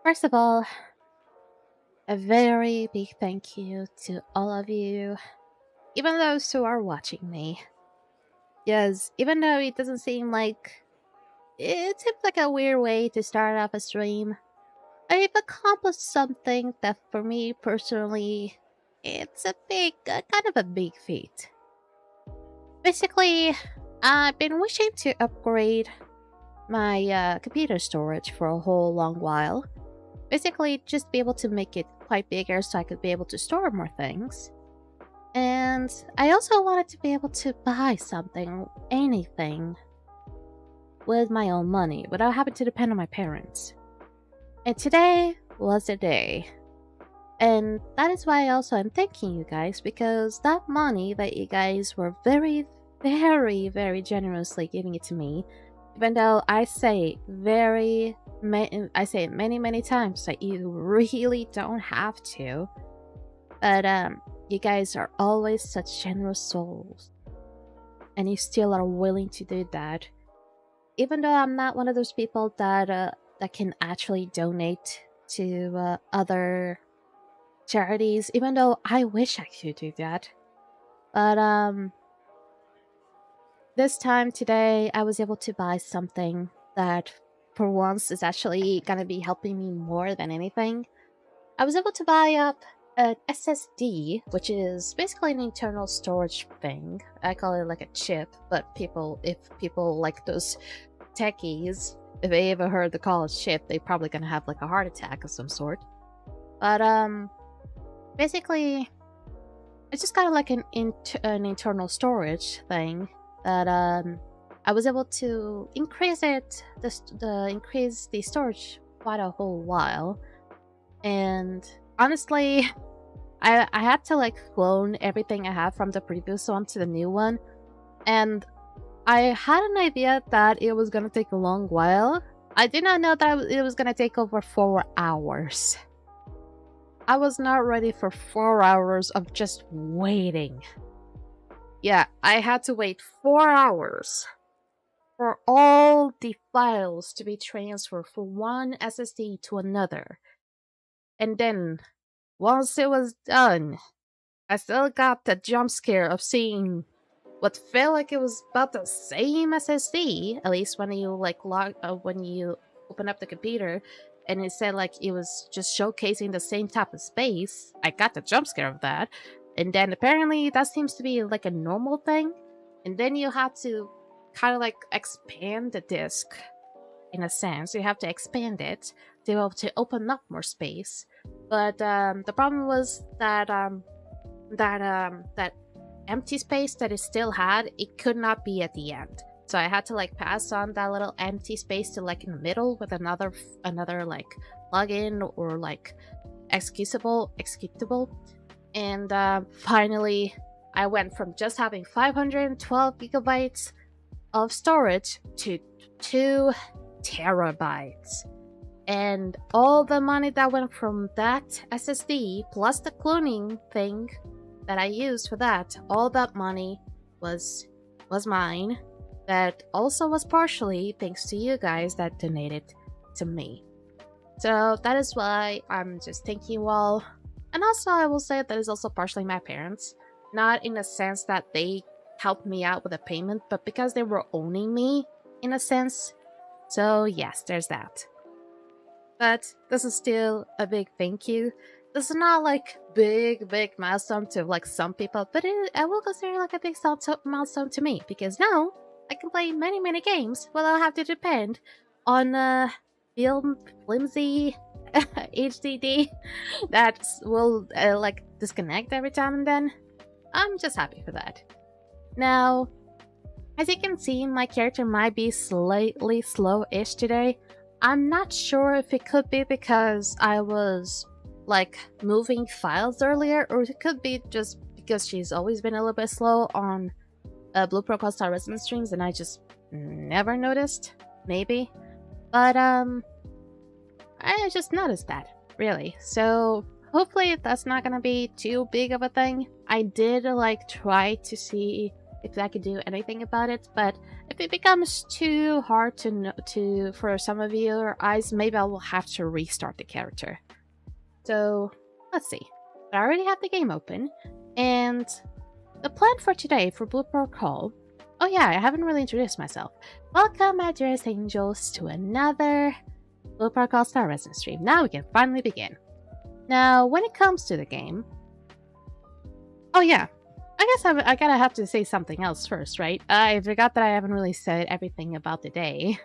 First of all, a very big thank you to all of you, even those who are watching me. Yes, even though it doesn't seem like it seems like a weird way to start off a stream, I've accomplished something that for me personally, it's a kind of a big feat. Basically, I've been wishing to upgrade my computer storage for a whole long while. Basically, just be able to make it quite bigger so I could be able to store more things. And I also wanted to be able to buy something, anything, with my own money without having to depend on my parents. And today was the day. And that is why I also am thanking you guys, because that money that you guys were very, very, very generously giving it to me, even though I say I say it many, many times that you really don't have to. But you guys are always such generous souls. And you still are willing to do that. Even though I'm not one of those people that can actually donate to other charities, even though I wish I could do that. But this time today I was able to buy something that for once is actually gonna be helping me more than anything. I was able to buy up an SSD, which is basically an internal storage thing. I call it like a chip, but if people like those techies, if they ever heard the call a chip, they're probably gonna have like a heart attack of some sort. But basically, I just got like an internal storage thing that I was able to increase increase the storage quite a whole while. And honestly, I had to like clone everything I have from the previous one to the new one, and I had an idea that it was gonna take a long while. I did not know that it was gonna take over 4 hours. I was not ready for 4 hours of just waiting. Yeah, I had to wait 4 hours for all the files to be transferred from one SSD to another. And then, once it was done, I still got the jump scare of seeing what felt like it was about the same SSD, at least when you when you open up the computer, and it said like it was just showcasing the same type of space. I got the jump scare of that, and then apparently that seems to be like a normal thing, and then you have to kind of like expand the disk in a sense. You have to expand it to be able to open up more space. But the problem was that that empty space that it still had, it could not be at the end. So I had to like pass on that little empty space to like in the middle with another like plugin or like executable. And finally, I went from just having 512 gigabytes of storage to 2 terabytes. And all the money that went from that SSD plus the cloning thing that I used for that, all that money was mine. That also was partially thanks to you guys that donated to me. So that is why I'm just thanking you all. And also I will say that is also partially my parents. Not in the sense that they helped me out with a payment, but because they were owning me in a sense. So yes, there's that. But this is still a big thank you. This is not like big milestone to like some people, but I will consider like a big milestone to me, because now I can play many games without having to depend on flimsy HDD that will like disconnect every time and then. I'm just happy for that. Now, as you can see, my character might be slightly slow-ish today. I'm not sure if it could be because I was like moving files earlier, or it could be just because she's always been a little bit slow on Blue Protocol Star Resident streams and I just never noticed. Maybe. But I just noticed that, really. So hopefully that's not gonna be too big of a thing. I did like try to see if I could do anything about it, but if it becomes too hard to for some of your eyes, maybe I will have to restart the character. So let's see. I already have the game open, and the plan for today for Blue Protocol. Oh yeah, I haven't really introduced myself. Welcome, my dearest angels, to another Blue Protocol Star Resident stream. Now we can finally begin. Now, when it comes to the game... Oh yeah, I guess I gotta have to say something else first, right? I forgot that I haven't really said everything about the day.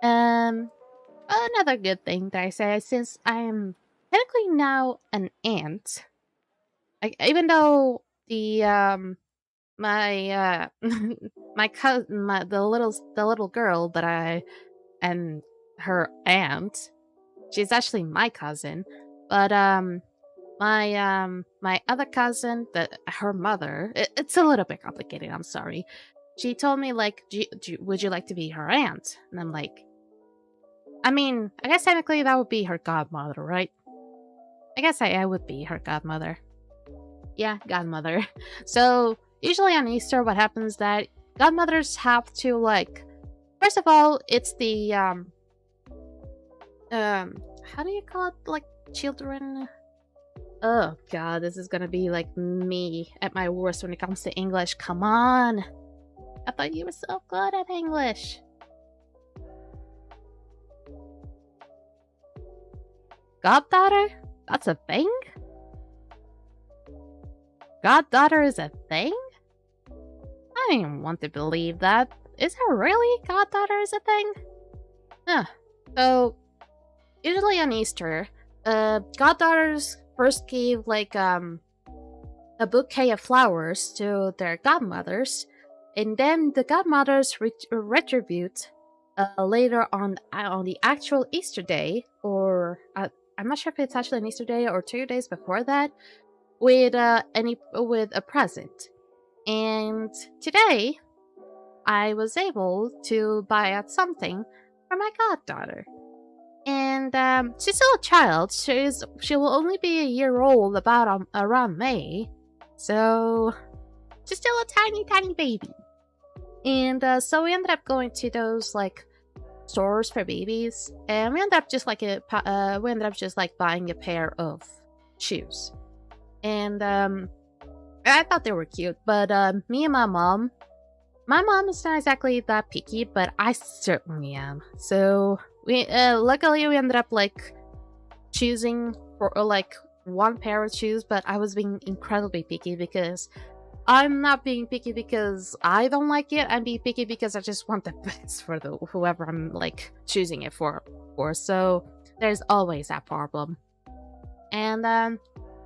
Another good thing that I say, since I am technically now an aunt, even though the my cousin, the little girl that I am her aunt, she's actually my cousin, but my other cousin, her mother, it's a little bit complicated, I'm sorry. She told me like, would you like to be her aunt? And I'm like, I mean, I guess technically that would be her godmother, right? I guess I would be her godmother. Yeah, godmother. So usually on Easter, what happens is that godmothers have to like, first of all, it's the how do you call it, like children? Oh god, this is gonna be like me at my worst when it comes to English. Come on, I thought you were so good at English. Goddaughter? That's a thing? Goddaughter is a thing? I don't even want to believe that. Is it really goddaughter is a thing? Huh. So, usually on Easter, goddaughters first gave like a bouquet of flowers to their godmothers, and then the godmothers retribute later on the actual Easter day, or I'm not sure if it's actually an Easter day or 2 days before that, with a present. And today, I was able to buy out something for my goddaughter. And she's still a child. She will only be a year old about around May, so she's still a tiny baby. And so we ended up going to those like stores for babies, and we ended up just like buying a pair of shoes. And I thought they were cute, but me and my mom is not exactly that picky, but I certainly am. So we luckily we ended up like choosing for like one pair of shoes, but I was being incredibly picky because I'm not being picky because I don't like it. I'm being picky because I just want the best for the whoever I'm like choosing it for. So there's always that problem. And I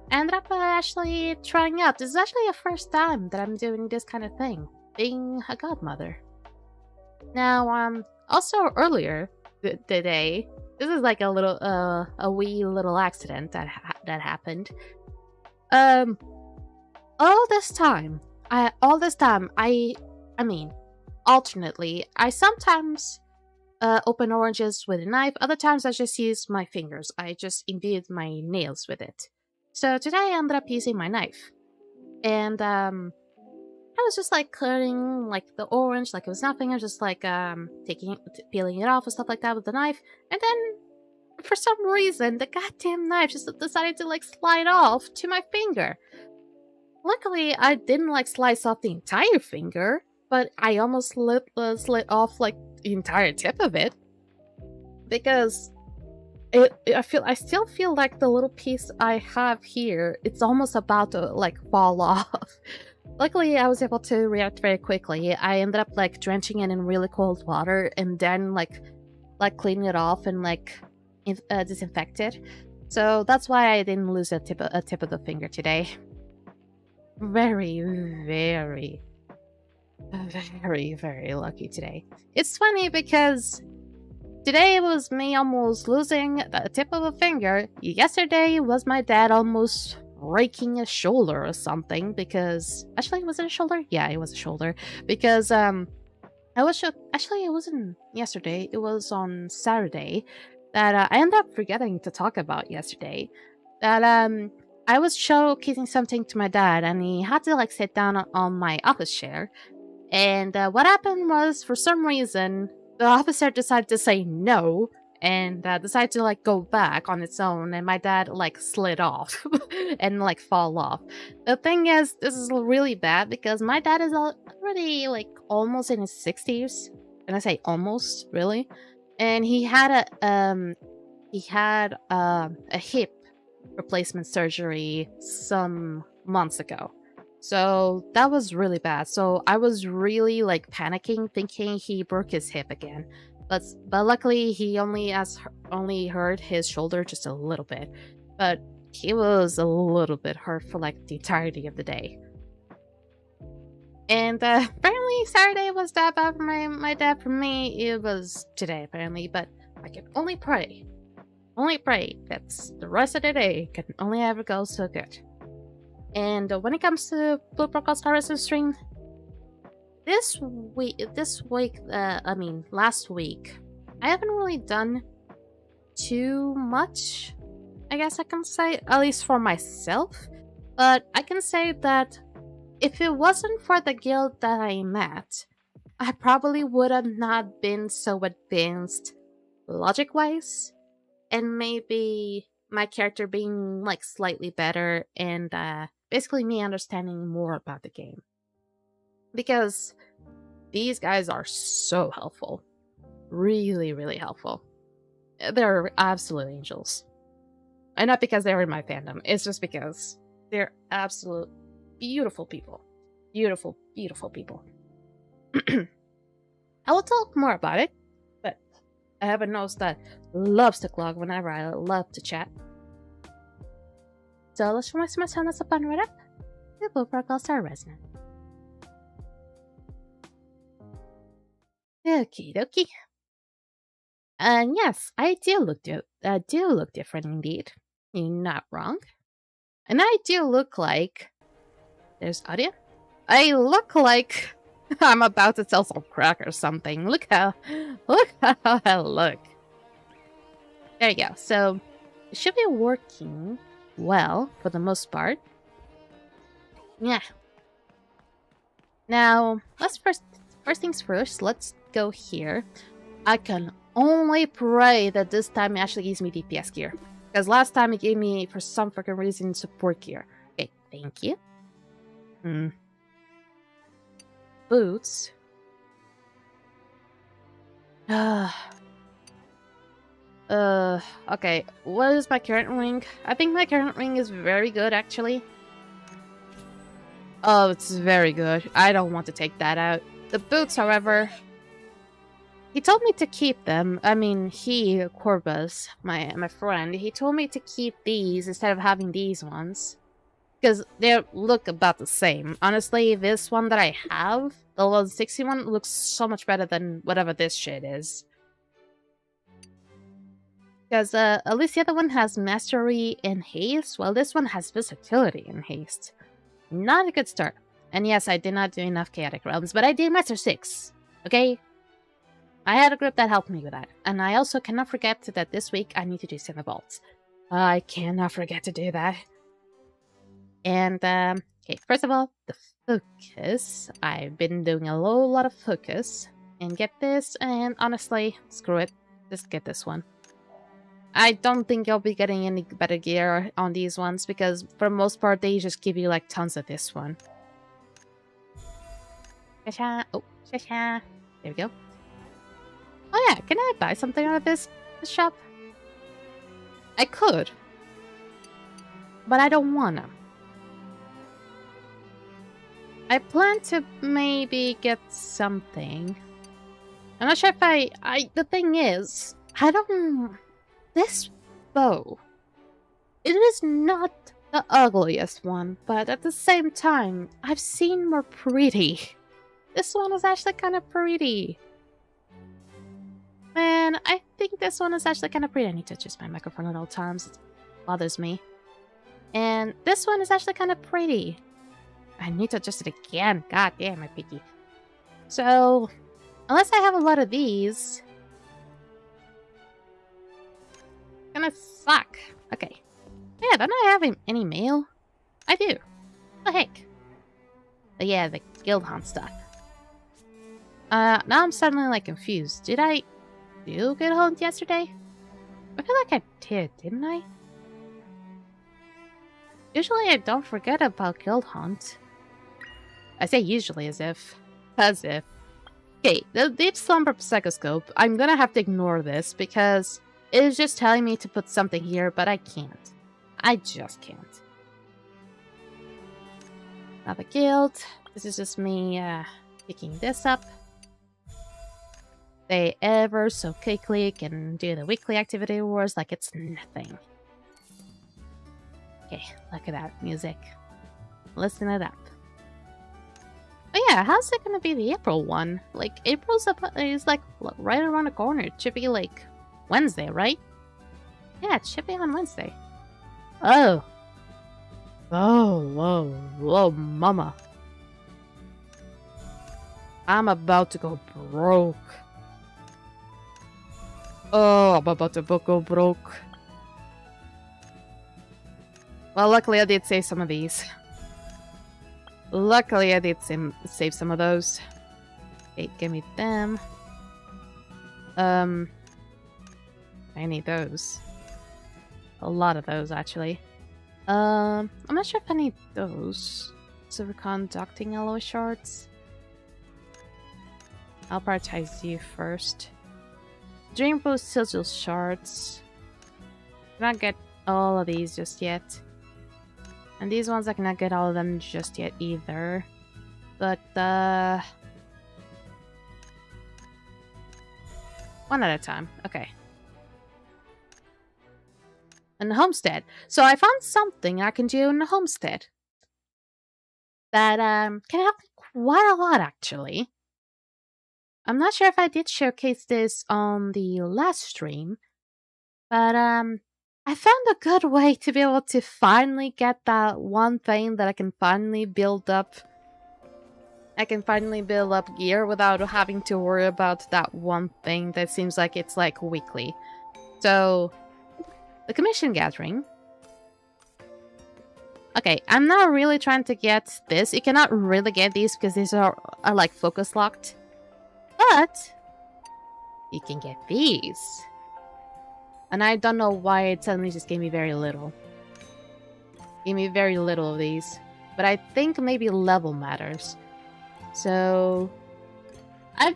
ended up actually trying out. This is actually the first time that I'm doing this kind of thing, being a godmother. Now, also earlier today, this is like a little, a wee little accident that happened. All this time, I mean, alternately, I sometimes open oranges with a knife. Other times, I just use my fingers. I just imbued my nails with it. So today, I ended up using my knife, and I was just like cutting like the orange like it was nothing. I was just like peeling it off and stuff like that with the knife, and then for some reason, the goddamn knife just decided to like slide off to my finger. Luckily, I didn't like slice off the entire finger, but I almost slid off like the entire tip of it because I still feel like the little piece I have here, it's almost about to like fall off. Luckily, I was able to react very quickly. I ended up like drenching it in really cold water and then like cleaning it off and like disinfect it. So that's why I didn't lose a tip of the finger today. Very, very, very, very lucky today. It's funny because today was me almost losing the tip of a finger. Yesterday was my dad almost breaking a shoulder or something because... Actually, was it a shoulder? Yeah, it was a shoulder. Because, Actually, it wasn't yesterday. It was on Saturday that I ended up forgetting to talk about yesterday. That, I was showcasing something to my dad, and he had to, like, sit down on my office chair. And what happened was, for some reason, the officer decided to say no, and decided to, like, go back on its own, and my dad, like, slid off and, like, fall off. The thing is, this is really bad, because my dad is already, like, almost in his 60s. And I say almost, really. And he had a hip replacement surgery some months ago. So that was really bad. So I was really like panicking, thinking he broke his hip again. But luckily he only hurt his shoulder just a little bit. But he was a little bit hurt for like the entirety of the day. And apparently Saturday was that bad for my dad. For me, it was today apparently. But I can only pray. Only pray that the rest of the day can only ever go so good. And when it comes to Blue Protocol Star Wrestling stream, last week, I haven't really done too much, I guess I can say, at least for myself. But I can say that if it wasn't for the guild that I'm at, I probably would have not been so advanced logic-wise. And maybe my character being, like, slightly better and, basically me understanding more about the game. Because these guys are so helpful. Really, really helpful. They're absolute angels. And not because they're in my fandom, it's just because they're absolute beautiful people. Beautiful, beautiful people. I will talk more about it. I have a nose that loves to clog whenever I love to chat. So let's show my sound that's up on right up. The Blue Protocol Star Resonant. Okie dokie. And yes, I do look different indeed. You're not wrong. And I do look like... There's audio? I look like... I'm about to sell some crack or something. Look how I look. There you go. So it should be working well for the most part. Yeah. Now, let's first things first. Let's go here. I can only pray that this time it actually gives me DPS gear, because last time it gave me, for some freaking reason, support gear. Okay, thank you. Boots. Okay, what is my current ring? I think my current ring is very good, actually. Oh, it's very good. I don't want to take that out. The boots, however, he told me to keep them. I mean, Corbus, my friend, he told me to keep these instead of having these ones. Because they look about the same. Honestly, this one that I have, the level 60 one, looks so much better than whatever this shit is. Because at least the other one has mastery and haste, while this one has versatility and haste. Not a good start. And yes, I did not do enough chaotic realms, but I did master 6. Okay? I had a group that helped me with that. And I also cannot forget that this week I need to do 7 vaults. I cannot forget to do that. And, okay, first of all, the focus. I've been doing a lot of focus. And get this, and honestly, screw it. Just get this one. I don't think you'll be getting any better gear on these ones, because for the most part, they just give you, like, tons of this one. Cha-cha. Oh, cha-cha. There we go. Oh yeah, can I buy something out of this shop? I could. But I don't wanna. I plan to maybe get something. I'm not sure if the thing is, I don't... This bow, it is not the ugliest one, but at the same time, I've seen more pretty. This one is actually kind of pretty. Man, I think this one is actually kind of pretty. I need to adjust my microphone at all times. It bothers me. And this one is actually kind of pretty. I need to adjust it again. God damn, my picky. So, unless I have a lot of these, it's gonna suck. Okay. Yeah, don't I have any mail? I do. What the heck? But yeah, the guild hunt stuff. Now I'm suddenly like confused. Did I do guild hunt yesterday? I feel like I did, didn't I? Usually I don't forget about guild hunt. I say usually as if. As if. Okay, the Deep Slumber Psychoscope, I'm gonna have to ignore this because it is just telling me to put something here, but I can't. I just can't. Another guild. This is just me picking this up. They ever so quickly can do the weekly activity wars like it's nothing. Okay, look at that music. Listen it up. Oh yeah, how's it gonna be the April one? Like, April's is like right around the corner. It should be like Wednesday, right? Yeah, it should be on Wednesday. Oh. Oh, whoa, whoa, mama. I'm about to go broke. Oh, I'm about to go broke. Well, luckily I did save some of these. Luckily I did save some of those. Okay, give me them. I need those. A lot of those, actually. I'm not sure if I need those. Silver conducting alloy shards. I'll prioritize you first. Dreamblooom sigil shards. Cannot get all of these just yet. And these ones I cannot get all of them just yet either. But one at a time. Okay. And the homestead. So I found something I can do in the homestead that can help me quite a lot, actually. I'm not sure if I did showcase this on the last stream, but I found a good way to be able to finally get that one thing that I can finally build up. I can finally build up gear without having to worry about that one thing that seems like it's like weekly. So, the commission gathering. Okay, I'm not really trying to get this. You cannot really get these because these are like focus locked. But you can get these. And I don't know why it suddenly just gave me very little. Gave me very little of these. But I think maybe level matters. So I've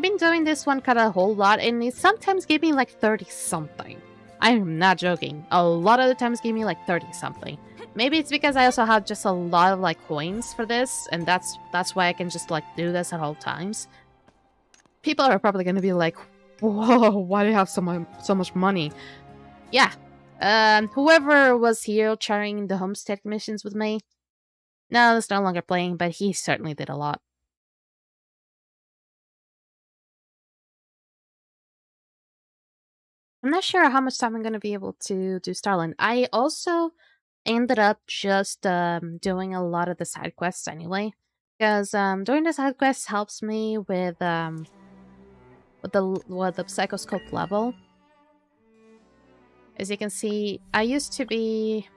been doing this one kind of a whole lot, and it sometimes gave me like 30 something. I am not joking. A lot of the times give me like 30 something. Maybe it's because I also have just a lot of like coins for this, and that's why I can just like do this at all times. People are probably gonna be like, whoa, why do you have so much money? Yeah. Whoever was here sharing the homestead commissions with me, no, it's no longer playing, but he certainly did a lot. I'm not sure how much time I'm gonna be able to do Starland. I also ended up just doing a lot of the side quests anyway, because doing the side quests helps me with the psychoscope level. As you can see, I used to be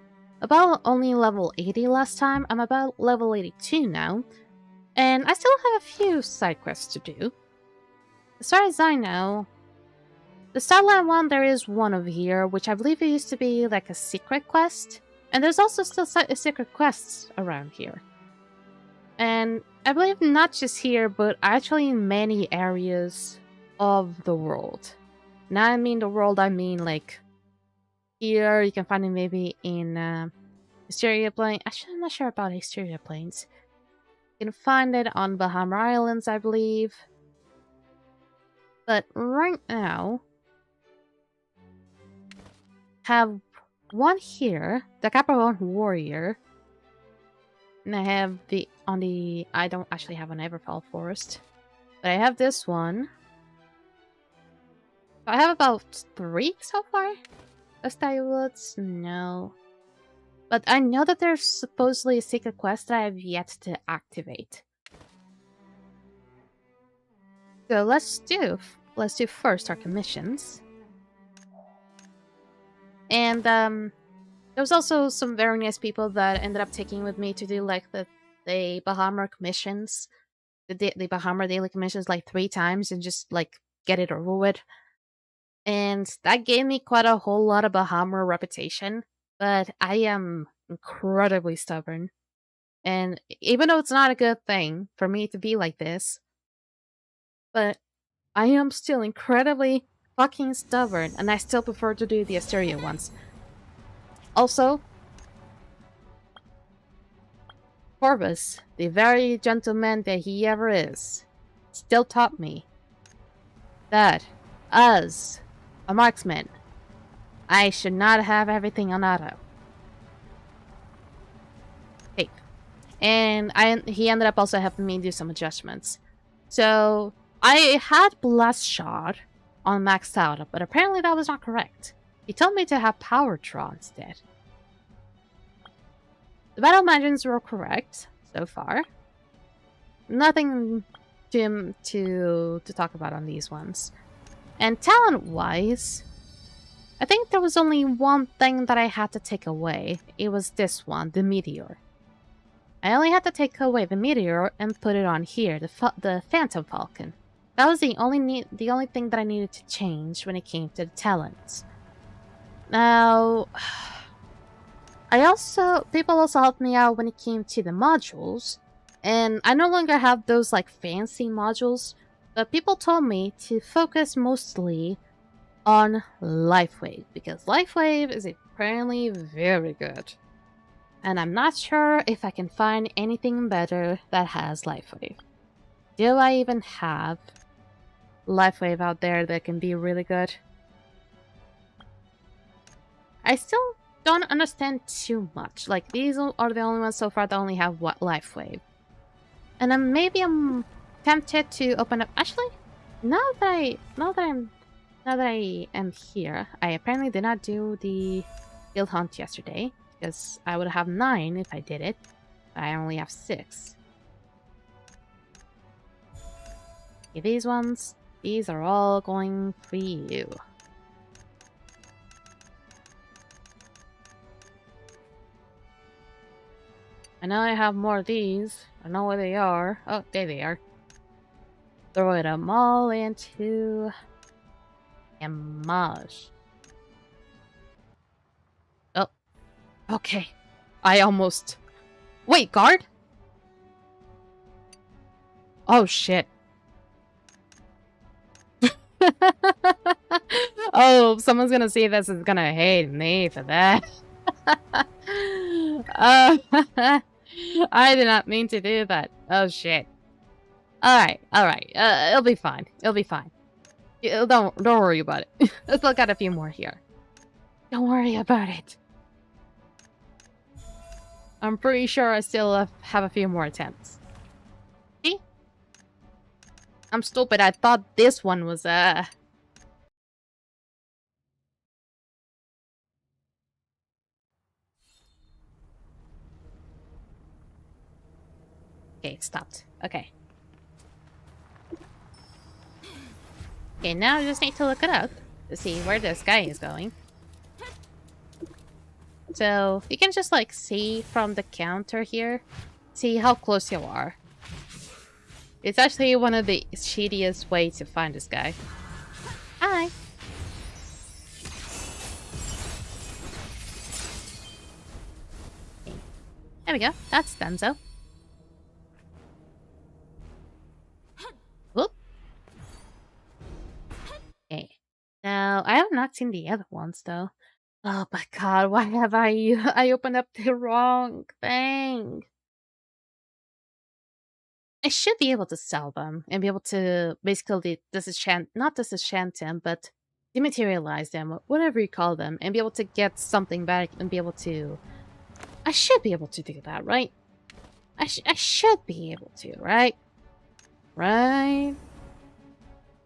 about only level 80 last time. I'm about level 82 now, and I still have a few side quests to do. As far as I know, the Starland one, there is one over here, which I believe it used to be like a secret quest. And there's also still secret quests around here. And I believe not just here, but actually in many areas of the world. Now I mean the world, I mean like here, you can find it maybe in Hysteria Plain. Actually, I'm not sure about Hysteria Plains. You can find it on Bahama Islands, I believe. But right now, have one here, the Caprahorn Warrior. And I have I don't actually have an Everfell Forest. But I have this one. I have about 3 so far. Woods? No. But I know that there's supposedly a secret quest that I have yet to activate. So let's do first our commissions. And there was also some very nice people that ended up taking with me to do like the Bahama commissions, the Bahama daily commissions like 3 times and just like get it over with. And that gave me quite a whole lot of Bahama reputation, but I am incredibly stubborn. And even though it's not a good thing for me to be like this, but I am still incredibly fucking stubborn, and I still prefer to do the Asteria ones. Also, Corvus, the very gentleman that he ever is, still taught me that, as a marksman, I should not have everything on auto. Hey. And he ended up also helping me do some adjustments. So, I had Blast Shot on maxed out, but apparently that was not correct. He told me to have Power Draw instead. The battle margins were correct so far. Nothing to talk about on these ones. And talent-wise, I think there was only one thing that I had to take away. It was this one, the Meteor. I only had to take away the Meteor and put it on here, the Phantom Falcon. That was the only thing that I needed to change when it came to the talents. Now, people also helped me out when it came to the modules, and I no longer have those like fancy modules, but people told me to focus mostly on Lifewave, because Lifewave is apparently very good. And I'm not sure if I can find anything better that has Lifewave. Do I even have Lifewave out there that can be really good? I still don't understand too much. Like, these are the only ones so far that only have Lifewave. And then maybe I'm tempted to open up. Actually, now that I am here, I apparently did not do the guild hunt yesterday, because I would have 9 if I did it. But I only have 6. Okay, these ones, these are all going for you. I know I have more of these. I know where they are. Oh, there they are. Throw them all into Image. Oh, okay. I almost... Wait, guard? Oh, shit. Oh, someone's gonna see this is gonna hate me for that. I did not mean to do that. Oh shit. Alright, alright. It'll be fine. It'll be fine. Don't worry about it. Let's look at a few more here. Don't worry about it. I'm pretty sure I still have a few more attempts. See? I'm stupid. I thought this one was Okay, it stopped. Okay. Okay, now I just need to look it up to see where this guy is going. So, you can just like see from the counter here, see how close you are. It's actually one of the shittiest ways to find this guy. Hi! Okay. There we go, that's Denzo. Whoop! Okay. Now, I have not seen the other ones though. Oh my god, why have I opened up the wrong thing? I should be able to sell them and be able to basically not disenchant them, but dematerialize them, whatever you call them, and be able to get something back and be able to... I should be able to do that, right? I should be able to, right? Right?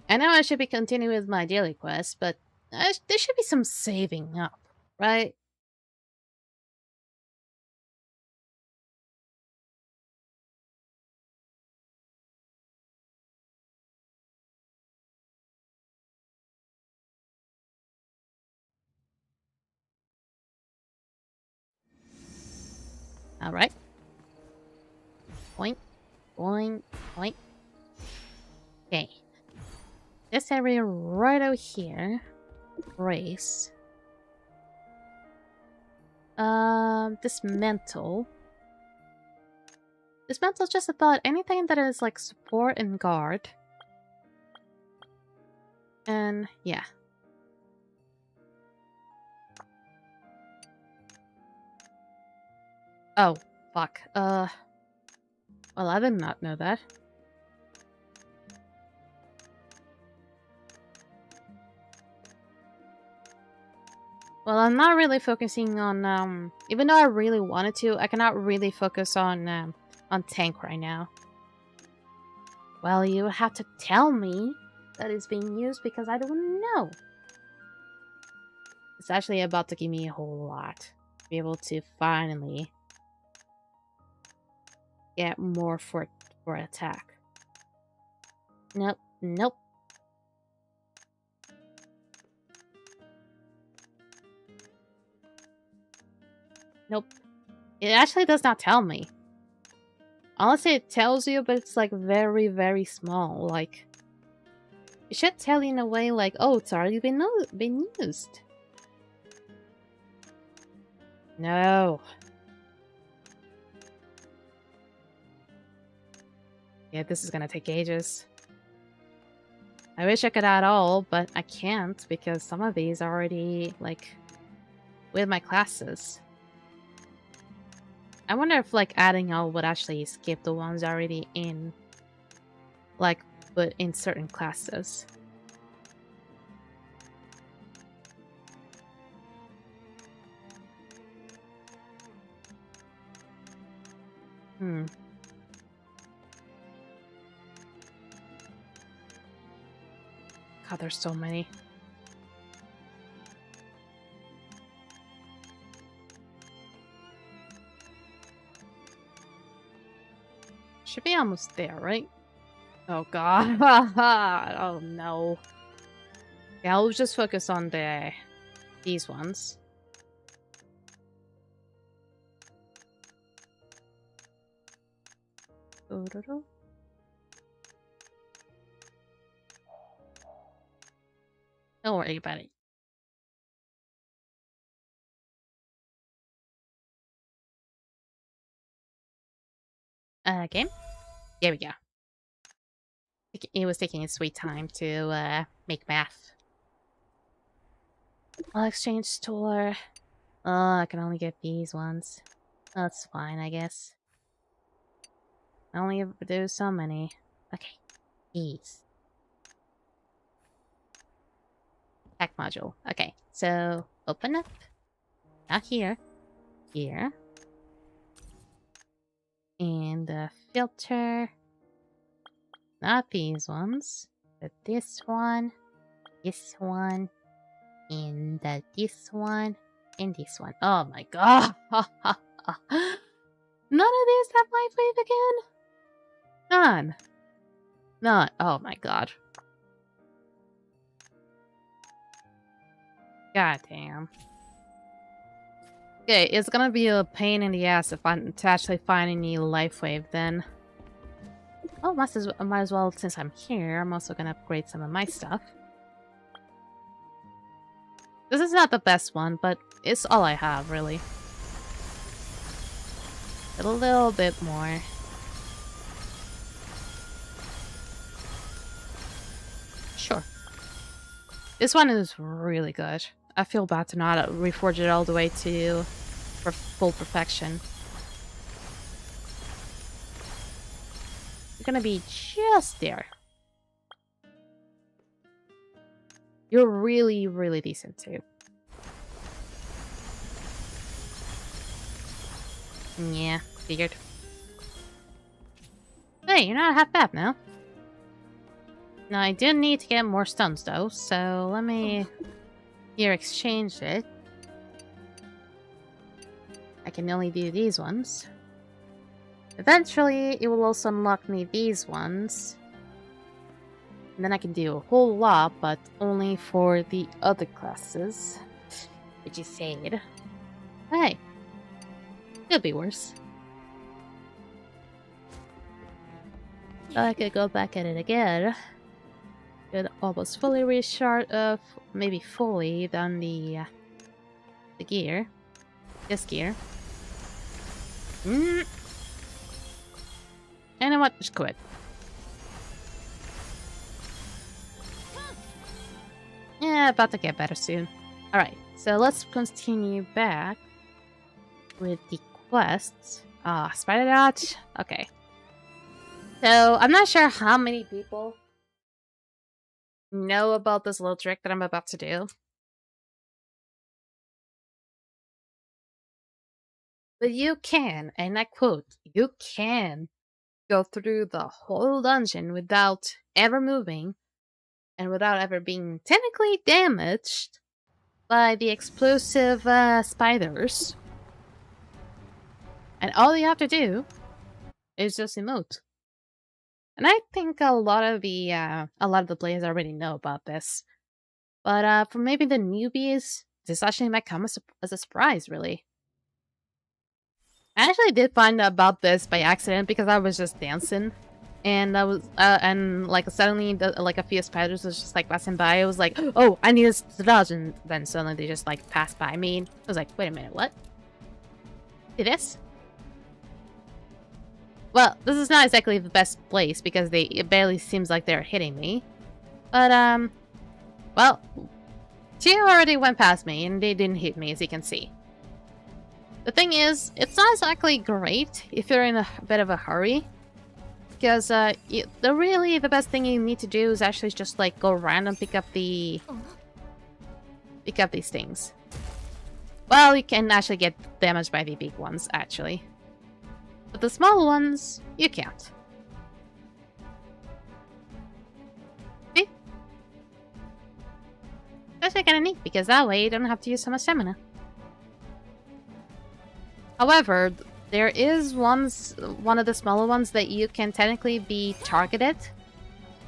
I know I should be continuing with my daily quest, but there should be some saving up, right? Alright. Point, point, point. Okay. This area right over here. Race. Dismantle. Dismantle just about anything that is like support and guard. And yeah. Oh, fuck. Well, I did not know that. Well, I'm not really focusing on, even though I really wanted to, I cannot really focus on tank right now. Well, you have to tell me that it's being used because I don't know. It's actually about to give me a whole lot to be able to finally get more for attack. Nope, nope. Nope. It actually does not tell me. Honestly, it tells you, but it's like very, very small. Like, it should tell you in a way like, oh, it's already been used. No. Yeah, this is gonna take ages. I wish I could add all, but I can't because some of these are already, like, with my classes. I wonder if, like, adding all would actually skip the ones already in, like, but in certain classes. God, there's so many. Should be almost there, right? Oh god. Oh no. Yeah, I'll just focus on these ones. Don't worry about it. Game? There we go. It was taking its sweet time to make math. I'll exchange store. Oh, I can only get these ones. That's fine, I guess. I only ever do so many. Okay, these. Tech module. Okay, so open up. Not here. Here. And filter. Not these ones. But this one. This one. And this one. And this one. Oh my god! None of these have life wave again? None. None. Oh my god. God damn. Okay, it's gonna be a pain in the ass if I'm to actually find any life wave then. Oh, might as well, since I'm here, I'm also gonna upgrade some of my stuff. This is not the best one, but it's all I have, really. A little bit more. Sure. This one is really good. I feel bad to not reforge it all the way to full perfection. You're gonna be just there. You're really, really decent too. Yeah, figured. Hey, you're not half bad now. Now, I do need to get more stones though, so let me here exchange it. I can only do these ones. Eventually, it will also unlock me these ones. And then I can do a whole lot, but only for the other classes. Which is sad. Hey. Could be worse. So I could go back at it again. Could almost fully restart, maybe fully done the gear. This gear. And then what? Just quit. Yeah, about to get better soon. Alright, so let's continue back with the quests. Ah, spider dodge? Okay. So, I'm not sure how many people know about this little trick that I'm about to do. But you can, and I quote, you can go through the whole dungeon without ever moving and without ever being technically damaged by the explosive spiders. And all you have to do is just emote. And I think a lot of the players already know about this. But for maybe the newbies, this actually might come as a surprise, really. I actually did find out about this by accident because I was just dancing. And I was, and like suddenly, like a few spiders was just like passing by. I was like, oh, I need to dodge, and then suddenly they just like passed by me. I was like, wait a minute, what? Do this? Well, this is not exactly the best place because it barely seems like they're hitting me. But well, two already went past me and they didn't hit me, as you can see. The thing is, it's not exactly great if you're in a bit of a hurry. Because the best thing you need to do is actually just like go around and pick up these things. Well, you can actually get damaged by the big ones, actually. But the small ones, you can't. See? That's actually kind of neat, because that way you don't have to use so much stamina. However, there is one of the smaller ones that you can technically be targeted,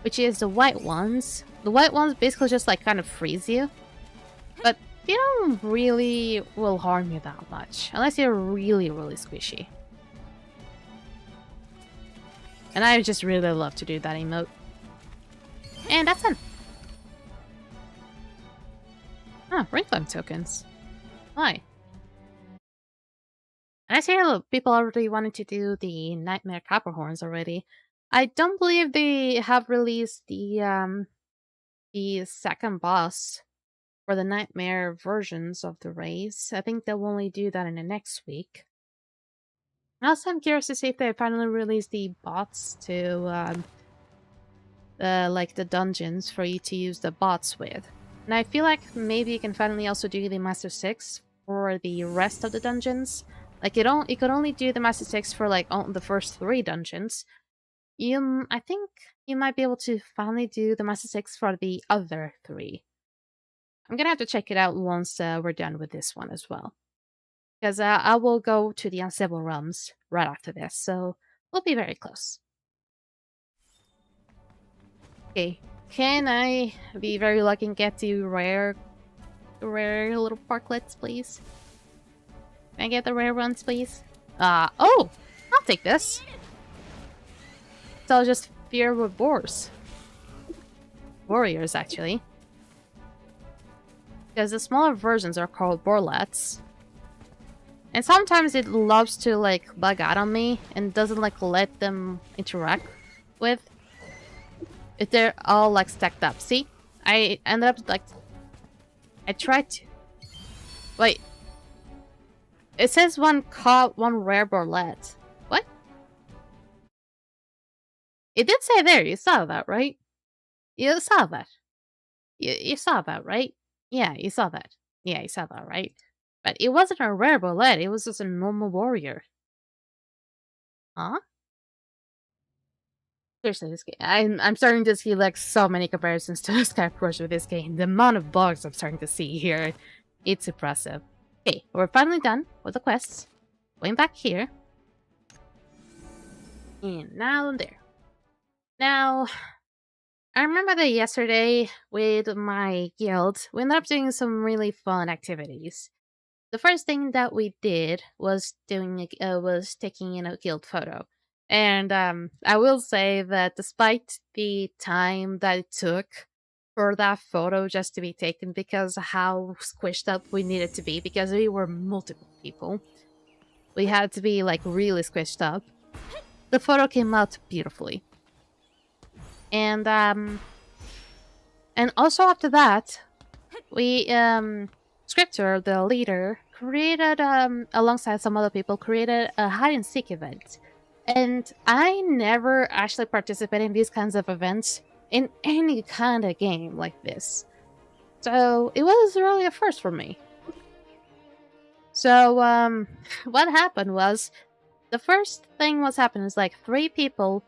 which is the white ones. The white ones basically just like kind of freeze you, but they don't really will harm you that much, unless you're really, really squishy. And I just really love to do that emote. And that's it. Oh, ring flame tokens. Why? And I see people already wanted to do the Nightmare Caprahorns already. I don't believe they have released the second boss for the nightmare versions of the race. I think they'll only do that in the next week. Also, I'm curious to see if they finally release the bots to, like the dungeons for you to use the bots with. And I feel like maybe you can finally also do the Master 6 for the rest of the dungeons. Like, you could only do the Master 6 for, like, the first 3 dungeons. I think you might be able to finally do the Master 6 for the other 3. I'm gonna have to check it out once we're done with this one as well. Because I will go to the Unstable Realms right after this, so we'll be very close. Okay, can I be very lucky and get the rare little parklets, please? Can I get the rare ones, please? Oh! I'll take this. So I'll just fear with boars. Warriors, actually. Because the smaller versions are called borlets. And sometimes it loves to, like, bug out on me and doesn't, like, let them interact with. If they're all, like, stacked up. See? I ended up, like... I tried to... Wait. It says one rare borlet. What? It did say there. You saw that, right? You saw that. You saw that, right? Yeah, you saw that. Yeah, you saw that, right? But it wasn't a rare bullet, it was just a normal warrior. Huh? Seriously, this game. I'm starting to see like so many comparisons to Skype with this game. The amount of bugs I'm starting to see here, it's impressive. Okay, we're finally done with the quests. Going back here. And now there. Now, I remember that yesterday with my guild, we ended up doing some really fun activities. The first thing that we did was taking in a guild photo. And I will say that despite the time that it took for that photo just to be taken because of how squished up we needed to be, because we were multiple people, we had to be like really squished up, the photo came out beautifully. And also after that, we Scriptor, the leader, created, alongside some other people, created a hide-and-seek event. And I never actually participated in these kinds of events in any kind of game like this. So it was really a first for me. So, what happened was, the first thing was happened is like 3 people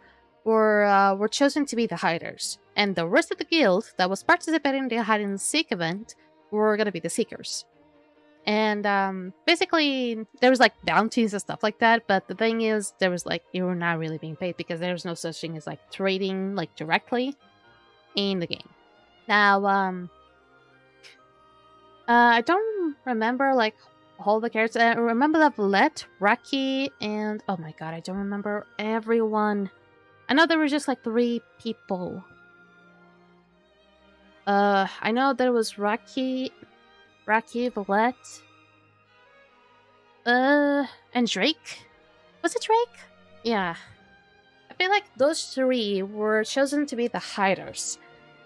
were chosen to be the hiders. And the rest of the guild that was participating in the hide-and-seek event were gonna be the seekers. And basically there was like bounties and stuff like that, but the thing is there was like, you were not really being paid because there was no such thing as like trading like directly in the game. Now I don't remember like all the characters. I remember that Villette, Raki, and oh my god, I don't remember everyone. I know there were just like 3 people. I know there was Raki, Villette, and Drake? Was it Drake? Yeah. I feel like those 3 were chosen to be the hiders.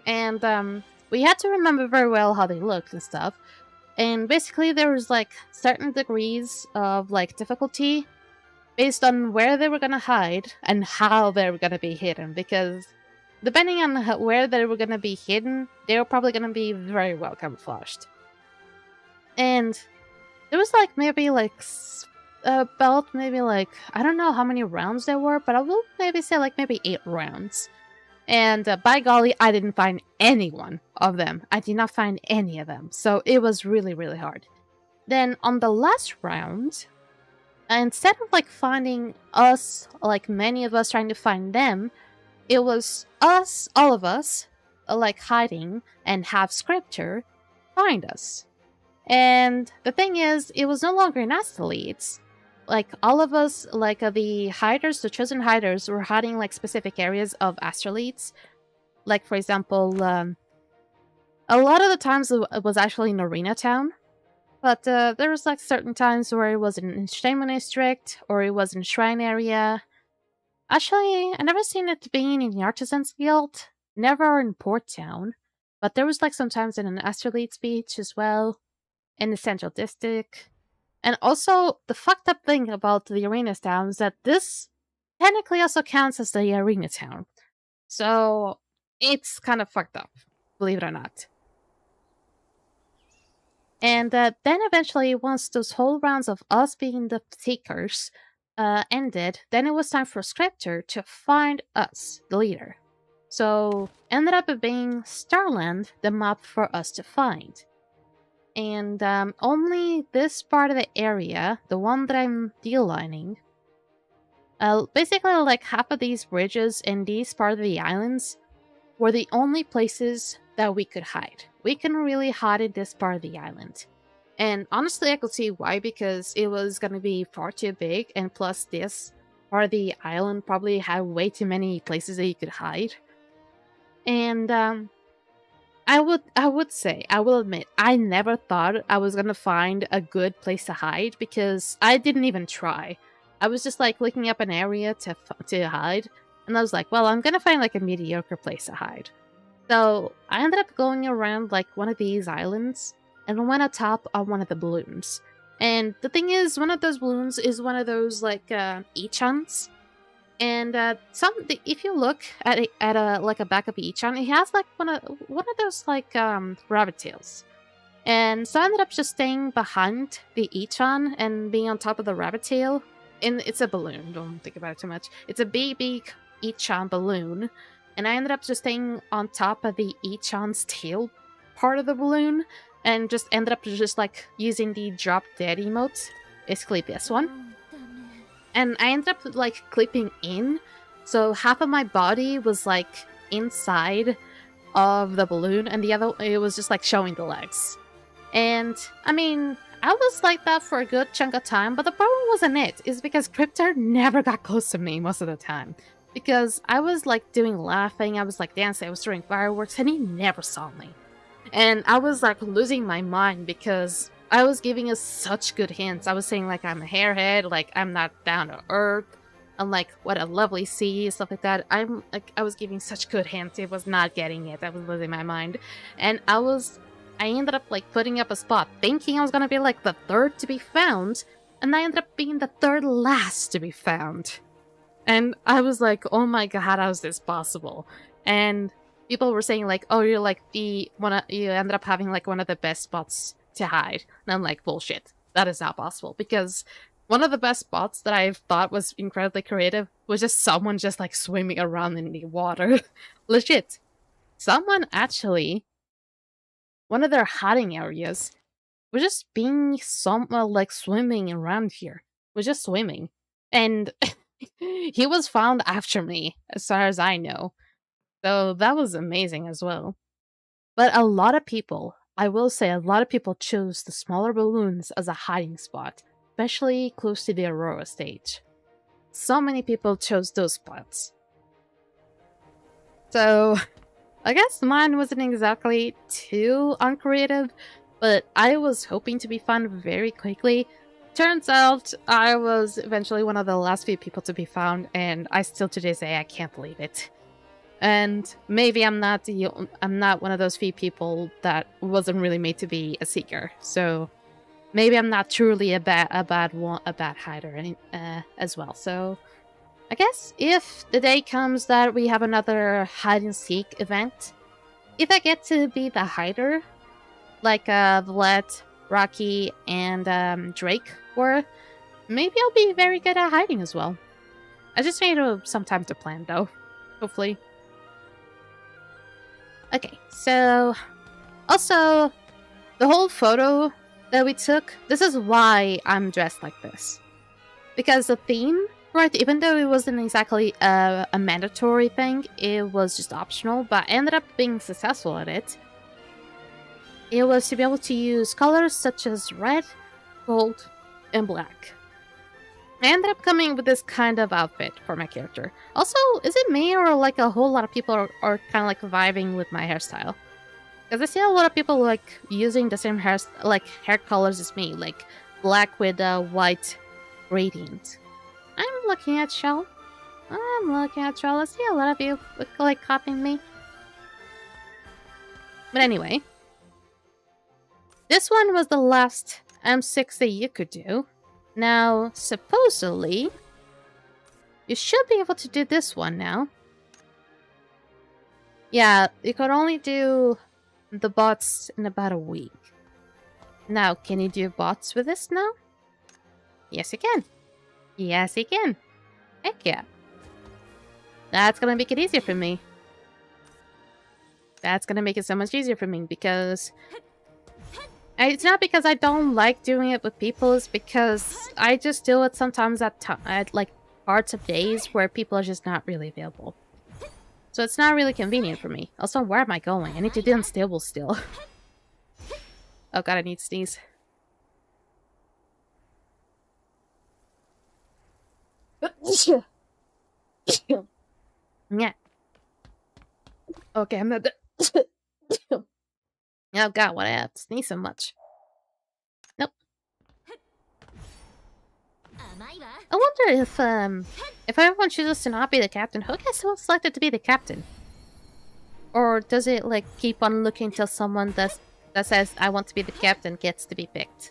And, we had to remember very well how they looked and stuff. And basically there was like certain degrees of like difficulty based on where they were gonna hide and how they were gonna be hidden, because depending on where they were gonna be hidden, they were probably gonna be very well camouflaged. And there was like maybe like about maybe like, I don't know how many rounds there were, but I will maybe say like maybe 8 rounds. And by golly, I didn't find any one of them. I did not find any of them. So it was really, really hard. Then on the last round, instead of like finding us, like many of us trying to find them, it was us, all of us, like hiding and have Scriptor find us. And the thing is, it was no longer in asteroids. Like, all of us, like, the hiders, the chosen hiders, were hiding, like, specific areas of asteroids. Like, for example, a lot of the times it was actually in Arena Town. But there was, like, certain times where it was in Entertainment District, or it was in Shrine area. Actually, I never seen it being in the Artisans Guild. Never in Port Town. but there was like sometimes in an astrolabe's beach as well, in the central district. And also, the fucked up thing about the arena town is that this technically also counts as the arena town. So, it's kind of fucked up, believe it or not. And then eventually, once those whole rounds of us being the seekers ended, then it was time for Scriptor to find us, the leader. So, ended up being Starland, the map for us to find. And only this part of the area, the one that I'm D-lining, basically like half of these bridges in these part of the islands were the only places that we could hide. We couldn't really hide in this part of the island. And honestly, I could see why, because it was going to be far too big, and plus this part of the island probably had way too many places that you could hide. And I will admit, I never thought I was gonna find a good place to hide, because I didn't even try. I was just like looking up an area to hide, and I was like, well, I'm gonna find like a mediocre place to hide. So I ended up going around like one of these islands, and went atop on one of the balloons. And the thing is, one of those balloons is one of those like Ichans. And if you look at like a back of Ichan, it has like one of those like rabbit tails. And so I ended up just staying behind the Ichan and being on top of the rabbit tail. And it's a balloon, don't think about it too much. It's a big Ichan balloon. And I ended up just staying on top of the Ichan's tail part of the balloon, and just ended up just like using the drop dead emote, basically this one. And I ended up like clipping in, so half of my body was like inside of the balloon, and the other, it was just like showing the legs. And I mean, I was like that for a good chunk of time, but the problem wasn't it. It's because Cryptor never got close to me most of the time. Because I was like laughing, I was like dancing, I was throwing fireworks, and he never saw me. And I was like losing my mind because I was giving us such good hints. I was saying like I'm a hairhead, like I'm not down to earth, I'm like what a lovely sea, stuff like that. I was giving such good hints. It was not getting it. I was losing my mind. And I ended up like putting up a spot thinking I was gonna be like the third to be found, and I ended up being the third last to be found. And I was like, oh my god, how is this possible? And people were saying like, oh, you're like you ended up having like one of the best spots to hide. And I'm like, bullshit. That is not possible, because one of the best spots that I thought was incredibly creative was just someone just like swimming around in the water. Legit. Someone actually, one of their hiding areas was just being like swimming around here. Was just swimming. And he was found after me, as far as I know. So that was amazing as well. But a lot of people, I will say, a lot of people chose the smaller balloons as a hiding spot, especially close to the Aurora stage. So many people chose those spots. So, I guess mine wasn't exactly too uncreative, but I was hoping to be found very quickly. Turns out I was eventually one of the last few people to be found, and I still to this day I can't believe it. And maybe I'm not one of those few people that wasn't really made to be a seeker. So maybe I'm not truly a bad hider as well. So I guess if the day comes that we have another hide and seek event, if I get to be the hider, like Vlad, Rocky, and Drake were, maybe I'll be very good at hiding as well. I just need some time to plan though, hopefully. Okay, so also the whole photo that we took, this is why I'm dressed like this. Because the theme, right, even though it wasn't exactly a mandatory thing, it was just optional, but I ended up being successful at it. It was to be able to use colors such as red, gold, and black. I ended up coming with this kind of outfit for my character. Also, is it me or like a whole lot of people are kind of like vibing with my hairstyle? Because I see a lot of people like using the same hair colors as me, like black with white gradient. I'm looking at y'all. I see a lot of you like copying me. But anyway, this one was the last M6 that you could do. Now, supposedly, you should be able to do this one now. Yeah, you could only do the bots in about a week. Now, can you do bots with this now? Yes, you can. Yes, you can. Heck yeah. That's gonna make it easier for me. That's gonna make it so much easier for me because... It's not because I don't like doing it with people, it's because I just do it sometimes at like parts of days where people are just not really available. So it's not really convenient for me. Also, where am I going? I need to do unstable still. Oh god, I need to sneeze. Yeah. Okay, I'm not... Oh god, what I have to sneeze so much. Nope. I wonder if everyone chooses to not be the captain, who gets selected to be the captain? Or does it like keep on looking till someone that says I want to be the captain gets to be picked?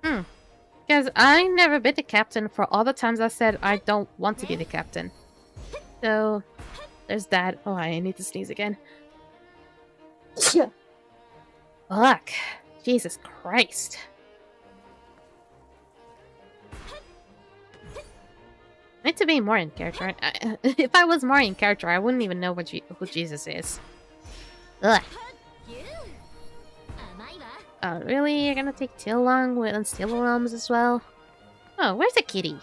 Because I never been the captain for all the times I said I don't want to be the captain. So there's that. Oh, I need to sneeze again. Fuck. Jesus Christ. I need to be more in character. If I was more in character, I wouldn't even know who Jesus is. Ugh. Oh, really? You're gonna take too long with Unstable Realms as well? Oh, where's the kitty?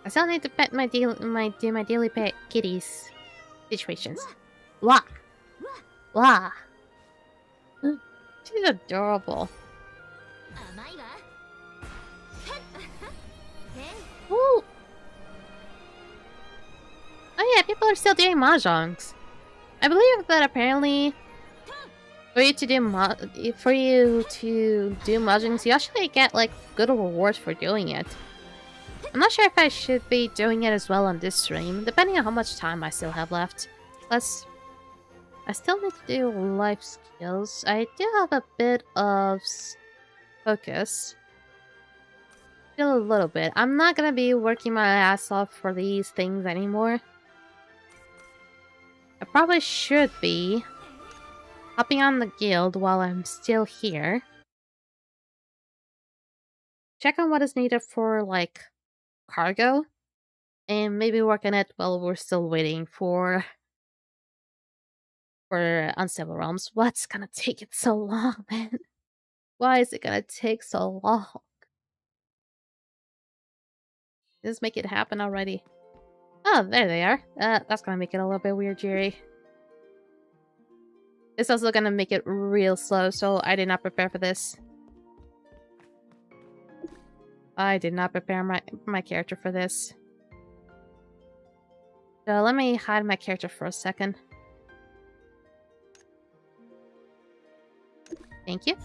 I still need to pet my daily pet kitties situations. Wah! Wah! She's adorable. Ooh. Oh yeah, people are still doing mahjongs. I believe that apparently for you to do mahjongs, you actually get like good rewards for doing it. I'm not sure if I should be doing it as well on this stream, depending on how much time I still have left. Plus, I still need to do life skills. I do have a bit of focus. Still a little bit. I'm not gonna be working my ass off for these things anymore. I probably should be hopping on the guild while I'm still here. Check on what is needed for, like, cargo. And maybe work on it while we're still waiting for Unstable Realms. What's gonna take it so long, man? Why is it gonna take so long? Just make it happen already. Oh, there they are. That's gonna make it a little bit weird, Jerry. It's also gonna make it real slow, so I did not prepare for this. I did not prepare my character for this. So let me hide my character for a second. Thank you.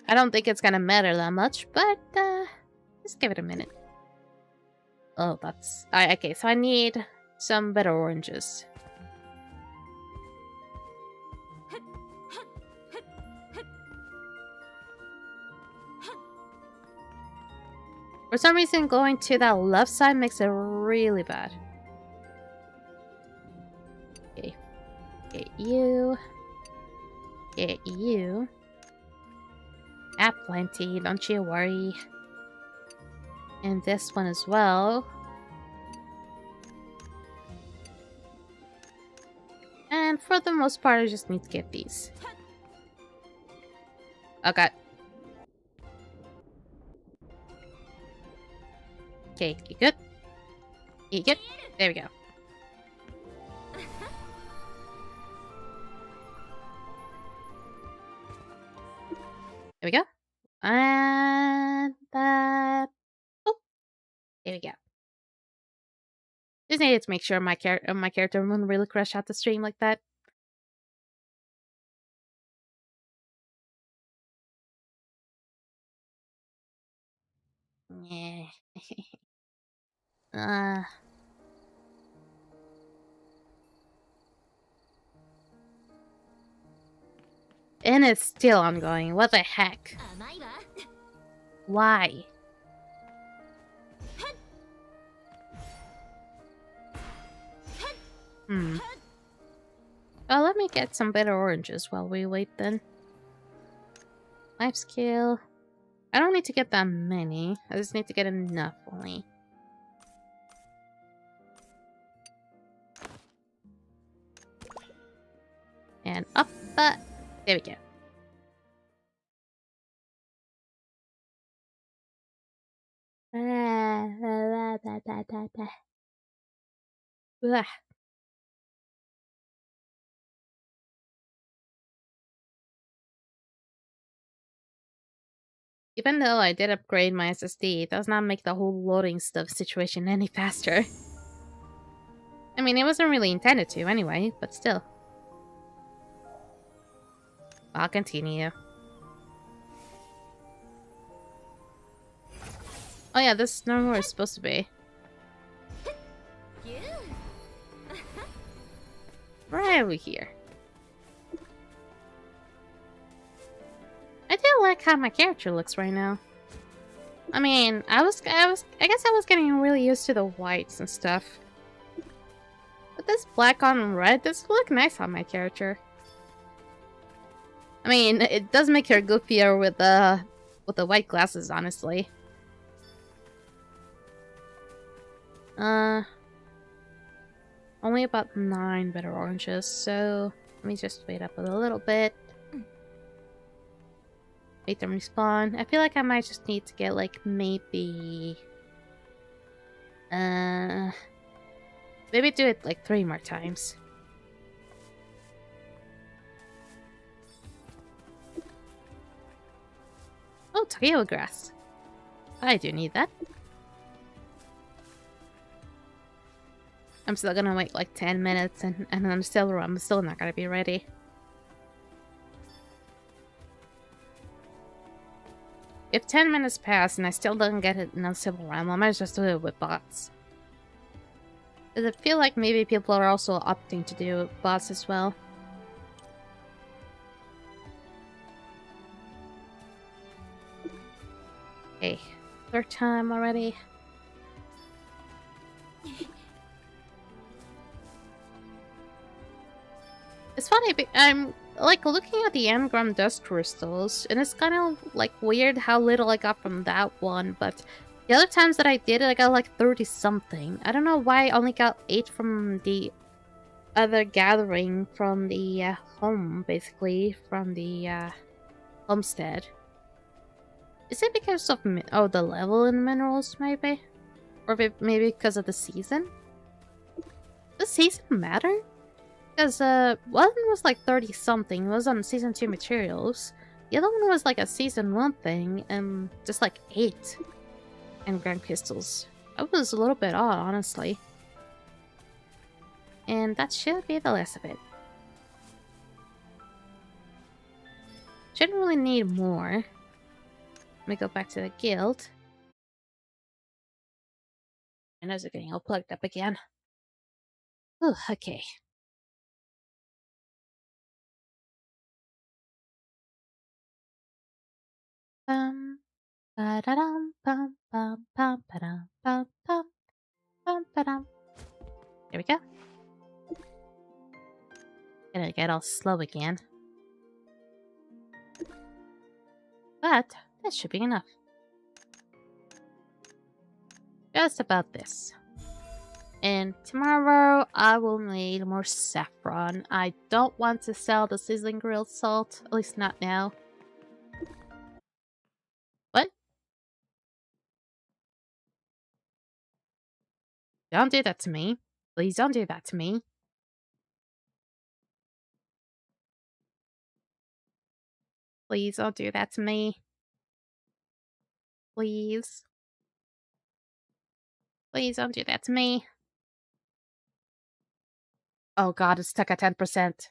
I don't think it's gonna matter that much, but just give it a minute. Oh, that's... okay, so I need some better oranges. For some reason, going to that left side makes it really bad. Okay. Get you. Get you. At plenty, don't you worry. And this one as well. And for the most part, I just need to get these. Okay. Okay, you good? You good? There we go. There we go. And that... Oh! There we go. Just needed to make sure my character wouldn't really crash out the stream like that. Yeah. And it's still ongoing. What the heck? Why? Well, let me get some better oranges while we wait then. Life skill. I don't need to get that many. I just need to get enough only. And up. There we go. Ugh. Even though I did upgrade my SSD, it does not make the whole loading stuff situation any faster. I mean, it wasn't really intended to anyway, but still. I'll continue. Oh yeah, this is not where it's supposed to be. Right over here. I do like how my character looks right now. I mean, I guess I was getting really used to the whites and stuff. But this black on red does look nice on my character. I mean, it does make her goofier with the white glasses, honestly. Only about 9 better oranges, so let me just wait up a little bit. Wait them respawn. I feel like I might just need to get like maybe maybe do it like 3 more times. Oh, Takeo grass. I do need that. I'm still gonna wait like 10 minutes and I'm still not gonna be ready. If 10 minutes pass and I still don't get it in a civil realm, I might just do it with bots. Does it feel like maybe people are also opting to do bots as well? Okay, 3rd time already. It's funny, I'm like looking at the engram dust crystals, and it's kind of like weird how little I got from that one, but the other times that I did it, I got like 30 something. I don't know why I only got 8 from the other gathering from the home, basically, from the homestead. Is it because of the level in minerals, maybe? Or maybe because of the season? Does season matter? Because one was like 30 something, it was on season 2 materials. The other one was like a season 1 thing, and just like 8 engram crystals. That was a little bit odd, honestly. And that should be the last of it. Shouldn't really need more. Let me go back to the guild. My nose is getting all plugged up again. Oh, okay. Ba-da-dum, bum, bum, bum, ba-dum, bum, bum, bum, ba-dum. There we go. Gonna get all slow again. But that should be enough. Just about this. And tomorrow I will need more saffron. I don't want to sell the sizzling grilled salt, at least not now. What? Don't do that to me. Please don't do that to me. Please don't do that to me. Please. Please don't do that to me. Oh god, it's stuck at 10%.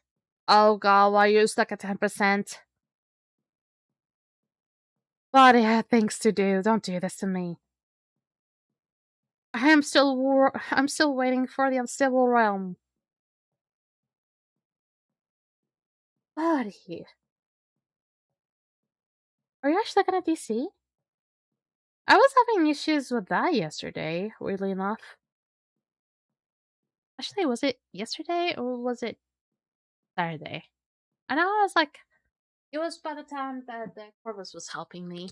Oh god, why are you stuck at 10%? But I had things to do. Don't do this to me. I'm still waiting for the unstable realm. Buddy. Are you actually gonna DC? I was having issues with that yesterday, weirdly enough. Actually, was it yesterday or was it Saturday? I know I was like, it was by the time that the Corvus was helping me.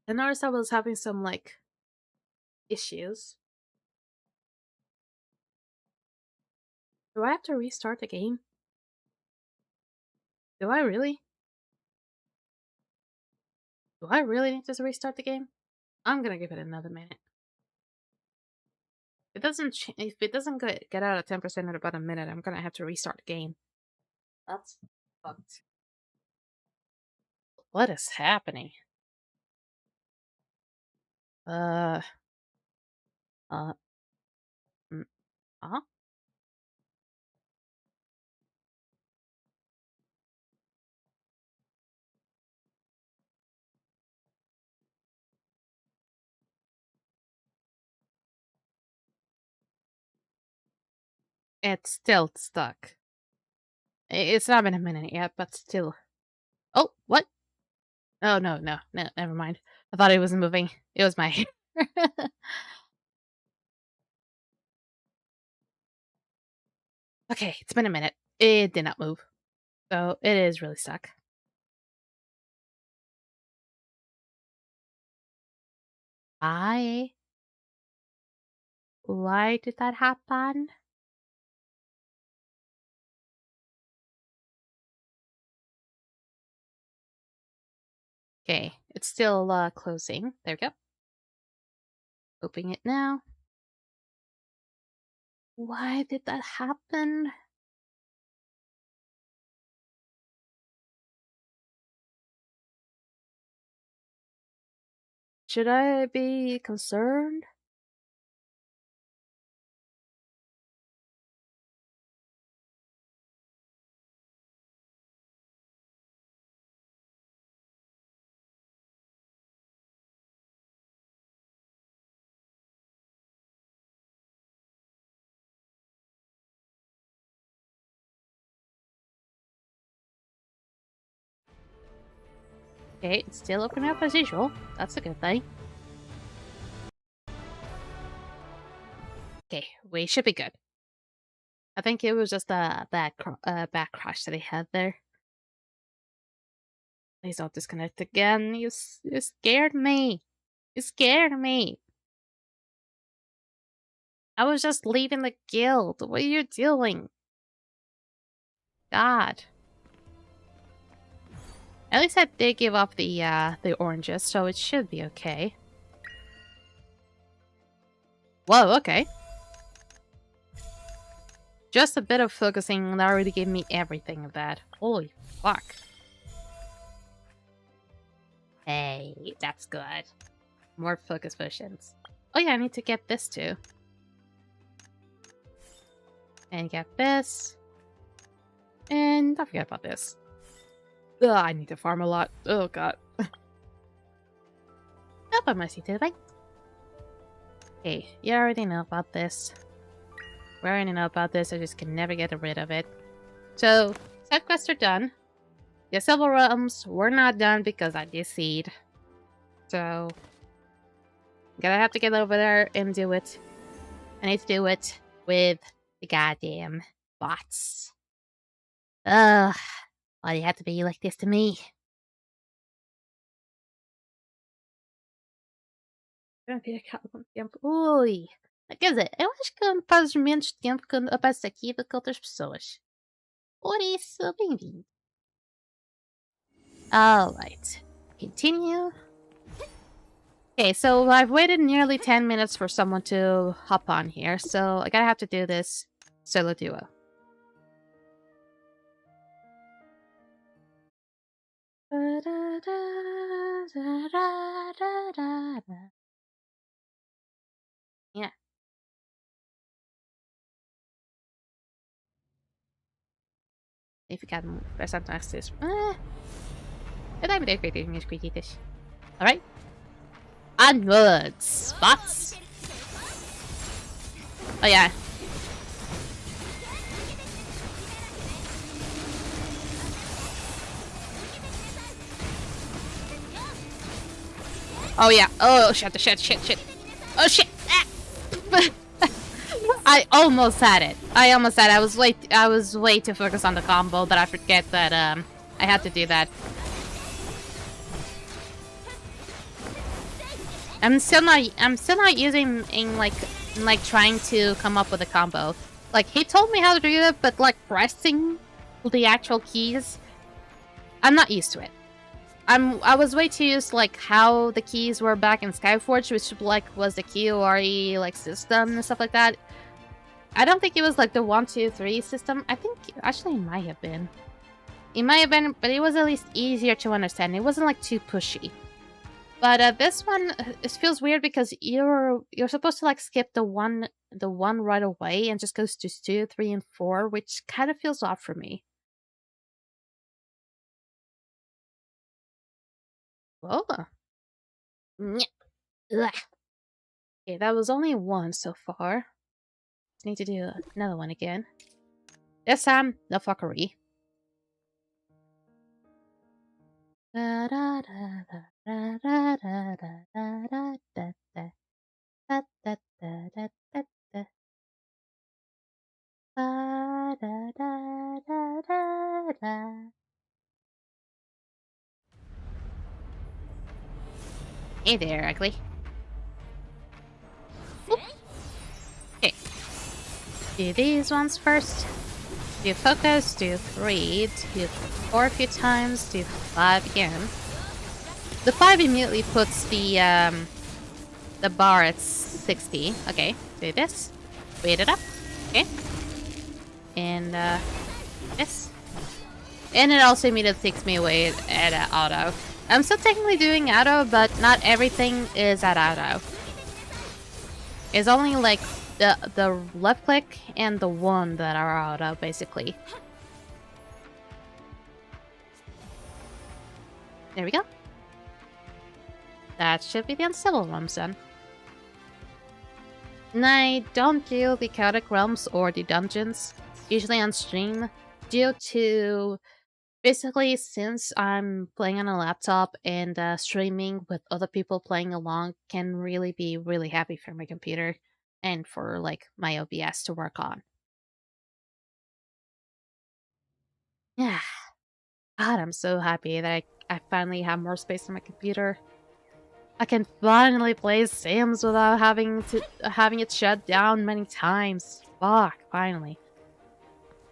I noticed I was having some, like, issues. Do I have to restart the game? Do I really? Do I really need to restart the game? I'm gonna give it another minute. If it doesn't get out of 10% in about a minute, I'm gonna have to restart the game. That's fucked. What is happening? Uh, uh, huh? It's still stuck. It's not been a minute yet, but still. Oh, what? Oh, no, never mind. I thought it was moving. It was my hair. Okay, it's been a minute. It did not move. So it is really stuck. Why did that happen? Okay, it's still closing. There we go. Opening it now. Why did that happen? Should I be concerned? Okay, it's still opening up as usual. That's a good thing. Okay, we should be good. I think it was just a bad crash that he had there. Please don't disconnect again. You scared me. You scared me. I was just leaving the guild. What are you doing? God. At least I did give up the oranges, so it should be okay. Whoa, okay. Just a bit of focusing that already gave me everything of that. Holy fuck. Hey, that's good. More focus potions. Oh yeah, I need to get this too. And get this. And don't forget about this. Ugh, I need to farm a lot. Oh god. Up on my seat today. Okay, you already know about this. We already know about this, I just can never get rid of it. So, side quests are done. The Silver Realms were not done because I DC'd. So, gonna have to get over there and do it. I need to do it with the goddamn bots. Ugh, why do you have to be like this to me? Ui, quer dizer, eu acho que faz menos tempo que eu apareço aqui do que outras pessoas. Por isso, bem-vindo. Alright, continue. Okay, so I've waited nearly 10 minutes for someone to hop on here, so I gotta have to do this solo duo. Yeah. If you can present this. Alright. Onwards! Spots! Oh yeah. Oh yeah. Oh shit, shit. Oh shit. Ah. I almost had it. I was way too focused on the combo that I forget that I had to do that. I'm still not using like trying to come up with a combo. Like he told me how to do it, but like pressing the actual keys, I'm not used to it. I was way too used to like how the keys were back in Skyforge, which like was the QRE like system and stuff like that. I don't think it was like the 1, 2, 3 system. I think actually it might have been. It might have been, but it was at least easier to understand. It wasn't like too pushy. But this one, it feels weird because you're supposed to like skip the one right away and just goes to 2, 3, and 4, which kind of feels off for me. Oh. Okay, that was only one so far. Just need to do another one again. This time, no fuckery. Hey there, ugly. Oop. Okay. Do these ones first. Do focus, do 3, do 4 a few times, do 5 again. The 5 immediately puts the bar at 60. Okay, do this. Wait it up. Okay. And this. And it also immediately takes me away at auto. I'm still technically doing auto, but not everything is at auto. It's only like the left click and the one that are auto, basically. There we go. That should be the Uncivil Realms then. And I don't do the Chaotic Realms or the dungeons, usually on stream, due to basically since I'm playing on a laptop and streaming with other people playing along can really be really happy for my computer and for like my OBS to work on. Yeah. God, I'm so happy that I finally have more space on my computer. I can finally play Sims without having it shut down many times. Fuck, finally.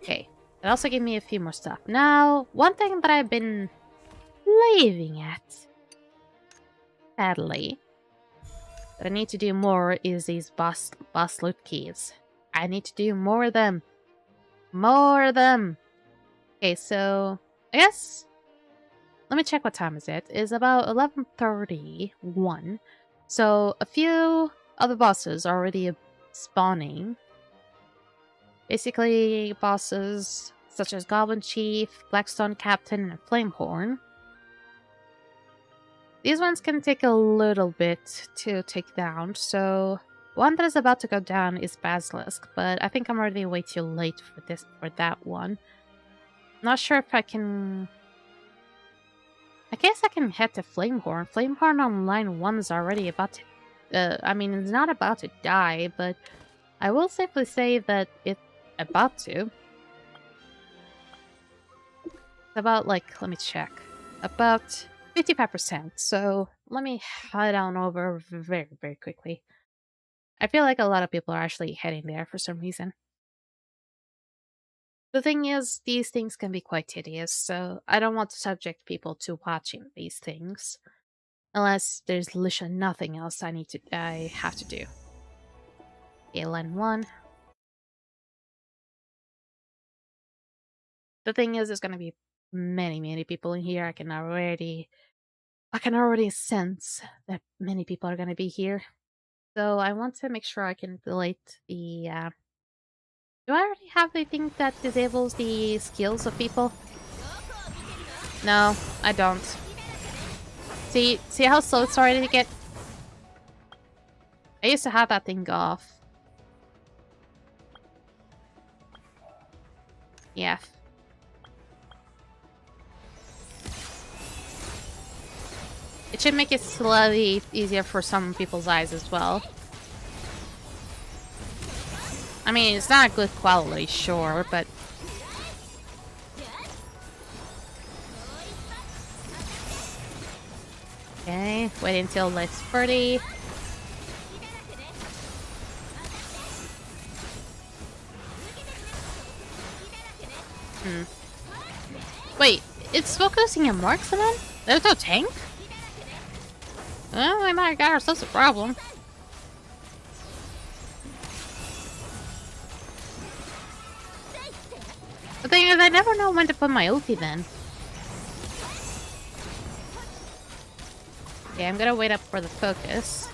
Okay, it also gave me a few more stuff. Now, one thing that I've been leaving at, sadly, that I need to do more is these boss loot keys. I need to do more of them. More of them! Okay, so, I guess, let me check what time is it. It's about 11:31. So, a few other bosses are already spawning. Basically, bosses such as Goblin Chief, Blackstone Captain, and Flamehorn. These ones can take a little bit to take down, so one that is about to go down is Basilisk, but I think I'm already way too late for that one. Not sure if I can... I guess I can head to Flamehorn. Flamehorn on line 1 is already about to... I mean, it's not about to die, but I will safely say that it's about to. It's about, like, let me check. About 55%, so let me head on over very, very quickly. I feel like a lot of people are actually heading there for some reason. The thing is, these things can be quite tedious, so I don't want to subject people to watching these things. Unless there's literally nothing else I have to do. Okay, line 1. The thing is, there's gonna be many people in here. I can already sense that many people are gonna be here. So I want to make sure I can delete the, do I already have the thing that disables the skills of people? No, I don't. See how slow it's starting to get? I used to have that thing off. Yeah. It should make it slightly easier for some people's eyes as well. I mean, it's not good quality, sure, but... Okay, wait until it's 30. Wait, it's focusing on marksman? There's no tank? Oh, we might have got ourselves a problem. The thing is, I never know when to put my ulti then. Okay, I'm gonna wait up for the focus.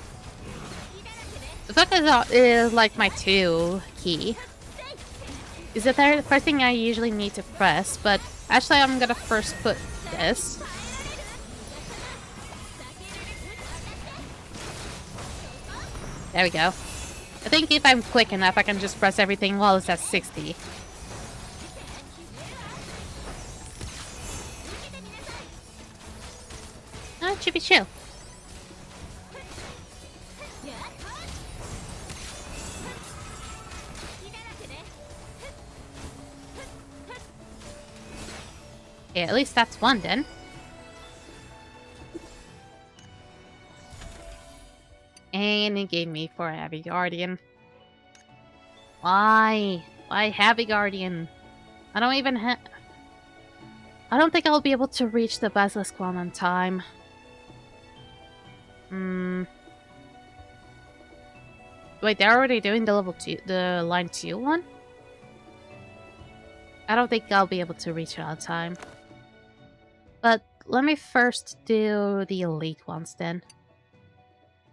The focus is like my 2 key. Is the first thing I usually need to press, but actually I'm gonna first put this. There we go. I think if I'm quick enough, I can just press everything while it's at 60. Oh, it should be chill. Okay, at least that's one then. And it gave me for a Heavy Guardian. Why? Why Heavy Guardian? I don't even have... I don't think I'll be able to reach the Basilisk one on time. Wait, they're already doing the level 2, the line 2 one? I don't think I'll be able to reach it on time. But let me first do the elite ones then.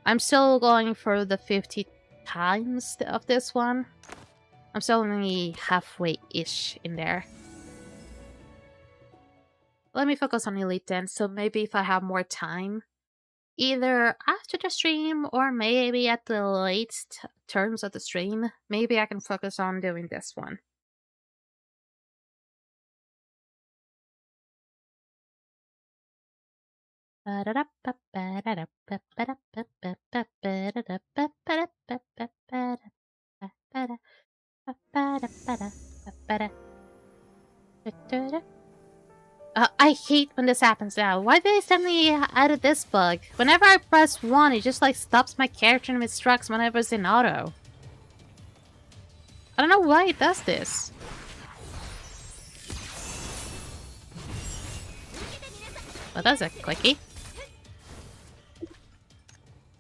I'm still going for the 50 times of this one. I'm still only halfway-ish in there. Let me focus on elite then, so maybe if I have more time, either after the stream or maybe at the late terms of the stream, maybe I can focus on doing this one. I hate when this happens now. Why did they suddenly added this bug? Whenever I press 1, it just like stops my character in its tracks whenever it's in auto. I don't know why it does this. Well, that's a quickie.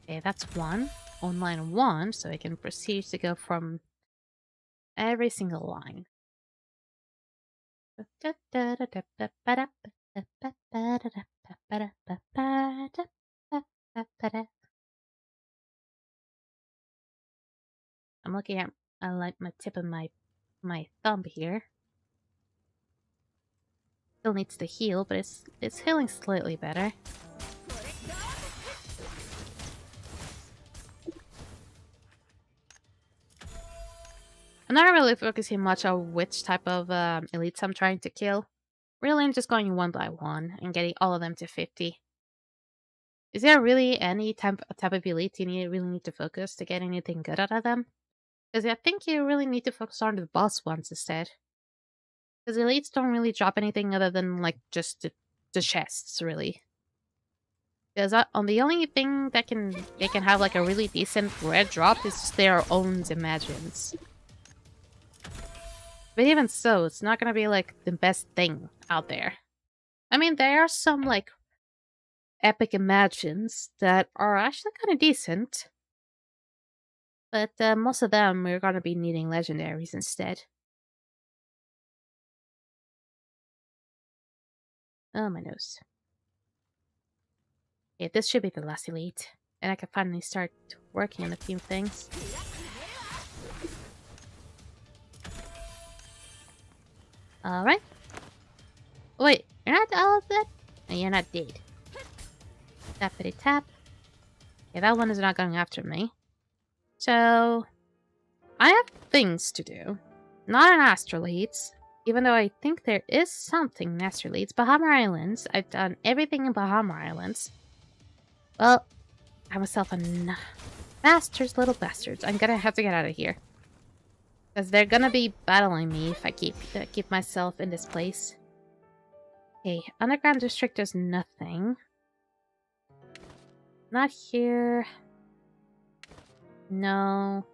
Okay, that's 1. On line 1, so I can proceed to go from every single line. I'm looking at like my tip of my thumb here. Still needs to heal, but it's healing slightly better. I'm not really focusing much on which type of elites I'm trying to kill. Really, I'm just going one by one and getting all of them to 50. Is there really any type of elite you really need to focus to get anything good out of them? Because I think you really need to focus on the boss ones instead. Because elites don't really drop anything other than like just the chests, really. Because on the only thing that they can have like a really decent red drop is just their own imagines. But even so, it's not gonna be like the best thing out there. I mean, there are some like epic imagines that are actually kind of decent. But most of them we're gonna be needing legendaries instead. Oh, my nose. Yeah, this should be the last elite. And I can finally start working on a few things. Alright. Wait, you're not all of that? No, you're not dead. Tappity tap. Yeah, that one is not going after me. So, I have things to do. Not an Astrolates, even though I think there is something in Astrolates. Bahama Islands, I've done everything in Bahama Islands. Well, I myself a bastards, little bastards. I'm gonna have to get out of here. Because they're gonna be battling me if I keep myself in this place. Okay, underground district, there's nothing. Not here. No.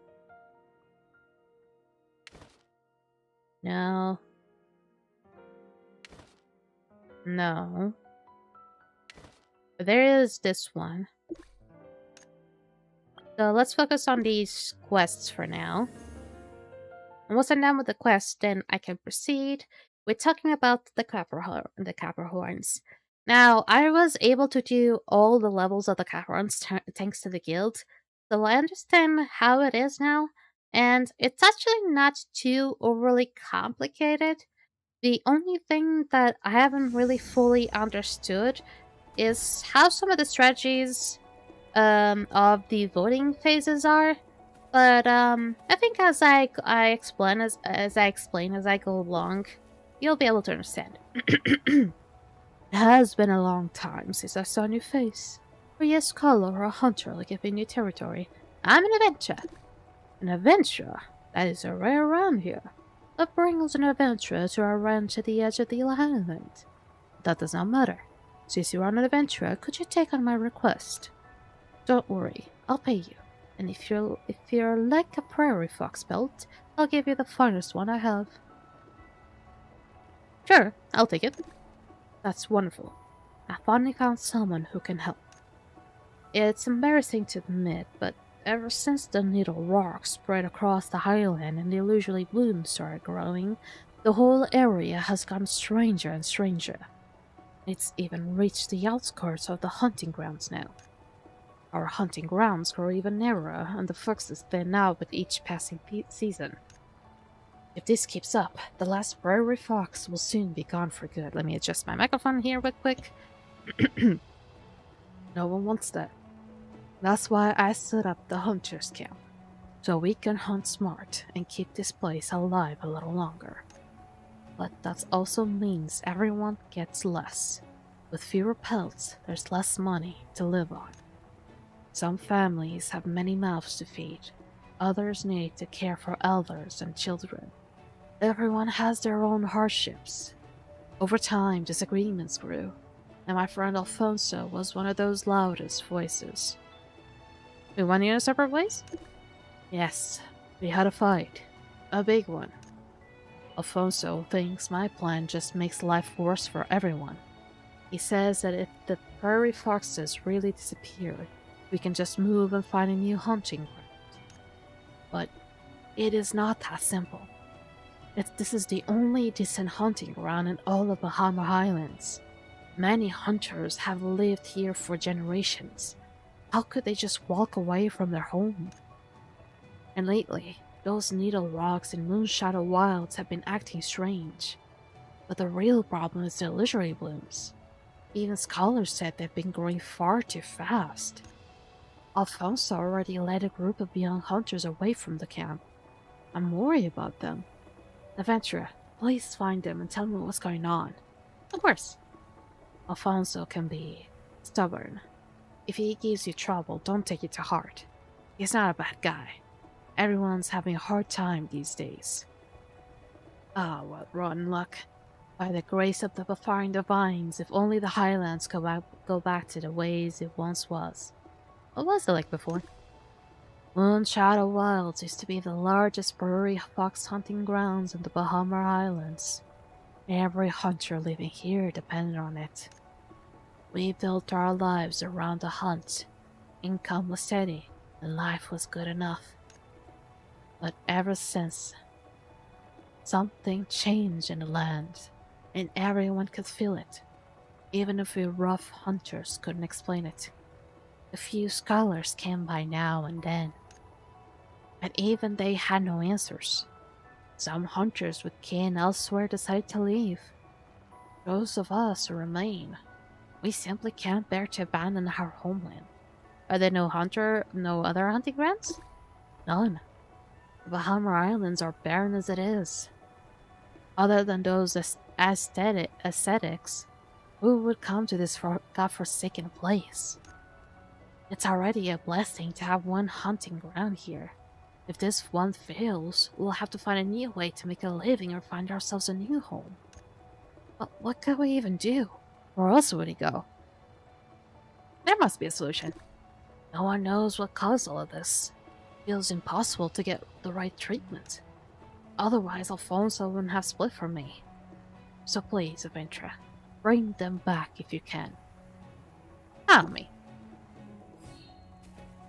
No. No. But there is this one. So let's focus on these quests for now. And once I'm done with the quest, then I can proceed with talking about the Caprahorns. Now, I was able to do all the levels of the Caprahorns thanks to the guild, so I understand how it is now, and it's actually not too overly complicated. The only thing that I haven't really fully understood is how some of the strategies of the voting phases are. But I think as I explain as I go along, you'll be able to understand. It has been a long time since I saw a new face. Are you a scholar or a hunter looking for new territory? I'm an adventurer. An adventurer? That is a rare around here. What brings an adventurer to a ranch at the edge of the island? That does not matter. Since you are an adventurer, could you take on my request? Don't worry, I'll pay you. And if you're like a prairie fox pelt, I'll give you the finest one I have. Sure, I'll take it. That's wonderful. I finally found someone who can help. It's embarrassing to admit, but ever since the needle rock spread across the highland and the illusory bloom started growing, the whole area has gotten stranger and stranger. It's even reached the outskirts of the hunting grounds now. Our hunting grounds grow even narrower, and the foxes thin out with each passing season. If this keeps up, the last prairie fox will soon be gone for good. Let me adjust my microphone here real quick. No one wants that. That's why I set up the hunters camp, so we can hunt smart and keep this place alive a little longer. But that also means everyone gets less. With fewer pelts, there's less money to live on. Some families have many mouths to feed. Others need to care for elders and children. Everyone has their own hardships. Over time, disagreements grew, and my friend Alfonso was one of those loudest voices. We went in separate ways? Yes, we had a fight. A big one. Alfonso thinks my plan just makes life worse for everyone. He says that if the prairie foxes really disappear, we can just move and find a new hunting ground. But it is not that simple. This is the only decent hunting ground in all of Bahama Highlands. Many hunters have lived here for generations. How could they just walk away from their home? And lately, those needle rocks in Moonshadow Wilds have been acting strange. But the real problem is the illusory blooms. Even scholars said they've been growing far too fast. Alfonso already led a group of young hunters away from the camp. I'm worried about them. Adventurer, please find them and tell me what's going on. Of course. Alfonso can be stubborn. If he gives you trouble, don't take it to heart. He's not a bad guy. Everyone's having a hard time these days. Ah, what rotten luck. By the grace of the Bafarian Divines, if only the Highlands go back to the ways it once was. What was it like before? Moonshadow Wilds used to be the largest prairie fox hunting grounds in the Bahama Islands. Every hunter living here depended on it. We built our lives around the hunt. Income was steady, and life was good enough. But ever since, something changed in the land, and everyone could feel it, even if we rough hunters couldn't explain it. A few scholars came by now and then, but even they had no answers. Some hunters with kin elsewhere decided to leave. Those of us who remain, we simply can't bear to abandon our homeland. Are there no other hunting grounds? None. The Bahama Islands are barren as it is. Other than those ascetics, who would come to this godforsaken place? It's already a blessing to have one hunting ground here. If this one fails, we'll have to find a new way to make a living or find ourselves a new home. But what could we even do? Where else would he go? There must be a solution. No one knows what caused all of this. It feels impossible to get the right treatment. Otherwise, Alfonso wouldn't have split from me. So please, Aventra, bring them back if you can. Help me.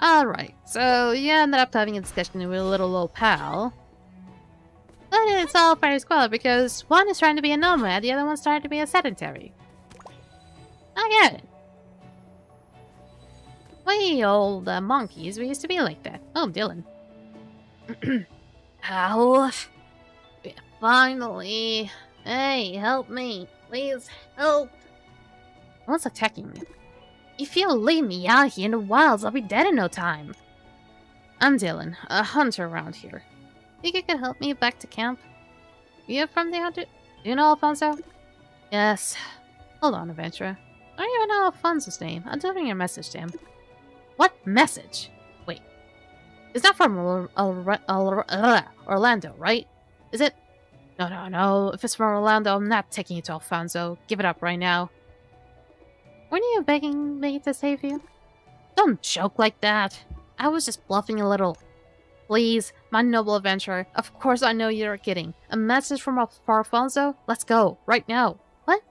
Alright, so you ended up having a discussion with a little old pal. But it's all fair square because one is trying to be a nomad, the other one's trying to be a sedentary. I get it. We old monkeys, we used to be like that. Oh, Dylan. Ow. Finally. Hey, help me. Please, help. What's attacking me? If you leave me out here in the wilds, I'll be dead in no time. I'm Dylan, a hunter around here. Think you could help me back to camp? You from the hunter? Do you know Alfonso? Yes. Hold on, Aventura. I don't even know Alfonso's name. I'm delivering a message to him. What message? Wait. It's not from Orlando, right? Is it? No. If it's from Orlando, I'm not taking you to Alfonso. Give it up right now. Weren't you begging me to save you? Don't joke like that. I was just bluffing a little. Please, my noble adventurer. Of course I know you're kidding. A message from Alfonso? Let's go, right now. What?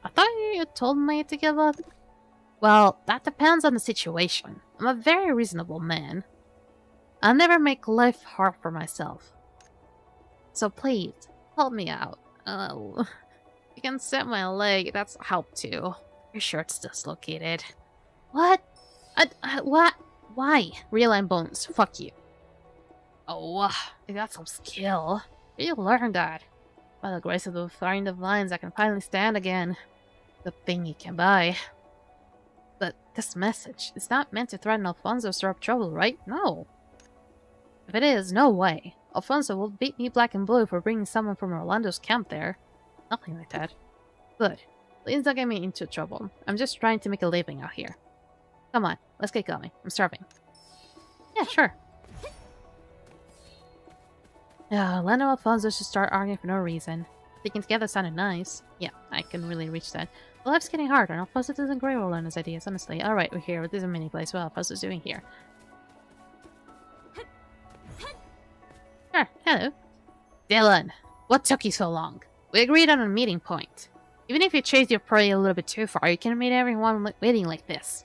I thought you told me to give up. Well, that depends on the situation. I'm a very reasonable man. I'll never make life hard for myself. So please, help me out. Oh, you can set my leg. That's help too. Your shirt's dislocated. What? What? Why? Real-line bones. Fuck you. Oh, you got some skill. Where you learned that? By the grace of the Flying Divines, I can finally stand again. The thing you can buy. But this message is not meant to threaten Alfonso or stir up trouble, right? No. If it is, no way. Alfonso will beat me black and blue for bringing someone from Orlando's camp there. Nothing like that. Good. Please don't get me into trouble. I'm just trying to make a living out here. Come on, let's get going. I'm starving. Yeah, sure. Orlando and Alfonso should start arguing for no reason. Sticking together sounded nice. Yeah, I can really reach that. But life's getting harder, and Alfonso doesn't agree with Orlando's ideas, honestly. Alright, we're here. This is a mini place. What Alfonso's doing here? Sure, hello. Dylan, what took you so long? We agreed on a meeting point. Even if you chased your prey a little bit too far, you can't make everyone waiting like this.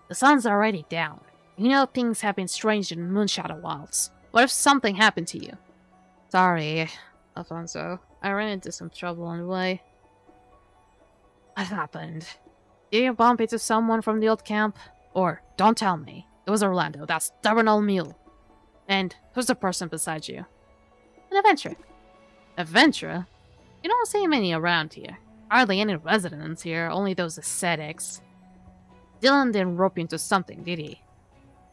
The sun's already down. You know things have been strange in Moonshadow Wilds. What if something happened to you? Sorry, Alfonso. I ran into some trouble on the way. What happened? Did you bump into someone from the old camp? Or, don't tell me. It was Orlando, that stubborn old mule. And who's the person beside you? An adventurer. Adventurer? You don't see many around here. Hardly any residents here, only those ascetics. Dylan didn't rope you into something, did he?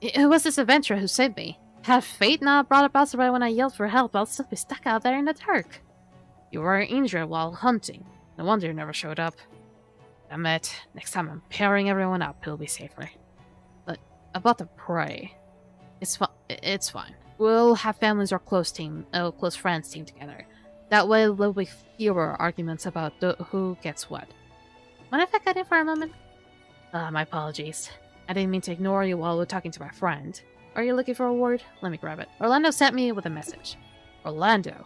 It was this adventurer who saved me. Had fate not brought about right when I yelled for help, I'll still be stuck out there in the dark. You were injured while hunting. No wonder you never showed up. Damn it. Next time I'm pairing everyone up, it'll be safer. But about the prey, it's fine. We'll have families or close friends team together. That way there'll be fewer arguments about who gets what. Mind if I cut in for a moment? My apologies. I didn't mean to ignore you while we're talking to my friend. Are you looking for a word? Let me grab it. Orlando sent me with a message. Orlando?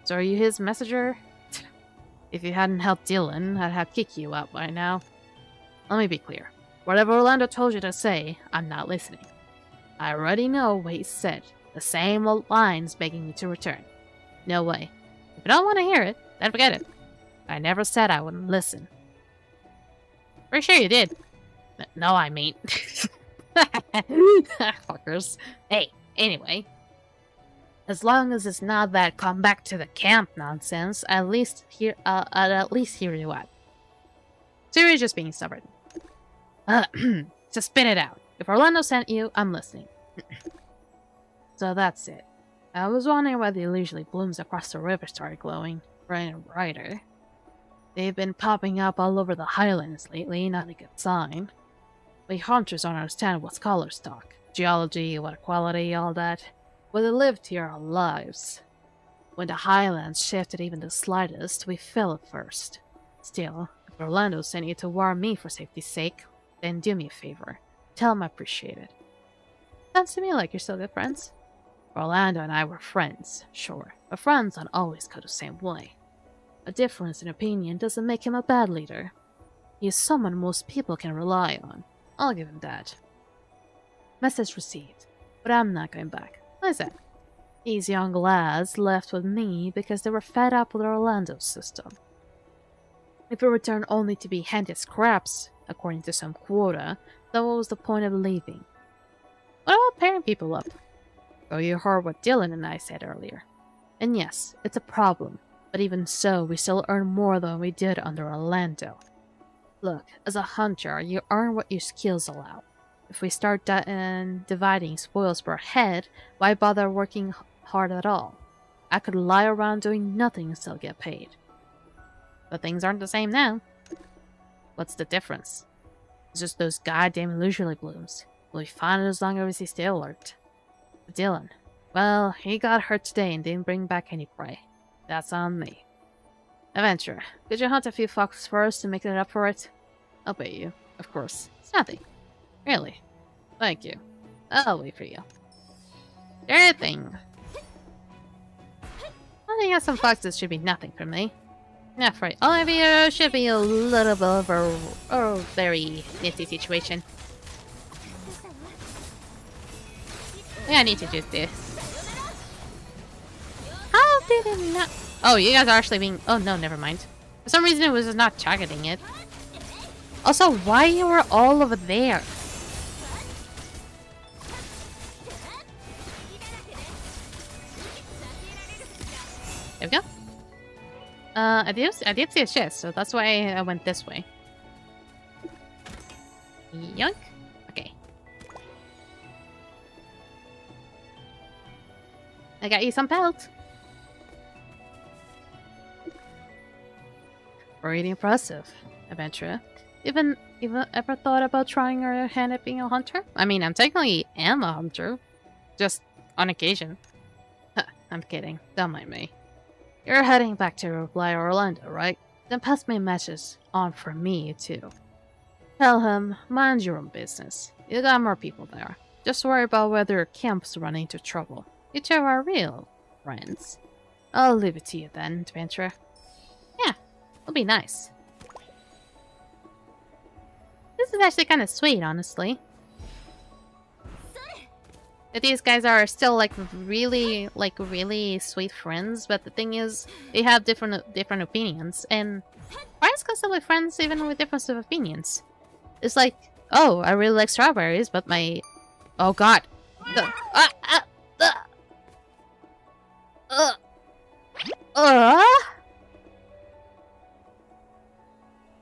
So are you his messenger? If you hadn't helped Dylan, I'd have kicked you out by now. Let me be clear. Whatever Orlando told you to say, I'm not listening. I already know what he said. The same old lines begging me to return. No way. If you don't want to hear it, then forget it. I never said I wouldn't listen. Pretty sure you did. No, I mean... Fuckers. Hey, anyway. As long as it's not that come back to the camp nonsense, I'd at least hear you out. So you're just being stubborn. Just spit it out. If Orlando sent you, I'm listening. So that's it. I was wondering why the leisurely blooms across the river started glowing brighter and brighter. They've been popping up all over the Highlands lately, not a good sign. We hunters don't understand what scholars talk. Geology, water quality, all that. We lived here our lives. When the Highlands shifted even the slightest, we fell at first. Still, if Orlando sent you to warn me for safety's sake, then do me a favor. Tell him I appreciate it. Sounds to me like you're still good friends. Orlando and I were friends, sure, but friends don't always go the same way. A difference in opinion doesn't make him a bad leader. He is someone most people can rely on. I'll give him that. Message received, but I'm not going back. Why is that? These young lads left with me because they were fed up with Orlando's system. If we return only to be handed scraps, according to some quota, then what was the point of leaving? What about pairing people up? Oh, you heard what Dylan and I said earlier. And yes, it's a problem, but even so, we still earn more than we did under Orlando. Look, as a hunter, you earn what your skills allow. If we start dividing spoils per head, why bother working hard at all? I could lie around doing nothing and still get paid. But things aren't the same now. What's the difference? It's just those goddamn illusory blooms. We'll be fine as long as we stay alert. But Dylan, well, he got hurt today and didn't bring back any prey. That's on me. Adventure, could you hunt a few foxes first to make it up for it? I'll pay you, of course. It's nothing. Really? Thank you. I'll wait for you. Sure thing. Hunting out some foxes should be nothing for me. Not for all of you should be a little bit of a very nifty situation. Yeah, I need to do this. How did it not? Oh, you guys are actually being. Oh no, never mind. For some reason, it was just not targeting it. Also, why you were all over there? There we go. I did see a chest, so that's why I went this way. Yoink. Okay. I got you some pelt. Pretty impressive, adventurer. Even ever thought about trying your hand at being a hunter? I mean, I'm technically am a hunter, just on occasion. I'm kidding. Don't mind me. You're heading back to reply Orlando, right? Then pass my message on for me too. Tell him, mind your own business. You got more people there. Just worry about whether your camp's running into trouble. You two are real friends. I'll leave it to you then, adventurer. Yeah, it'll be nice. This is actually kind of sweet, honestly. These guys are still like really sweet friends, but the thing is, they have different opinions, and friends can still be friends even with difference of opinions. It's like, oh, I really like strawberries, but my, oh god,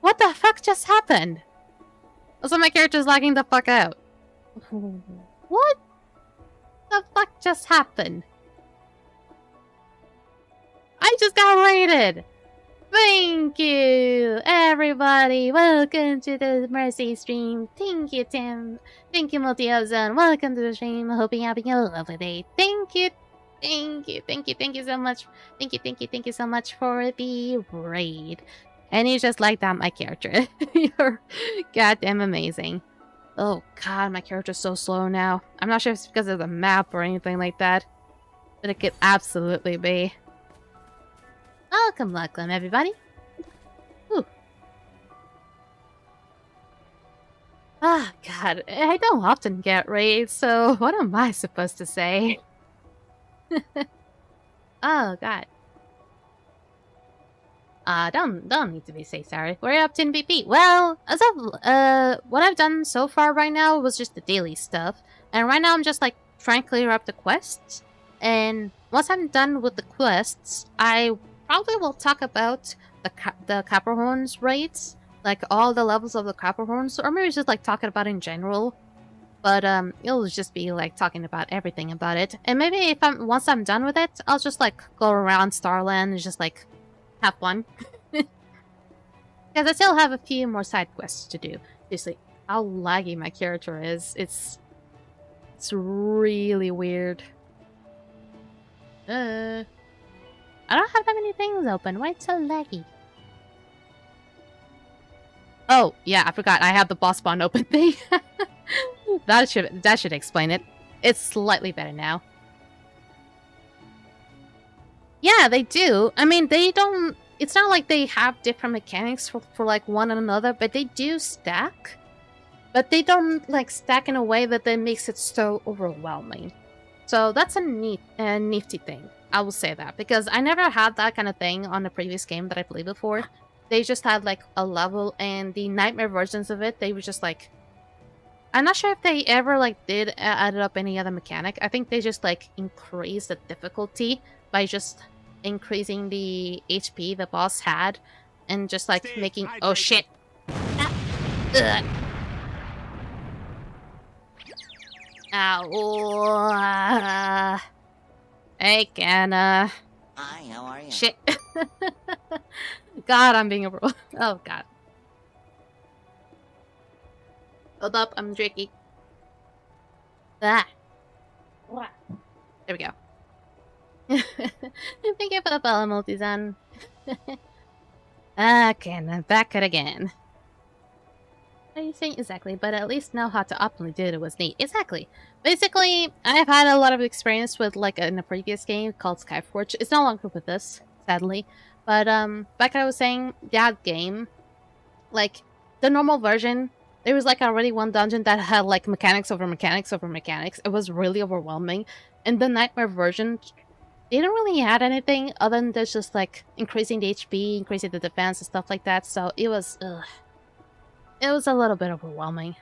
what the fuck just happened? Also, my character's lagging the fuck out. What the fuck just happened? I just got raided! Thank you, everybody! Welcome to the Mercy stream. Thank you, Tim. Thank you, Multi-Ozone. Welcome to the stream. I hope you're having a lovely day. Thank you. Thank you. Thank you. Thank you so much. Thank you. Thank you. Thank you so much for the raid. And you just like that, my character. You're goddamn amazing. Oh god, my character's so slow now. I'm not sure if it's because of the map or anything like that. But it could absolutely be. Welcome, everybody. Ooh. Ah, god. I don't often get raids, so what am I supposed to say? Oh, god. Don't need to be say sorry. We're up to MVP. Well, as of what I've done so far right now was just the daily stuff, and right now I'm just like trying to clear up the quests. And once I'm done with the quests, I probably will talk about the Caprahorn's raids, like all the levels of the Caprahorns, or maybe just like talking about it in general. But it'll just be like talking about everything about it. And maybe if once I'm done with it, I'll just like go around Starland and just like have fun. Because I still have a few more side quests to do. Just like how laggy my character is. It's really weird. I don't have that many things open. Why it's so laggy? Oh, yeah, I forgot. I have the boss spawn open thing. that should explain it. It's slightly better now. Yeah, they do. I mean, they don't... It's not like they have different mechanics for like one and another, but they do stack. But they don't like stack in a way that then makes it so overwhelming. So that's a nifty thing. I will say that, because I never had that kind of thing on the previous game that I played before. They just had like a level, and the nightmare versions of it, they were just like... I'm not sure if they ever like did add up any other mechanic. I think they just like increased the difficulty by just increasing the HP the boss had, and just like making... Oh shit! Ow. Hey, Canna. Hi, how are you? Shit. God, I'm being a bro. Oh, God. Hold up, I'm tricky. Ah. There we go. Thank you for the follow, Multizan. Canna, back it again. What are you saying exactly? But at least know how to optimally do it was neat. Exactly. Basically, I've had a lot of experience with, like, in a previous game called Skyforge. It's no longer with this, sadly. But, like I was saying, that game, like, the normal version, there was, like, already one dungeon that had, like, mechanics over mechanics over mechanics. It was really overwhelming. And the Nightmare version, they didn't really add anything other than just, like, increasing the HP, increasing the defense and stuff like that. So, it was, it was a little bit overwhelming.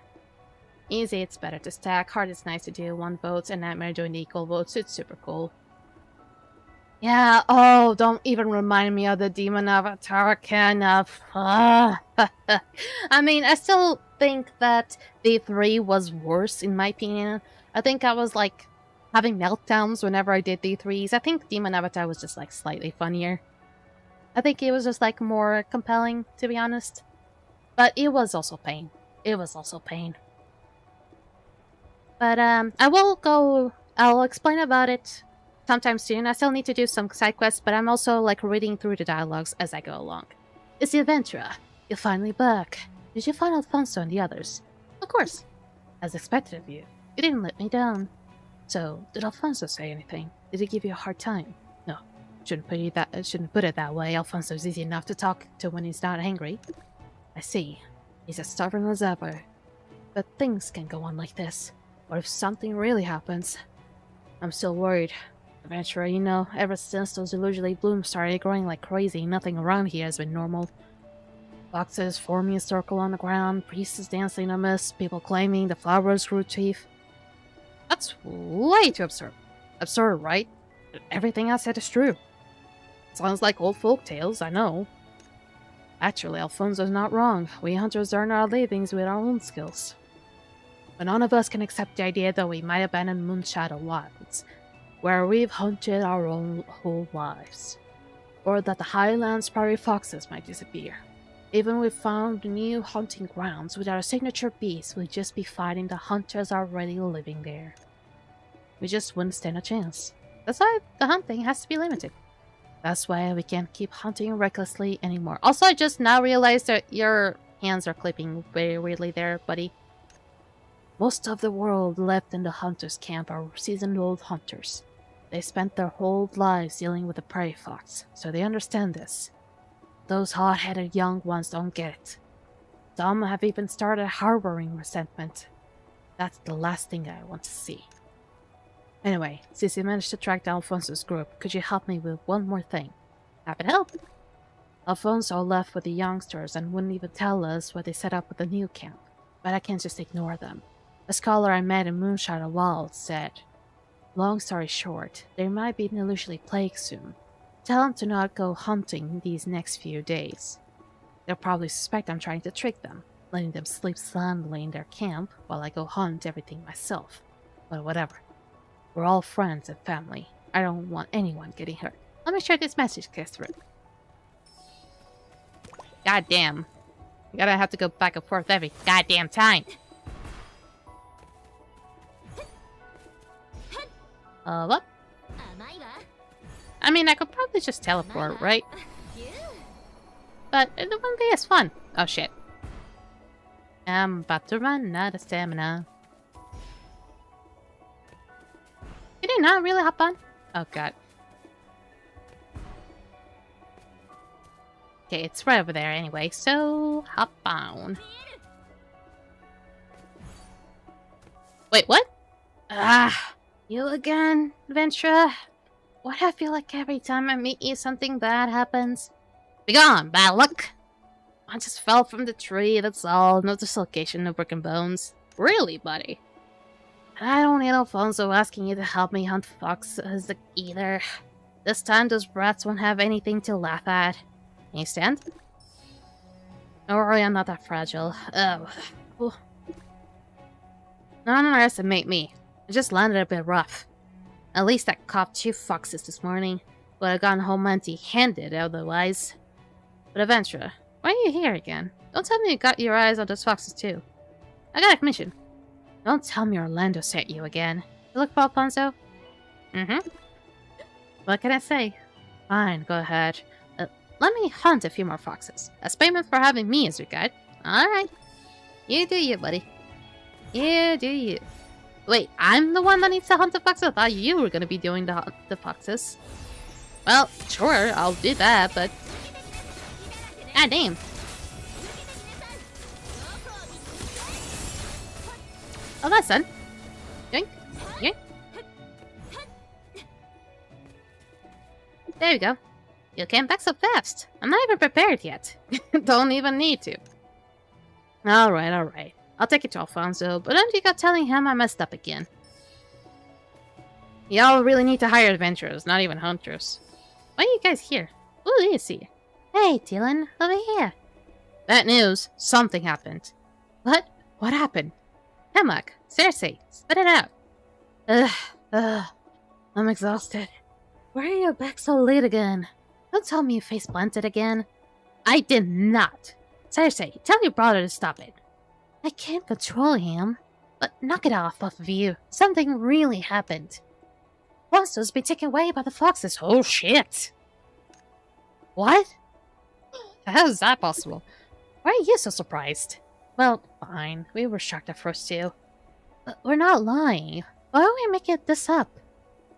Easy, it's better to stack. Hard, it's nice to do 1 vote, and Nightmare doing the equal votes. It's super cool. Yeah, oh, don't even remind me of the Demon Avatar kind of... I mean, I still think that D3 was worse, in my opinion. I think I was, like, having meltdowns whenever I did D3s. I think Demon Avatar was just, like, slightly funnier. I think it was just, like, more compelling, to be honest. But it was also pain. It was also pain. But, I'll explain about it sometime soon. I still need to do some side quests, but I'm also, like, reading through the dialogues as I go along. It's the adventurer. You're finally back. Did you find Alfonso and the others? Of course. As expected of you. You didn't let me down. So, did Alfonso say anything? Did he give you a hard time? No. Shouldn't put it that way. Alfonso's easy enough to talk to when he's not angry. I see. He's as stubborn as ever. But things can go on like this. What if something really happens? I'm still worried. Adventurer, you know, ever since those illusory blooms started growing like crazy, nothing around here has been normal. Boxes forming a circle on the ground, priests dancing in the mist, people claiming the flowers grew teeth. That's way too absurd. Absurd, right? Everything I said is true. Sounds like old folk tales, I know. Actually, Alfonso's not wrong. We hunters earn our livings with our own skills. But none of us can accept the idea that we might abandon Moonshadow Wilds, where we've hunted our own whole lives. Or that the Highlands prairie foxes might disappear. Even if we found new hunting grounds with our signature beasts, we'd just be fighting the hunters already living there. We just wouldn't stand a chance. That's why the hunting has to be limited. That's why we can't keep hunting recklessly anymore. Also, I just now realized that your hands are clipping very weirdly there, buddy. Most of the world left in the hunters' camp are seasoned old hunters. They spent their whole lives dealing with the prairie fox, so they understand this. Those hot-headed young ones don't get it. Some have even started harboring resentment. That's the last thing I want to see. Anyway, since you managed to track down Alfonso's group, could you help me with one more thing? Happy to help! Alfonso left with the youngsters and wouldn't even tell us what they set up with the new camp, but I can't just ignore them. A scholar I met in Moonshadow Wilds said, long story short, there might be an illusory plague soon. Tell them to not go hunting these next few days. They'll probably suspect I'm trying to trick them, letting them sleep soundly in their camp while I go hunt everything myself. But whatever. We're all friends and family. I don't want anyone getting hurt. Let me share this message gets through. God damn. You gotta have to go back and forth every goddamn time. What? I mean, I could probably just teleport, right? But it wouldn't be as fun. Oh shit. I'm about to run out of stamina. Did he not really hop on? Oh god. Okay, it's right over there anyway, so hop on. Wait, what? Ah, you again, Ventura? Why do I feel like every time I meet you something bad happens? Be gone, bad luck! I just fell from the tree, that's all. No dislocation, no broken bones. Really, buddy? I don't need Alfonso asking you to help me hunt foxes either. This time those brats won't have anything to laugh at. Can you stand? Don't worry, I'm not that fragile. Oh. Don't underestimate me. I just landed a bit rough. At least I caught 2 foxes this morning. Would have gone home empty-handed otherwise. But Aventura, why are you here again? Don't tell me you got your eyes on those foxes too. I got a commission. Don't tell me Orlando sent you again. You look for Alfonso? Mm-hmm. What can I say? Fine, go ahead. Let me hunt a few more foxes. As payment for having me as your guide. Alright. You do you, buddy. You do you. Wait, I'm the one that needs to hunt the foxes? I thought you were gonna be doing the foxes. Well, sure, I'll do that, but... Ah, damn. Oh, that's done. Yoink. Yoink. There we go. You came back so fast. I'm not even prepared yet. Don't even need to. Alright, alright. I'll take it to Alfonso, but don't you go telling him I messed up again. Y'all really need to hire adventurers, not even hunters. Why are you guys here? Who do you see? Hey, Dylan, over here. Bad news. Something happened. What? What happened? Hammock, seriously, spit it out. I'm exhausted. Why are you back so late again? Don't tell me you face planted again. I did not. Seriously, tell your brother to stop it. I can't control him. But knock it off, both of you. Something really happened. Monsters be taken away by the foxes. Oh shit. What? How is that possible? Why are you so surprised? Well, fine. We were shocked at first too. But we're not lying. Why are we making this up?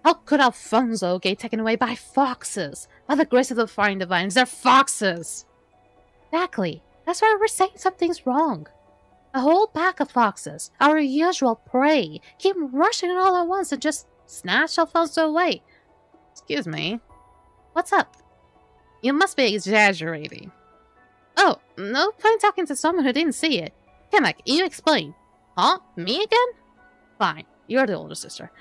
How could Alfonso get taken away by foxes? By the grace of the flying divines, they're foxes! Exactly. That's why we're saying something's wrong. A whole pack of foxes, our usual prey, came rushing in all at once and just snatched Alfonso away. Excuse me. What's up? You must be exaggerating. Oh, no point talking to someone who didn't see it. Kamek, you explain. Huh? Me again? Fine, you're the older sister.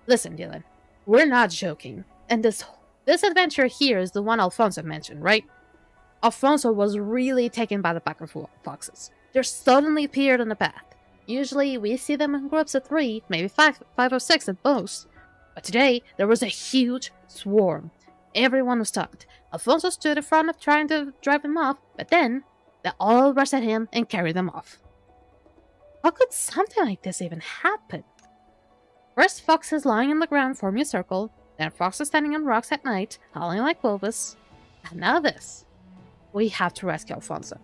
Listen, Dylan, we're not joking. And this adventure here is the one Alfonso mentioned, right? Alfonso was really taken by the pack of foxes. They suddenly appeared on the path. Usually we see them in groups of 3, maybe 5 or 6 at most. But today, there was a huge swarm. Everyone was tugged. Alfonso stood in front of trying to drive them off, but then they all rushed at him and carried them off. How could something like this even happen? First foxes lying on the ground forming a circle, then foxes standing on rocks at night, howling like wolves, and now this. We have to rescue Alfonso.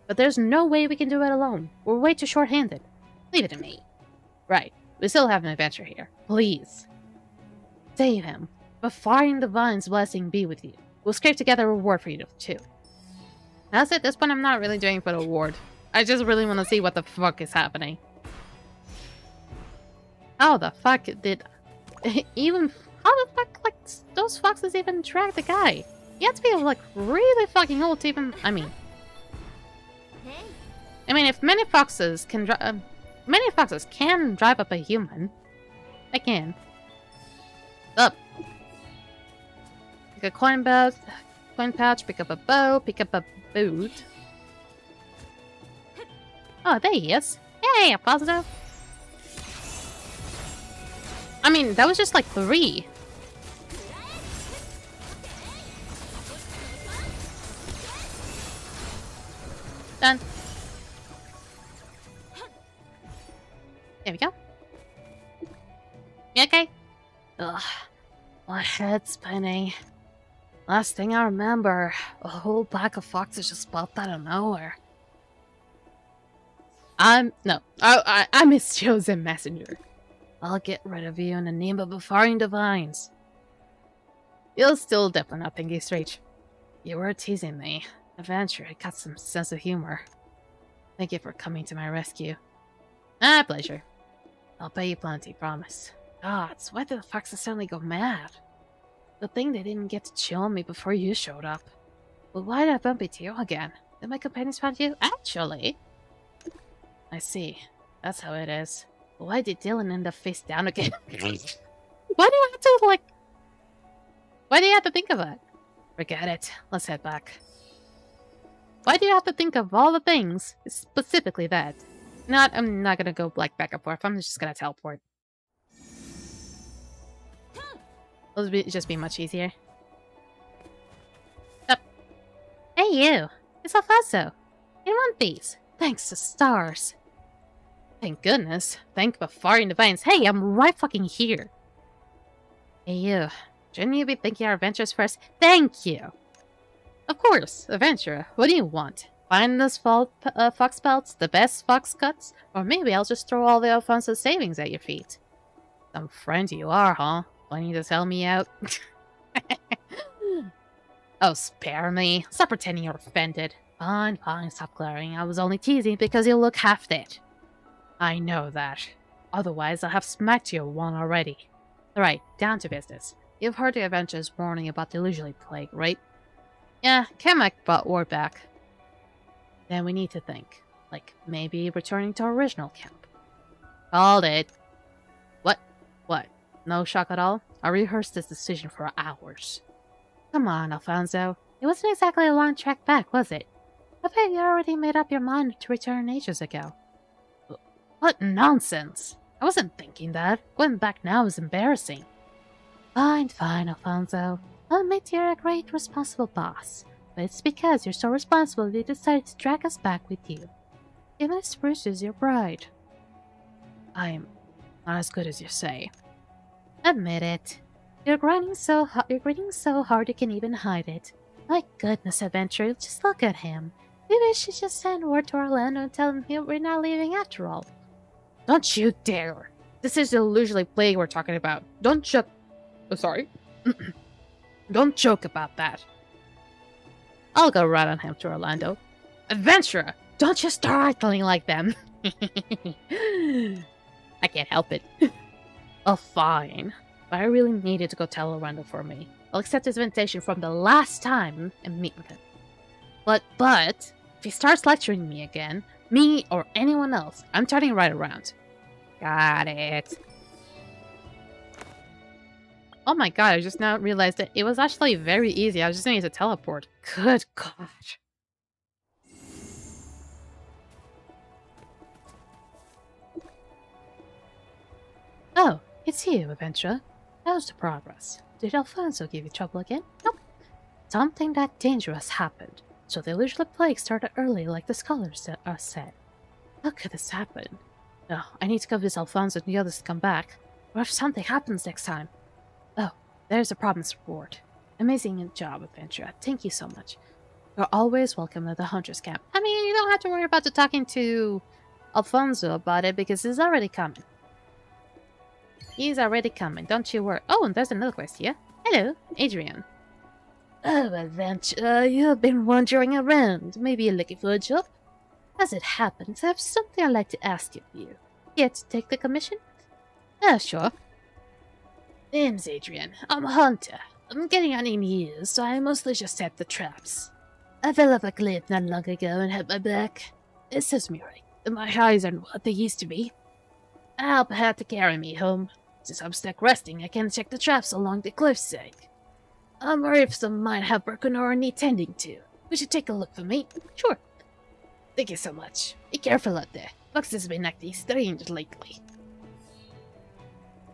But there's no way we can do it alone. We're way too short-handed. Leave it to me. Right, we still have an adventure here. Please. Save him. But flying divine's blessing be with you. We'll scrape together a reward for you too. That's it, at this point I'm not really doing for the reward. I just really want to see what the fuck is happening. How the fuck did... even... How the fuck, like, those foxes even drag the guy? You have to be, like, really fucking old to even... I mean, if many foxes can drive up a human, they can. Up. Pick a coin pouch, pick up a bow, pick up a boot. Oh, there he is. Hey, Alfonso. I mean, that was just like 3. Done. There we go. You okay? Ugh, my head's spinning. Last thing I remember, a whole pack of foxes just popped out of nowhere. I'm his chosen messenger. I'll get rid of you in the name of befriending divines. You'll still definitely not think he's straight. You were teasing me. Eventually, I got some sense of humor. Thank you for coming to my rescue. Pleasure. I'll pay you plenty, promise. Gods, why did the foxes suddenly go mad? The thing they didn't get to chill on me before you showed up. But why did I bump into you again? Did my companions find you? Actually, I see. That's how it is. But why did Dylan end up face down again? Why do you have to, like... Why do you have to think of that? Forget it. Let's head back. Why do you have to think of all the things, specifically that? I'm not gonna go, like, back and forth. I'm just gonna teleport. It'll just be much easier. Up. Hey, you! It's Alfonso! In one piece! Thanks to stars! Thank goodness. Thank befriending divines. Hey, I'm right fucking here! Hey, you. Shouldn't you be thanking our adventures first? Thank you! Of course, adventurer. What do you want? Find those fox pelts, the best fox cuts? Or maybe I'll just throw all the Alfonso savings at your feet. Some friend you are, huh? Planning to sell me out? Oh, spare me. Stop pretending you're offended. Fine, stop glaring. I was only teasing because you look half dead. I know that. Otherwise, I'll have smacked you one already. Alright, down to business. You've heard the Avengers warning about the illusory plague, right? Yeah, Kamek brought word back. Then we need to think. Like, maybe returning to our original camp. Called it. What? No shock at all? I rehearsed this decision for hours. Come on, Alfonso. It wasn't exactly a long trek back, was it? I bet you already made up your mind to return ages ago. What nonsense! I wasn't thinking that. Going back now is embarrassing. Fine, Alfonso. I'll admit you're a great, responsible boss. But it's because you're so responsible you decided to drag us back with you. Even if Spruce is your bride. I'm not as good as you say. Admit it. You're grinding so hard you can even hide it. My goodness, adventurer, just look at him. Maybe we should just send word to Orlando and tell him we're not leaving after all. Don't you dare! This is the illusory plague we're talking about. Don't joke. Oh, sorry. Don't joke about that. I'll go right on him to Orlando. Adventurer! Don't you start acting like them! I can't help it. Oh, fine. But I really needed to go tell Orlando for me. I'll accept his invitation from the last time and meet with him. But, if he starts lecturing me again, me or anyone else, I'm turning right around. Got it. Oh my god, I just now realized that it was actually very easy. I was just going to use a teleport. Good god. Oh, it's you, adventurer. How's the progress? Did Alfonso give you trouble again? Nope. Something that dangerous happened. So the illusory plague started early like the scholars said. How could this happen? No, I need to convince Alfonso and the others to come back. Or if something happens next time. Oh, there's a promise reward. Amazing job, adventurer. Thank you so much. You're always welcome at the Hunter's Camp. I mean, you don't have to worry about talking to Alfonso about it because he's already coming. He's already coming, don't you worry. Oh, and there's another quest here. Hello, Adrian. Oh, adventurer, you've been wandering around. Maybe you're looking for a job? As it happens, I have something I'd like to ask of you. Here to take the commission? Oh, sure. Name's Adrian. I'm a hunter. I'm getting on in years, so I mostly just set the traps. I fell off a cliff not long ago and hurt my back. It serves me right. My eyes aren't what they used to be. Help had to carry me home. Since I'm stuck resting, I can't check the traps along the cliffside. I'm worried if some might have broken or need tending to. We should take a look for me. Sure. Thank you so much. Be careful out there. Fox has been acting strange lately.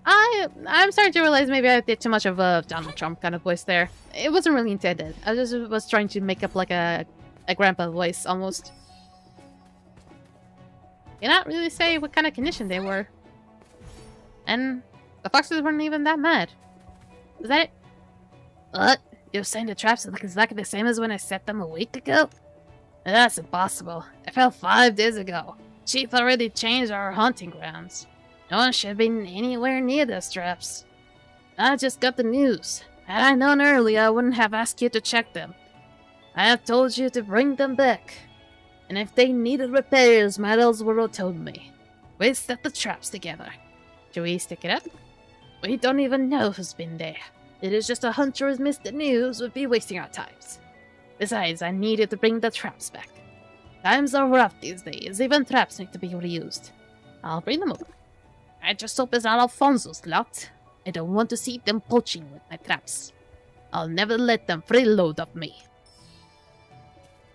I'm starting to realize maybe I did too much of a Donald Trump kind of voice there. It wasn't really intended. I just was trying to make up like a grandpa voice, almost. Cannot really say what kind of condition they were. And the foxes weren't even that mad. Is that it? What? You're saying the traps look exactly the same as when I set them a week ago? That's impossible. I fell 5 days ago. Chief already changed our hunting grounds. No one should be anywhere near those traps. I just got the news. Had I known earlier, I wouldn't have asked you to check them. I have told you to bring them back. And if they needed repairs, Middlesborough told me. We set the traps together. Should we stick it up? We don't even know who's been there. It is just a hunter who's missed the news would be wasting our times. Besides, I needed to bring the traps back. Times are rough these days, even traps need to be reused. I'll bring them over. I just hope it's not Alfonso's lot. I don't want to see them poaching with my traps. I'll never let them freeload of me.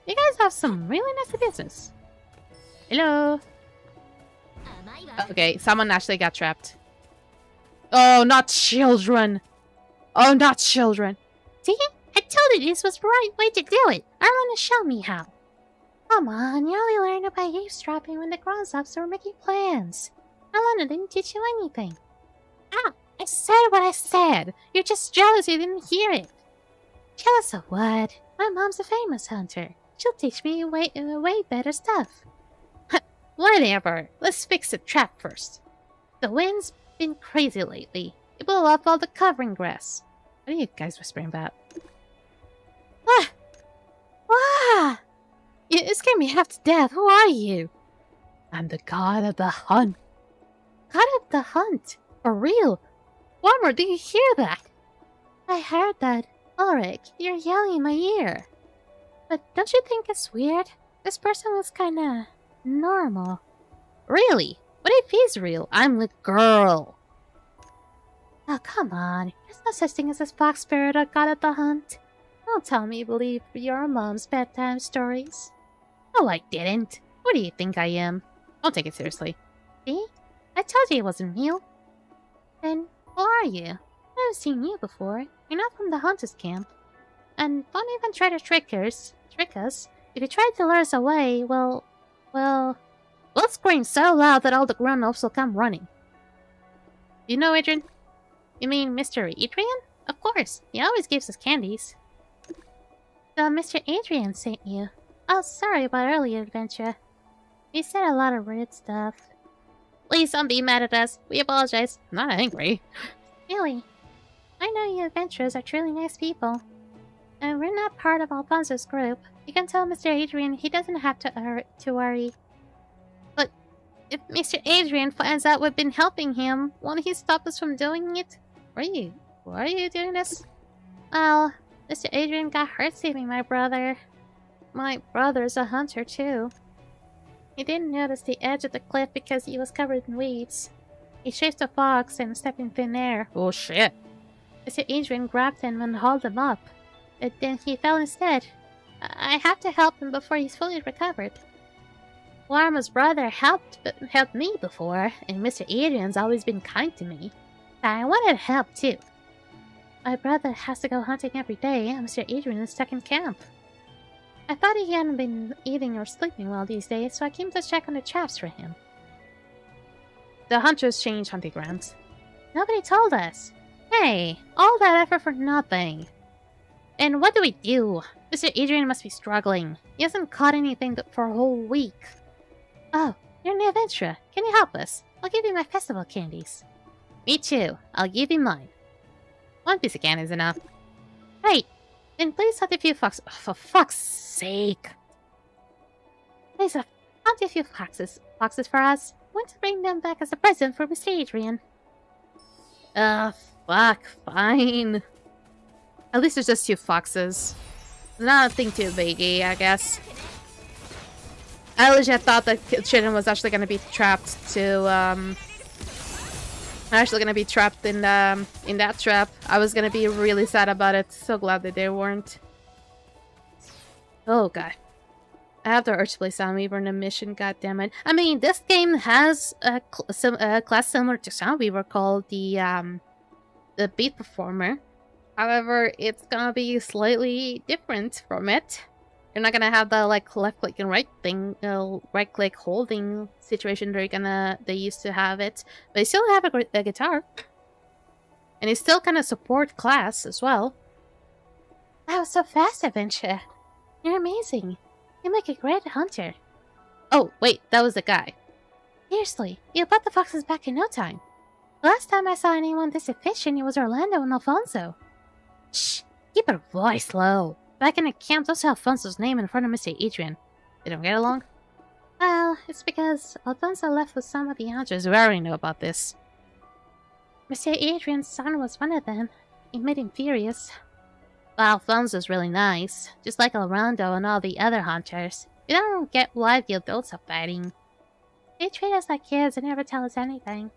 You guys have some really nasty business. Hello? Okay, someone actually got trapped. Oh, not children! Oh, not children! See? I told you this was the right way to do it. Arlen show me how. Come on, you only learned about eavesdropping when the grown-ups were making plans. Arlen didn't teach you anything. Ah, I said what I said. You're just jealous you didn't hear it. Jealous of what? My mom's a famous hunter. She'll teach me way better stuff. Whatever. Let's fix the trap first. The wind's been crazy lately. It blew up all the covering grass. What are you guys whispering about? Ah! Ah! You scared me half to death. Who are you? I'm the god of the hunt. God of the hunt? For real? Warmer, did you hear that? I heard that. Ulrich, you're yelling in my ear. But don't you think it's weird? This person was kinda normal. Really? What if he's real? I'm the girl. Oh, come on. There's no such thing as a fox spirit or god of the hunt. Don't tell me you believe your mom's bedtime stories. No, I didn't. What do you think I am? Don't take it seriously. See? I told you it wasn't real. Then, who are you? I've never seen you before. You're not from the hunters' camp. And don't even try to trick us. If you try to lure us away, well, we'll scream so loud that all the grown-ups will come running. You know, Adrian? You mean Mr. Adrian? Of course. He always gives us candies. So Mr. Adrian sent you. Oh, sorry about earlier adventure. He said a lot of rude stuff. Please don't be mad at us. We apologize. I'm not angry. Really? I know you adventurers are truly nice people. And we're not part of Alfonso's group. You can tell Mr. Adrian he doesn't have to worry. But if Mr. Adrian finds out we've been helping him, won't he stop us from doing it? Why are you doing this? Well, Mr. Adrian got hurt saving my brother. My brother's a hunter too. He didn't notice the edge of the cliff because he was covered in weeds. He chased a fox and stepped in thin air. Oh shit. Mr. Adrian grabbed him and hauled him up. But then he fell instead. I have to help him before he's fully recovered. Warma's brother helped me before, and Mr. Adrian's always been kind to me. I wanted help too. My brother has to go hunting every day, and Mr. Adrian is stuck in camp. I thought he hadn't been eating or sleeping well these days, so I came to check on the traps for him. The hunters changed hunting grounds. Nobody told us. Hey, all that effort for nothing. And what do we do? Mr. Adrian must be struggling. He hasn't caught anything for a whole week. Oh, you're an adventurer. Can you help us? I'll give you my festival candies. Me too. I'll give you mine. 1 piece of candy is enough. Right. Then please hunt a few foxes. Oh, for fuck's sake. Please hunt a few foxes for us. I want to bring them back as a present for Mr. Adrian. Fuck. Fine. At least there's just 2 foxes. Nothing too biggie, I guess. I legit thought that children was actually gonna be trapped in that trap. I was gonna be really sad about it. So glad that they weren't. Oh god. I have the urge to play Soundweaver in a mission, goddammit. I mean, this game has a class similar to Soundweaver called the Beat Performer. However, it's gonna be slightly different from it. You're not gonna have the like left click and right thing, right click holding situation they used to have it. But you still have a guitar. And you still kind of support class as well. That was so fast, Adventure. You're amazing. You make a great hunter. Oh, wait, that was the guy. Seriously, you brought the foxes back in no time. The last time I saw anyone this efficient, it was Orlando and Alfonso. Shh, keep your voice low. Back in the camp, don't say Alfonso's name in front of Mr. Adrian. They don't get along? Well, it's because Alfonso left with some of the hunters. We already know about this. Mr. Adrian's son was one of them. It made him furious. Well, Alfonso's really nice, just like Orlando and all the other hunters. You don't get why the adults are fighting. They treat us like kids and never tell us anything.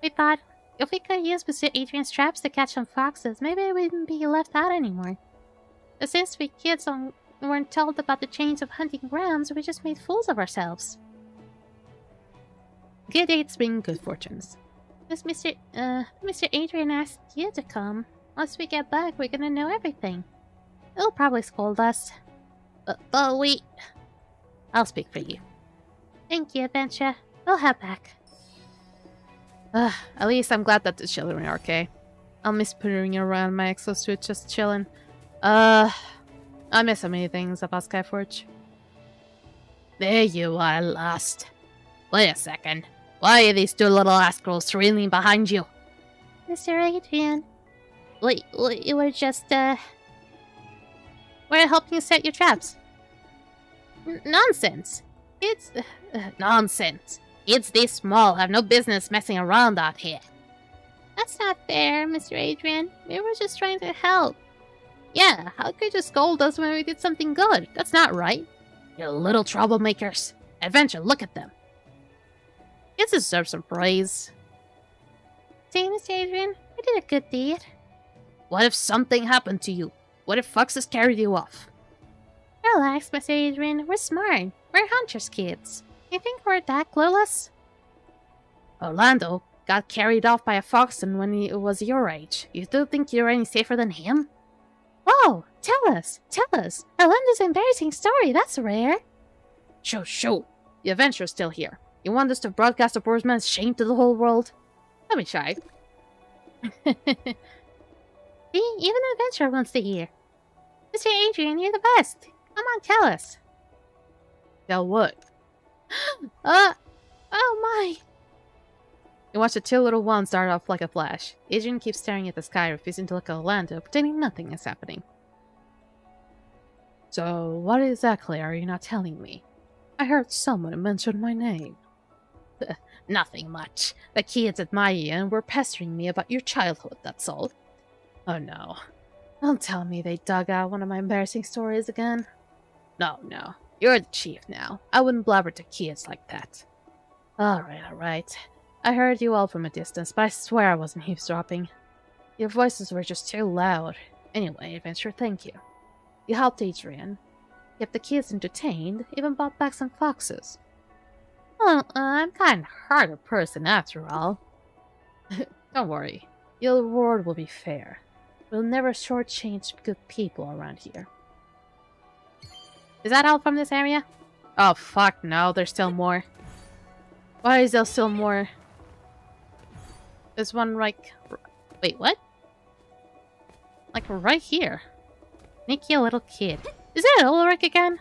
We thought, if we could use Mr. Adrian's traps to catch some foxes, maybe we wouldn't be left out anymore. But since we kids weren't told about the change of hunting grounds, we just made fools of ourselves. Good dates bring good fortunes. Mr. Adrian asked you to come. Once we get back, we're gonna know everything. He'll probably scold us. But I'll speak for you. Thank you, Adventure. We'll head back. At least I'm glad that the children are okay. I'll miss putting around my exosuit just chilling. I miss so many things about Skyforge. There you are, lost. Wait a second. Why are these two little rascals trailing behind you? Mr. Adrian. We were just, we're helping you set your traps. Nonsense. It's... nonsense. Kids this small have no business messing around out here. That's not fair, Mr. Adrian. We were just trying to help. Yeah, how could you scold us when we did something good? That's not right. You're little troublemakers. Adventure, look at them. Kids deserve some praise. See, Mr. Adrian, we did a good deed. What if something happened to you? What if foxes carried you off? Relax, Mr. Adrian. We're smart. We're hunters' kids. You think we're that clueless? Orlando got carried off by a foxen when he was your age. You still think you're any safer than him? Whoa! Tell us! Orlando's embarrassing story, that's rare. Shoo! The adventure's still here. You want us to broadcast the poor man's shame to the whole world? Don't be shy. See, even the adventurer wants to hear. Mr. Adrian, you're the best. Come on, tell us. Tell what? Oh my! You watch the two little ones dart off like a flash. Adrian keeps staring at the sky, refusing to look at Orlando, pretending nothing is happening. So, what exactly are you not telling me? I heard someone mention my name. Nothing much. The kids admire you and were pestering me about your childhood, that's all. Oh no. Don't tell me they dug out one of my embarrassing stories again. No. You're the chief now. I wouldn't blabber to kids like that. Alright. I heard you all from a distance, but I swear I wasn't eavesdropping. Your voices were just too loud. Anyway, Adventure, thank you. You helped Adrian, kept the kids entertained, even bought back some foxes. Well, I'm kind of hard a person after all. Don't worry. Your reward will be fair. We'll never shortchange good people around here. Is that all from this area? Oh, fuck no, there's still more. Why is there still more? There's one right... Wait, what? Like right here. Sneaky little kid. Is that Ulrich again?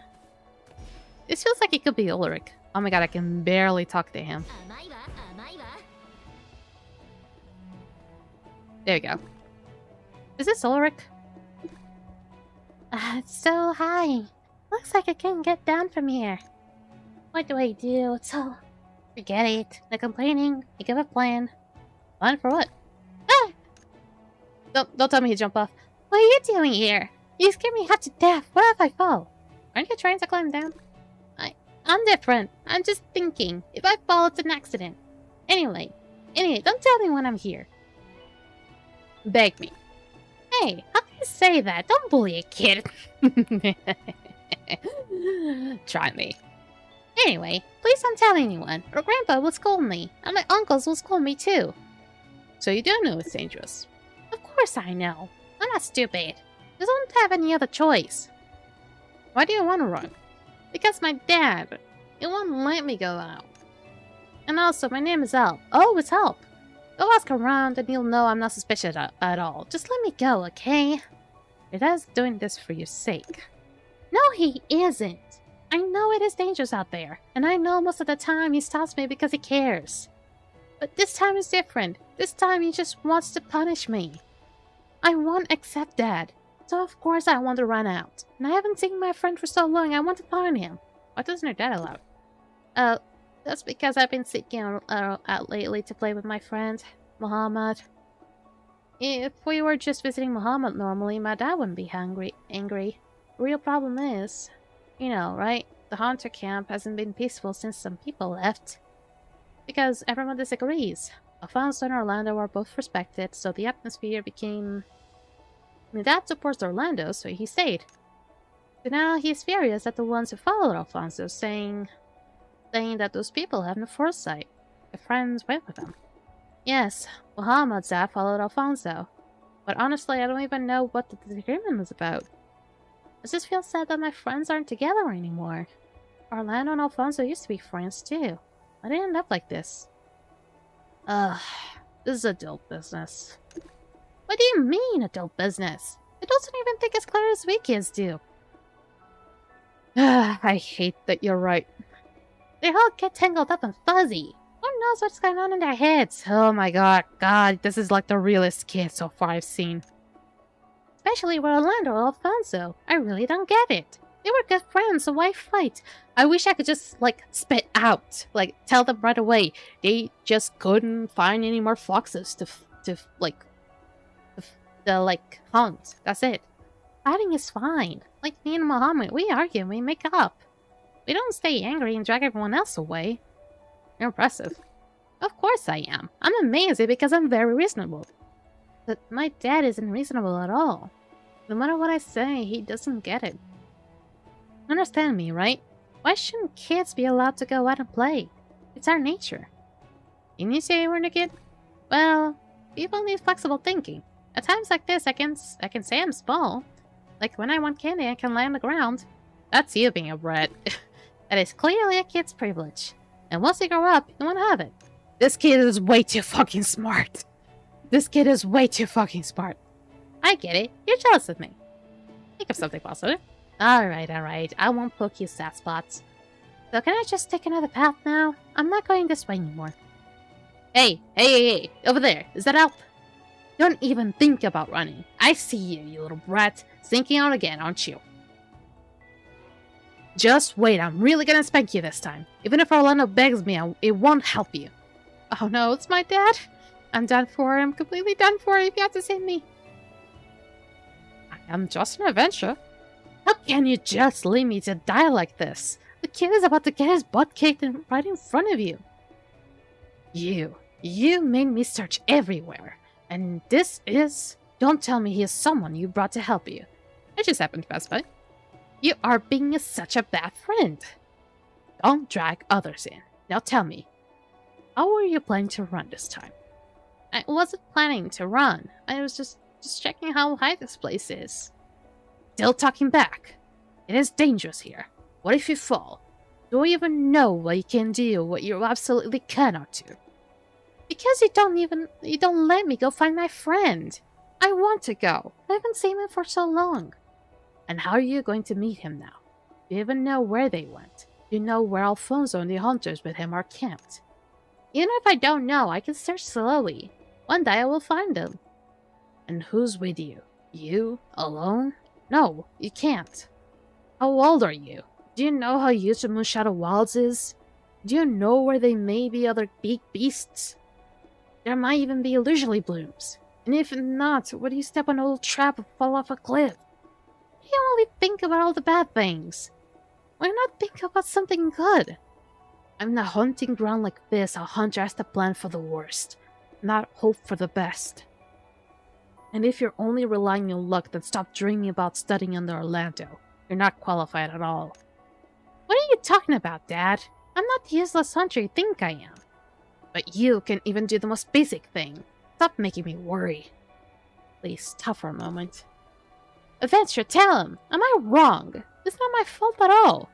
This feels like it could be Ulrich. Oh my god, I can barely talk to him. There we go. Is this Ulrich? It's so high. Looks like I can't get down from here. What do I do? Forget it. No complaining. Think of a plan. Plan for what? Ah! Don't tell me to jump off. What are you doing here? You scared me half to death. What if I fall? Aren't you trying to climb down? I'm different. I'm just thinking. If I fall, it's an accident. Anyway, don't tell me when I'm here. Beg me. Hey, how can you say that? Don't bully a kid. Try me. Anyway, please don't tell anyone, or Grandpa will scold me, and my uncles will scold me too. So you do know it's dangerous? Of course I know. I'm not stupid. I don't have any other choice. Why do you want to run? Because my dad, he won't let me go out. And also, my name is Help. Oh, it's Help. Go ask around and you'll know I'm not suspicious at all. Just let me go, okay? Your dad's doing this for your sake. No, he isn't. I know it is dangerous out there, and I know most of the time he stops me because he cares. But this time is different. This time he just wants to punish me. I won't accept that. So of course I want to run out. And I haven't seen my friend for so long, I want to find him. Why doesn't your dad allow? That's because I've been seeking out lately to play with my friend, Muhammad. If we were just visiting Muhammad normally, my dad wouldn't be angry. The real problem is, you know, right? The Hunter camp hasn't been peaceful since some people left. Because everyone disagrees. Alfonso and Orlando are both respected, so the atmosphere became... My dad supports Orlando, so he stayed. But now he's furious at the ones who followed Alfonso, saying that those people have no foresight. The friends went with them. Yes, Muhammad's dad followed Alfonso. But honestly, I don't even know what the disagreement was about. I just feel sad that my friends aren't together anymore. Orlando and Alfonso used to be friends too. Why did it end up like this? Ugh, this is adult business. What do you mean, adult business? It doesn't even think as clear as we kids do. I hate that you're right. They all get tangled up and fuzzy. Who knows what's going on in their heads? Oh my god, this is like the realest kid so far I've seen. Especially with Orlando and Alfonso. I really don't get it. They were good friends, so why fight? I wish I could just, like, spit out. Like, tell them right away. They just couldn't find any more foxes to hunt. That's it. Fighting is fine. Like me and Muhammad, we argue and we make up. We don't stay angry and drag everyone else away. You're impressive. Of course I am. I'm amazing because I'm very reasonable. But my dad isn't reasonable at all. No matter what I say, he doesn't get it. Understand me, right? Why shouldn't kids be allowed to go out and play? It's our nature. Didn't you say you weren't a kid? Well, people need flexible thinking. At times like this, I can say I'm small. Like when I want candy, I can lay on the ground. That's you being a brat. That is clearly a kid's privilege. And once you grow up, you won't have it. This kid is way too fucking smart. This kid is way too fucking smart. I get it. You're jealous of me. Think of something positive. Alright. I won't poke you sad spots. So can I just take another path now? I'm not going this way anymore. Hey, over there. Is that help? Don't even think about running. I see you, you little brat. Sinking out again, aren't you? Just wait, I'm really gonna spank you this time. Even if Orlando begs me, it won't help you. Oh no, it's my dad. I'm done for. I'm completely done for if you have to save me. I am just an adventure. How can you just leave me to die like this? The kid is about to get his butt kicked right in front of you. You made me search everywhere. And this is... Don't tell me he is someone you brought to help you. I just happened to pass by. You are being such a bad friend. Don't drag others in. Now tell me, how were you planning to run this time? I wasn't planning to run. I was just checking how high this place is. Still talking back. It is dangerous here. What if you fall? Do you even know what you can do, what you absolutely cannot do? Because you don't let me go find my friend. I want to go. I haven't seen him for so long. And how are you going to meet him now? Do you even know where they went? Do you know where Alfonso and the hunters with him are camped? Even if I don't know, I can search slowly. One day I will find them. And who's with you? You? Alone? No, you can't. How old are you? Do you know how huge the Moonshadow Wilds is? Do you know where there may be other big beasts? There might even be illusory blooms. And if not, would you step on a little trap or fall off a cliff? You only think about all the bad things. Why not think about something good? I'm a hunting ground like this. A hunter has to plan for the worst, not hope for the best. And if you're only relying on luck, then stop dreaming about studying under Orlando. You're not qualified at all. What are you talking about, Dad? I'm not the useless hunter you think I am. But you can even do the most basic thing. Stop making me worry. Please, stop for a moment. Adventure, tell him! Am I wrong? It's not my fault at all.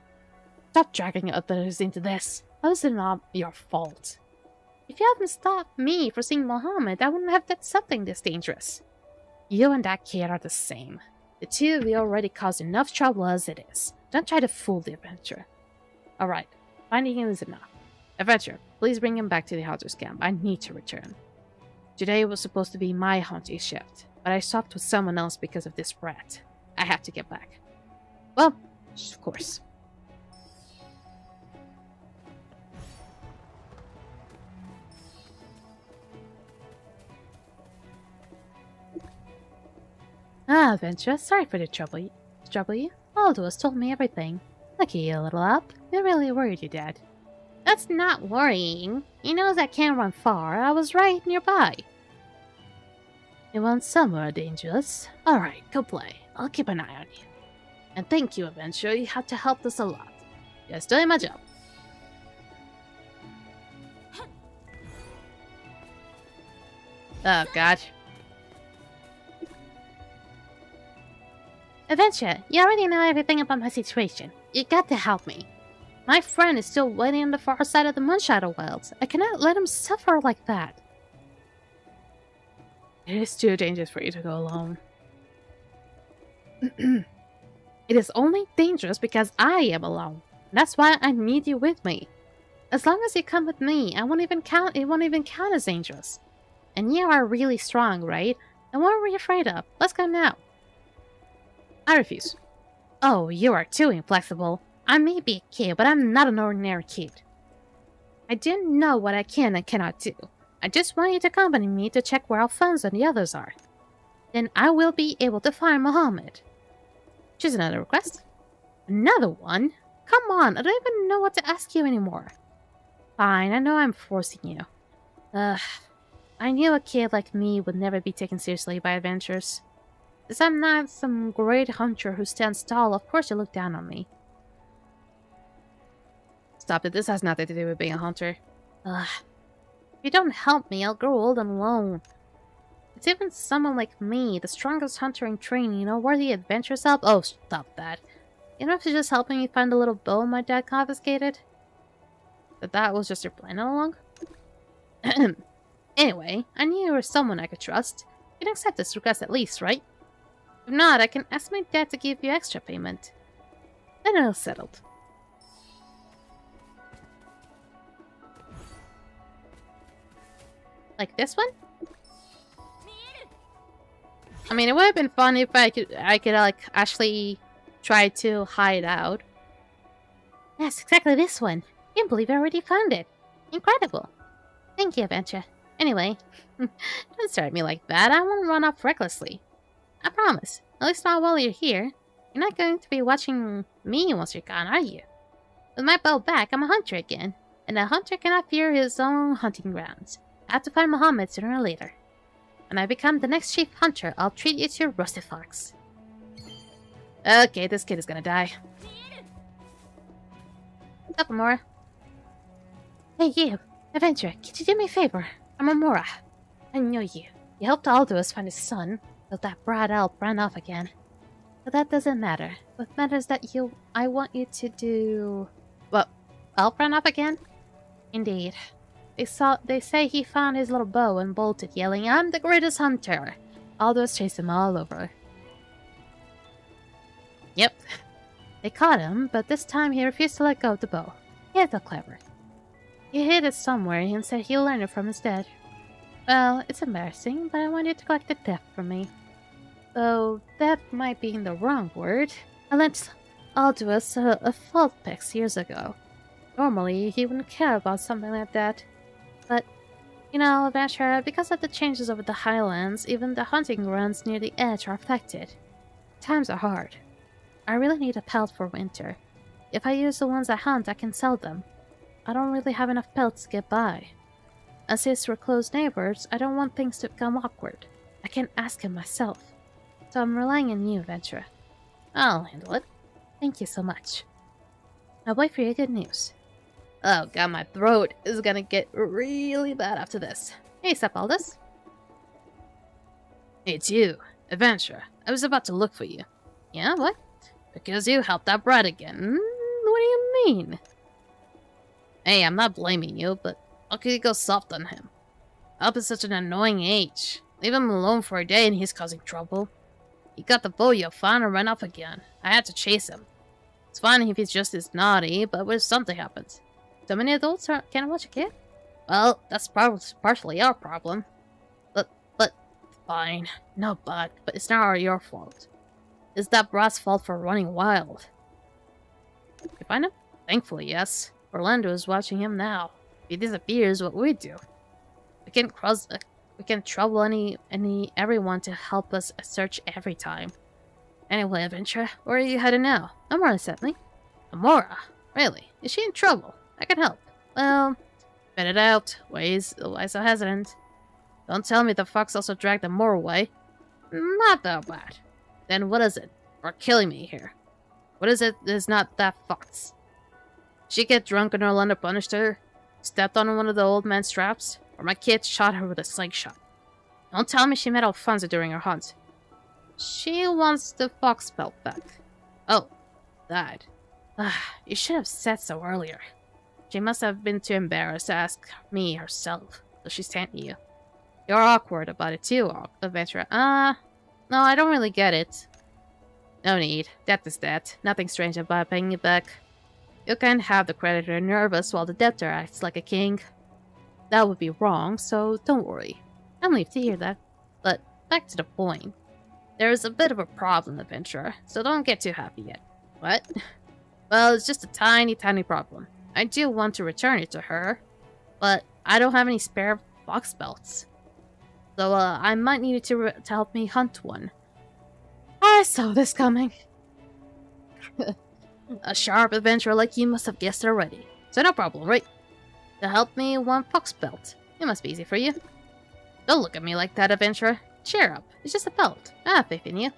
Stop dragging others into this. How is it not your fault? If you hadn't stopped me from seeing Mohammed, I wouldn't have done something this dangerous. You and that kid are the same. The two of you already caused enough trouble as it is. Don't try to fool the adventurer. Alright, finding him is enough. Adventurer, please bring him back to the hunter's camp. I need to return. Today was supposed to be my hunting shift, but I swapped with someone else because of this rat. I have to get back. Well, of course. Ah, Adventurer, sorry for the trouble you. Aldous told me everything. Lucky you, little up. It really worried you, Dad. That's not worrying. He knows I can't run far. I was right nearby. You want somewhere dangerous? Alright, go play. I'll keep an eye on you. And thank you, Adventurer. You had to help us a lot. Just doing my job. Oh, God. Adventurer, you already know everything about my situation. You got to help me. My friend is still waiting on the far side of the Moonshadow Wilds. I cannot let him suffer like that. It is too dangerous for you to go alone. It is only dangerous because I am alone. That's why I need you with me. As long as you come with me, it won't even count as dangerous. And you are really strong, right? And what are we afraid of? Let's go now. I refuse. Oh, you are too inflexible. I may be a kid, but I'm not an ordinary kid. I do know what I can and cannot do. I just want you to accompany me to check where Alfonso and the others are. Then I will be able to find Mohammed. Choose another request. Another one? Come on, I don't even know what to ask you anymore. Fine, I know I'm forcing you. I knew a kid like me would never be taken seriously by adventurers. Since I'm not some great hunter who stands tall, of course you look down on me. Stop it, this has nothing to do with being a hunter. If you don't help me, I'll grow old and alone. It's even someone like me, the strongest hunter in training, worthy adventurous help? Oh, stop that. You know if you're just helping me find the little bow my dad confiscated? But that was just your plan all along? Anyway, I knew you were someone I could trust. You'd accept this request at least, right? If not, I can ask my dad to give you extra payment. Then it'll settled. Like this one? I mean, it would have been fun if I could like actually try to hide out. Yes, exactly this one. Can't believe I already found it. Incredible. Thank you, Avanti. Anyway, don't stare at me like that. I won't run off recklessly. I promise. At least not while you're here. You're not going to be watching me once you're gone, are you? With my bow back, I'm a hunter again. And a hunter cannot fear his own hunting grounds. I have to find Mohammed sooner or later. When I become the next chief hunter, I'll treat you to a roasted fox. Okay, this kid is gonna die. What's up, Amora? Hey, you. Adventurer, could you do me a favor? I'm Amora. I know you. You helped Aldous find his son, but that brat elf ran off again. But that doesn't matter. What matters that I want you to do... What? Elf ran off again? Indeed. They say he found his little bow and bolted, yelling, "I'm the greatest hunter!" Aldous chased him all over. Yep. They caught him, but this time he refused to let go of the bow. He so clever. He hid it somewhere and said he'll learn it from his dad. Well, it's embarrassing, but I want you to collect the theft from me. Though that might be the wrong word. I lent Aldous a fault pick years ago. Normally, he wouldn't care about something like that. But, Adventurer, because of the changes over the highlands, even the hunting grounds near the edge are affected. Times are hard. I really need a pelt for winter. If I use the ones I hunt, I can sell them. I don't really have enough pelts to get by. And since we're close neighbors, I don't want things to become awkward. I can't ask him myself. So I'm relying on you, Adventurer. I'll handle it. Thank you so much. I'll wait for your good news. Oh god, my throat is gonna get really bad after this. Hey, sup, Aldous? It's you, Adventurer. I was about to look for you. Yeah, what? Because you helped that brat again. What do you mean? Hey, I'm not blaming you, but how could you go soft on him? Help is such an annoying age. Leave him alone for a day and he's causing trouble. He got the boyo fine and ran off again. I had to chase him. It's fine if he's just as naughty, but what if something happens? So many adults can't watch a kid? Well, that's partially our problem. But, fine. No but it's not your fault. It's that brat's fault for running wild. You find him? Thankfully, yes. Orlando is watching him now. If he disappears, what we do? We can trouble everyone to help us search every time. Anyway, Adventure, where are you headed now? Amora sent me. Amora? Really? Is she in trouble? I can help. Well, spit it out. Why so hesitant? Don't tell me the fox also dragged Amora away. Not that bad. Then what is it? We're killing me here. What is it that is not that fox? She get drunk and Orlando punished her? Stepped on one of the old man's traps? Or my kid shot her with a slingshot? Don't tell me she met Alfonso during her hunt. She wants the fox belt back. Oh, that. You should have said so earlier. She must have been too embarrassed to ask me herself, so she sent you. You're awkward about it too, Adventure. No, I don't really get it. No need. That is that. Nothing strange about paying it back. You can't have the creditor nervous while the debtor acts like a king. That would be wrong, so don't worry. I'm relieved to hear that. But back to the point. There's a bit of a problem, Adventurer, so don't get too happy yet. What? Well, it's just a tiny problem. I do want to return it to her, but I don't have any spare fox belts. So, I might need you to help me hunt one. I saw this coming. A sharp adventurer like you must have guessed already. So no problem, right? To help me one fox belt. It must be easy for you. Don't look at me like that, adventurer. Cheer up. It's just a belt. I have faith in you.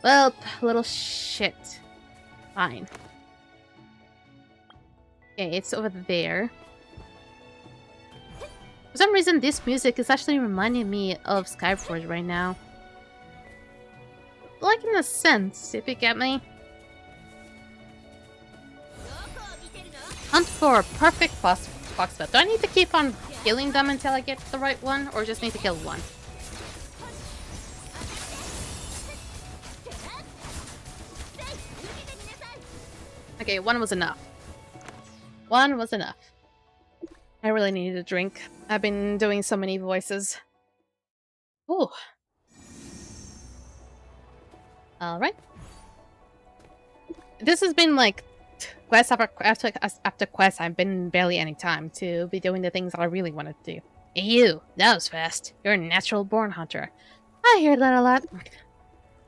Well, little shit. Fine. Okay, it's over there. For some reason, this music is actually reminding me of Skyforge right now. Like in a sense, if you get me. Hunt for a perfect fox belt. Do I need to keep on killing them until I get the right one, or just need to kill one? Okay, one was enough. One was enough. I really needed a drink. I've been doing so many voices. Ooh. Alright. This has been like quest after quest. I've been barely any time to be doing the things I really wanted to do. Hey you, that was fast. You're a natural born hunter. I hear that a lot.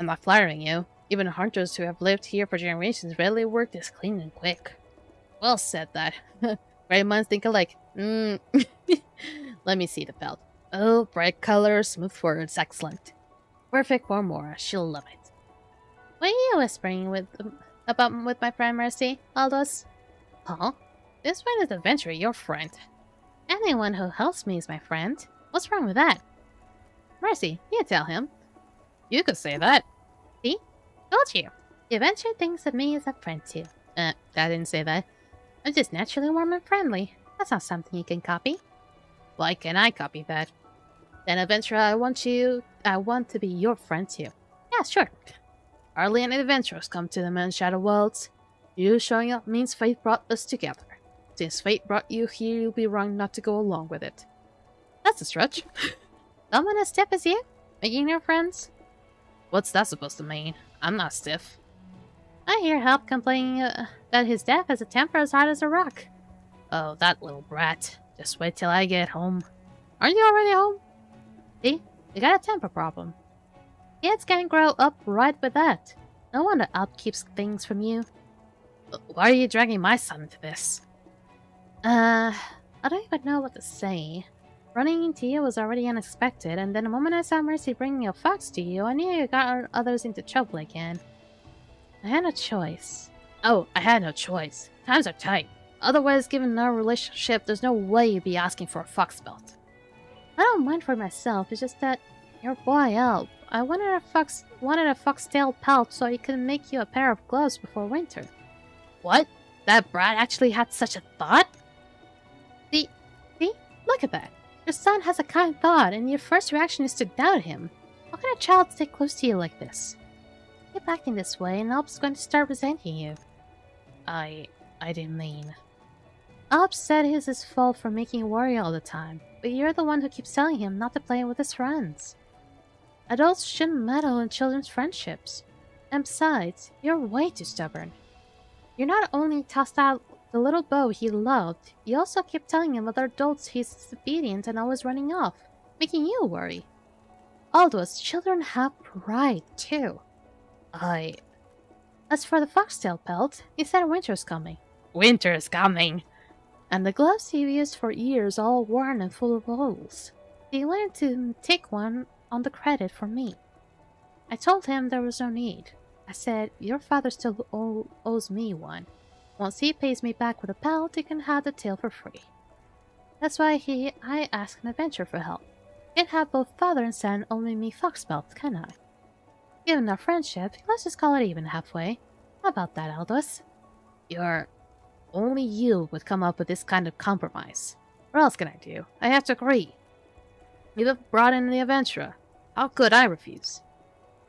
I'm not flattering you. Even hunters who have lived here for generations rarely work this clean and quick. Well said that. Great minds think alike. Let me see the belt. Oh, bright color, smooth words, excellent. Perfect for Mora, she'll love it. What are you whispering with my friend Mercy, Aldous? Huh? This friend is Adventure, your friend. Anyone who helps me is my friend. What's wrong with that? Mercy, you tell him. You could say that. See? Told you. The Adventure thinks of me as a friend too. I didn't say that. I'm just naturally warm and friendly. That's not something you can copy. Why can't I copy that? Then Adventurer, I want to be your friend too. Yeah, sure. Hardly any adventurers come to the Man's Shadow Worlds. You showing up means fate brought us together. Since fate brought you here, you'll be wrong not to go along with it. That's a stretch. Someone as stiff as you? Making new friends? What's that supposed to mean? I'm not stiff. I hear Help complaining that his dad has a temper as hard as a rock. Oh, that little brat. Just wait till I get home. Aren't you already home? See? You got a temper problem. Kids can grow up right with that. No wonder Alp keeps things from you. Why are you dragging my son into this? I don't even know what to say. Running into you was already unexpected, and then the moment I saw Mercy bringing a fox to you, I knew you got others into trouble again. I had no choice. Oh, I had no choice. Times are tight. Otherwise, given our relationship, there's no way you'd be asking for a fox belt. I don't mind for myself, it's just that your boy Alp, I wanted a foxtail pelt so he could make you a pair of gloves before winter. What? That brat actually had such a thought? See? Look at that. Your son has a kind thought, and your first reaction is to doubt him. How can a child stay close to you like this? Keep acting this way, and Alp's going to start resenting you. I didn't mean... Alp said it's his fault for making you worry all the time, but you're the one who keeps telling him not to play with his friends. Adults shouldn't meddle in children's friendships. And besides, you're way too stubborn. You not only tossed out the little bow he loved, you also keep telling him other adults he's disobedient and always running off, making you worry. Aldous, children have pride, too. As for the foxtail pelt, he said winter's coming. Winter's coming! And the gloves he used for years all worn and full of holes. He wanted to take one on the credit for me. I told him there was no need. I said, your father still owes me one. Once he pays me back with a pelt, he can have the tail for free. That's why I asked an adventure for help. Can't have both father and son only me fox pelts, can I? Given our friendship, let's just call it even halfway. How about that, Aldous? Only you would come up with this kind of compromise. What else can I do? I have to agree. You've brought in the adventurer. How could I refuse?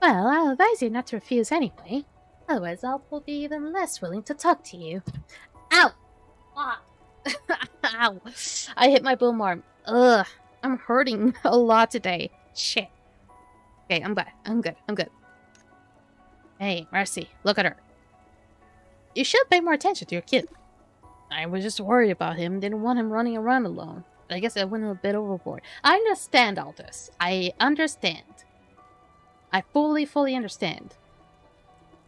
Well, I'll advise you not to refuse anyway. Otherwise, Alp will be even less willing to talk to you. Ow! Ah. Ow! I hit my boom arm. Ugh! I'm hurting a lot today. Shit. Okay, I'm good. Hey, Mercy, look at her. You should pay more attention to your kid. I was just worried about him, didn't want him running around alone. But I guess I went a bit overboard. I understand all this. I understand. I fully understand.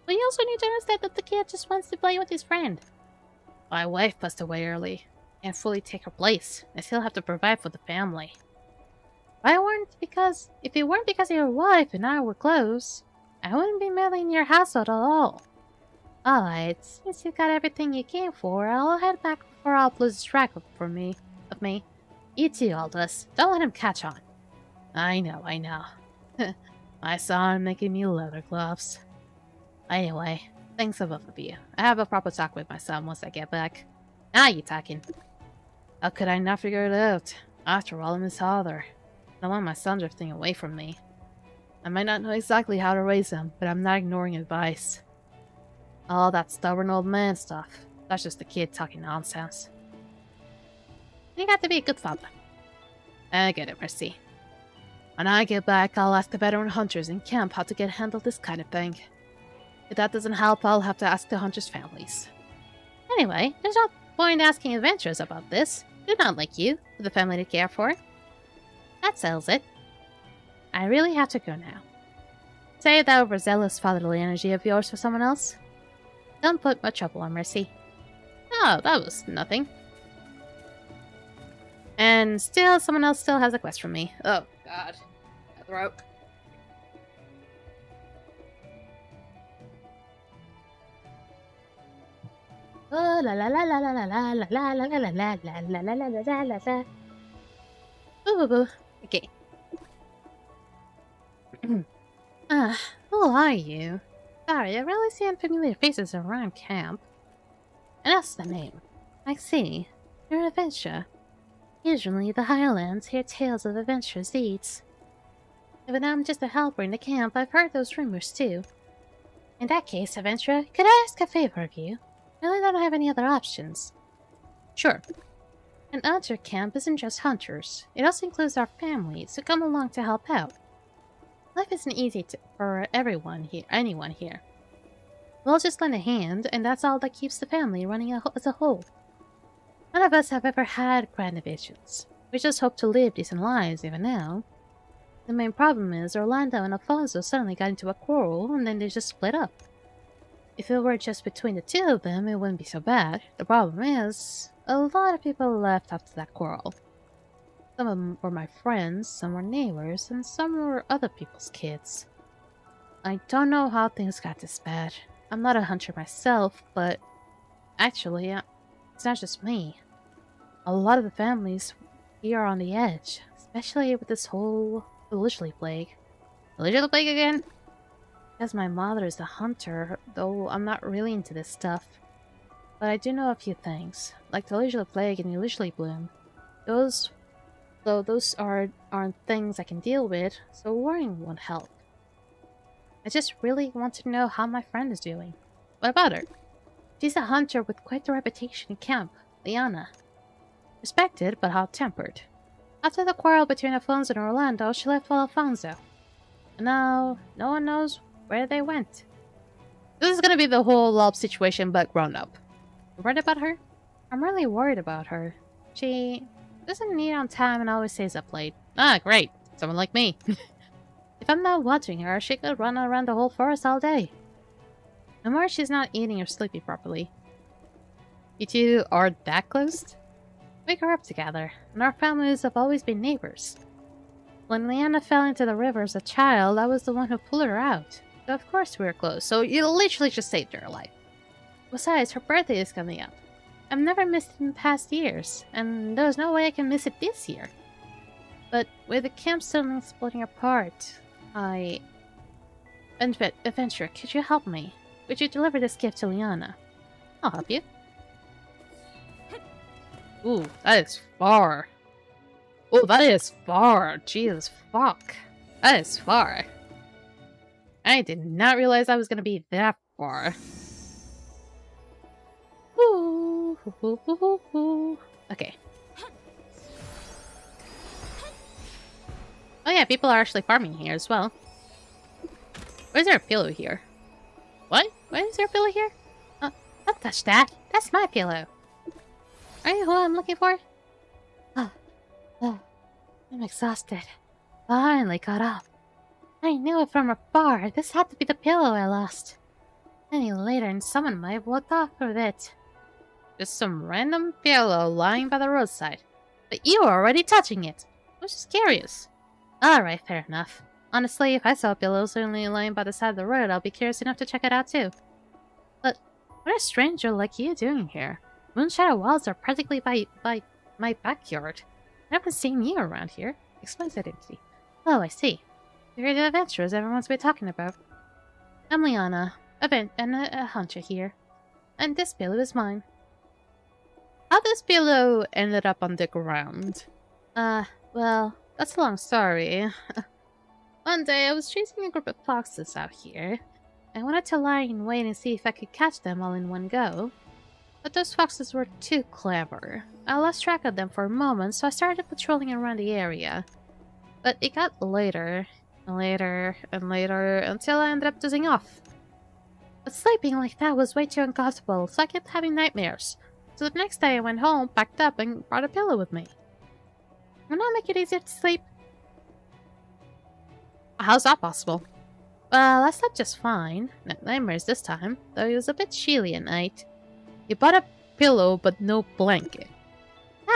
But you also need to understand that the kid just wants to play with his friend. My wife passed away early. Can't fully take her place. I still have to provide for the family. If it weren't because of your wife and I were close, I wouldn't be meddling in your household at all. Alright, since you got everything you came for, I'll head back before Alp loses track of me. You too, Aldous. Don't let him catch on. I know. I saw him making me leather gloves. Anyway, thanks to both of you. I have a proper talk with my son once I get back. Now you talking. How could I not figure it out? After all, I'm his father. I don't want my son drifting away from me. I might not know exactly how to raise him, but I'm not ignoring advice. All that stubborn old man stuff. That's just the kid talking nonsense. You got to be a good father. I get it, Mercy. When I get back, I'll ask the veteran hunters in camp how to handle this kind of thing. If that doesn't help, I'll have to ask the hunters' families. Anyway, there's no point asking adventurers about this. They're not like you, with a family to care for. That settles it. I really have to go now. Save that overzealous fatherly energy of yours for someone else. Don't put much trouble on Mercy. Oh, that was nothing. And someone else still has a quest from me. Oh, God. My throat. Oh, la la la la la la la la la la la la la la la la la la la. Ooh, okay. Who are you? Sorry, I really see unfamiliar faces around camp. And that's the name. I see. You're an adventurer. Usually, the Highlands hear tales of adventurous deeds. But I'm just a helper in the camp. I've heard those rumors too. In that case, adventurer, could I ask a favor of you? I really don't have any other options. Sure. An hunter camp isn't just hunters. It also includes our families who come along to help out. Life isn't easy for anyone here. We'll just lend a hand, and that's all that keeps the family running as a whole. None of us have ever had grand ambitions. We just hope to live decent lives even now. The main problem is Orlando and Alfonso suddenly got into a quarrel, and then they just split up. If it were just between the two of them, it wouldn't be so bad. The problem is, a lot of people left after that quarrel. Some of them were my friends, some were neighbors, and some were other people's kids. I don't know how things got this bad. I'm not a hunter myself, but actually, it's not just me. A lot of the families here are on the edge, especially with this whole village plague. Illegal plague again? Because my mother is a hunter, though I'm not really into this stuff. But I do know a few things, like the illegal plague and the illegal bloom. Those aren't things I can deal with, so worrying won't help. I just really want to know how my friend is doing. What about her? She's a hunter with quite a reputation in camp, Liana. Respected, but hot-tempered. After the quarrel between Alfonso and Orlando, she left with Alfonso. And now, no one knows where they went. This is gonna be the whole love situation, but grown up. You worried about her? I'm really worried about her. She doesn't eat on time and always stays up late. Ah, great. Someone like me. If I'm not watching her, she could run around the whole forest all day. No more she's not eating or sleeping properly. You two are that close? We grew up together, and our families have always been neighbors. When Liana fell into the river as a child, I was the one who pulled her out. So of course we were close, so you literally just saved her life. Besides, her birthday is coming up. I've never missed it in past years, and there's no way I can miss it this year. But with the camp suddenly splitting apart, Adventure, could you help me? Would you deliver this gift to Liana? I'll help you. Ooh, that is far. Oh, that is far. Jesus fuck. That is far. I did not realize I was gonna be that far. Ooh, ooh, ooh, ooh, ooh. Okay. Oh yeah, people are actually farming here as well. Why is there a pillow here? What? Why is there a pillow here? Don't touch that. That's my pillow. Are you who I'm looking for? I'm exhausted. Finally caught up. I knew it from afar. This had to be the pillow I lost. Any later and someone might have walked off with it. Just some random pillow lying by the roadside. But you were already touching it. I was just curious. Alright, fair enough. Honestly, if I saw a pillow suddenly lying by the side of the road, I'll be curious enough to check it out too. But what is a stranger like you doing here? Moonshadow Wilds are practically by my backyard. I haven't seen you around here. Explains identity. Oh, I see. You're the adventurers everyone's been talking about. I'm Liana, a hunter here. And this pillow is mine. How this pillow ended up on the ground? Well, that's a long story. One day I was chasing a group of foxes out here. I wanted to lie in wait and see if I could catch them all in one go. But those foxes were too clever. I lost track of them for a moment, so I started patrolling around the area. But it got later, and later, and later, until I ended up dozing off. But sleeping like that was way too uncomfortable, so I kept having nightmares. So the next day I went home, packed up, and brought a pillow with me. Will that make it easier to sleep? How's that possible? Well, I slept just fine. No nightmares this time, though it was a bit chilly at night. You bought a pillow, but no blanket.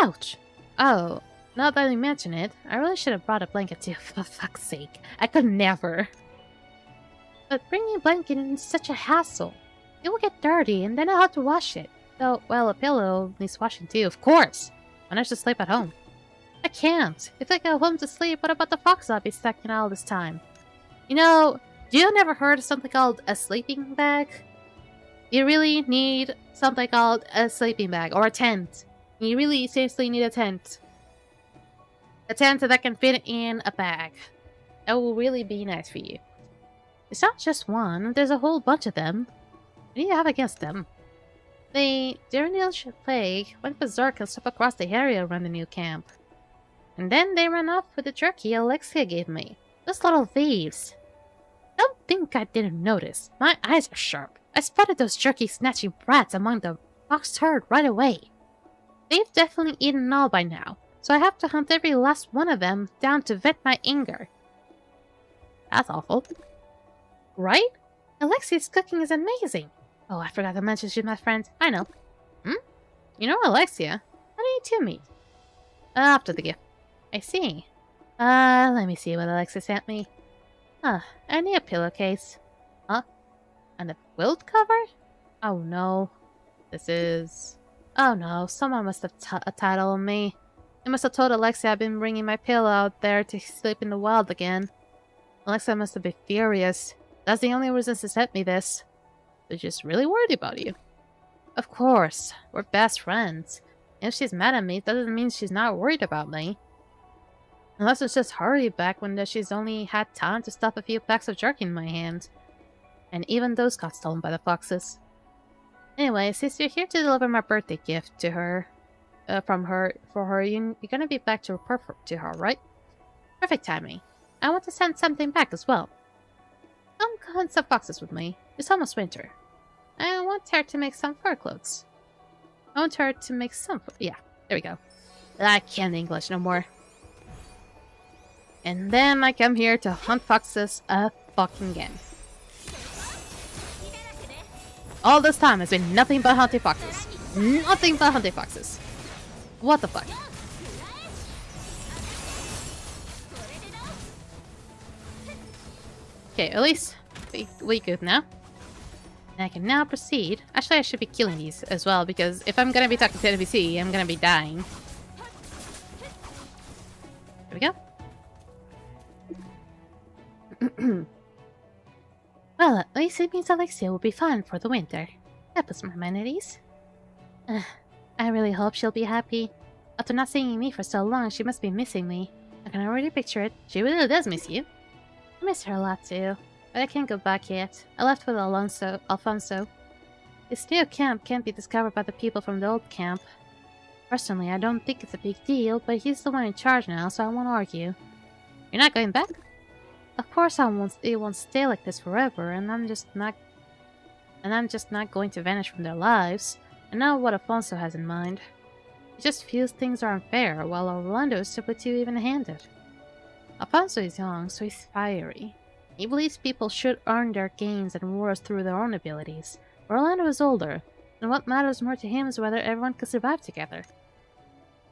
Ouch! Oh, now that you mention it, I really should have brought a blanket too, for fuck's sake. I could never. But bringing a blanket is such a hassle. It will get dirty, and then I'll have to wash it. Though, well, a pillow needs washing too, of course. Why not just sleep at home? I can't. If I go home to sleep, what about the fox I'll be stuck in all this time? You know, you never heard of something called a sleeping bag? You really need something called a sleeping bag, or a tent. You really seriously need a tent. A tent that can fit in a bag. That will really be nice for you. It's not just one, there's a whole bunch of them. What do you have against them? They, during the Illegal Plague, went berserk and swept across the area around the new camp. And then they ran off with the jerky Alexia gave me. Those little thieves. Don't think I didn't notice. My eyes are sharp. I spotted those jerky-snatching brats among the fox herd right away. They've definitely eaten all by now, so I have to hunt every last one of them down to vet my anger. That's awful. Right? Alexia's cooking is amazing. Oh, I forgot to mention she's my friend. I know. You know Alexia? How do you two meet? After the gift. I see. Let me see what Alexia sent me. I need a pillowcase. Huh? And a quilt cover? Oh no. This is... Oh no, someone must have titled me. They must have told Alexia I've been bringing my pillow out there to sleep in the wild again. Alexa must have been furious. That's the only reason she sent me this. They're just really worried about you. Of course, we're best friends. If she's mad at me, that doesn't mean she's not worried about me. Unless it's just hurry back when she's only had time to stuff a few packs of jerky in my hand. And even those got stolen by the foxes. Anyway, since you're here to deliver my birthday gift to her, for her, you're gonna be back to report to her, right? Perfect timing. I want to send something back as well. I'm calling some foxes with me. It's almost winter. I want her to make some fur clothes. I want her to make some yeah, there we go. I can't English no more. And then I come here to hunt foxes fucking again. All this time has been nothing but hunting foxes. Nothing but hunting foxes. What the fuck? Okay, at least we good now. And I can now proceed. Actually, I should be killing these as well, because if I'm gonna be talking to NPC, I'm gonna be dying. There we go. Well, at least it means Alexia will be fine for the winter. That puts my mind at ease. I really hope she'll be happy. After not seeing me for so long, she must be missing me. I can already picture it. She really does miss you. I miss her a lot too, but I can't go back yet. I left with Alfonso. This new camp can't be discovered by the people from the old camp. Personally, I don't think it's a big deal, but he's the one in charge now, so I won't argue. You're not going back? Of course it won't stay like this forever, and I'm just not going to vanish from their lives. I know what Alfonso has in mind. He just feels things are unfair, while Orlando is simply too even-handed. Alfonso is young, so he's fiery. He believes people should earn their gains and rewards through their own abilities. Orlando is older, and what matters more to him is whether everyone can survive together.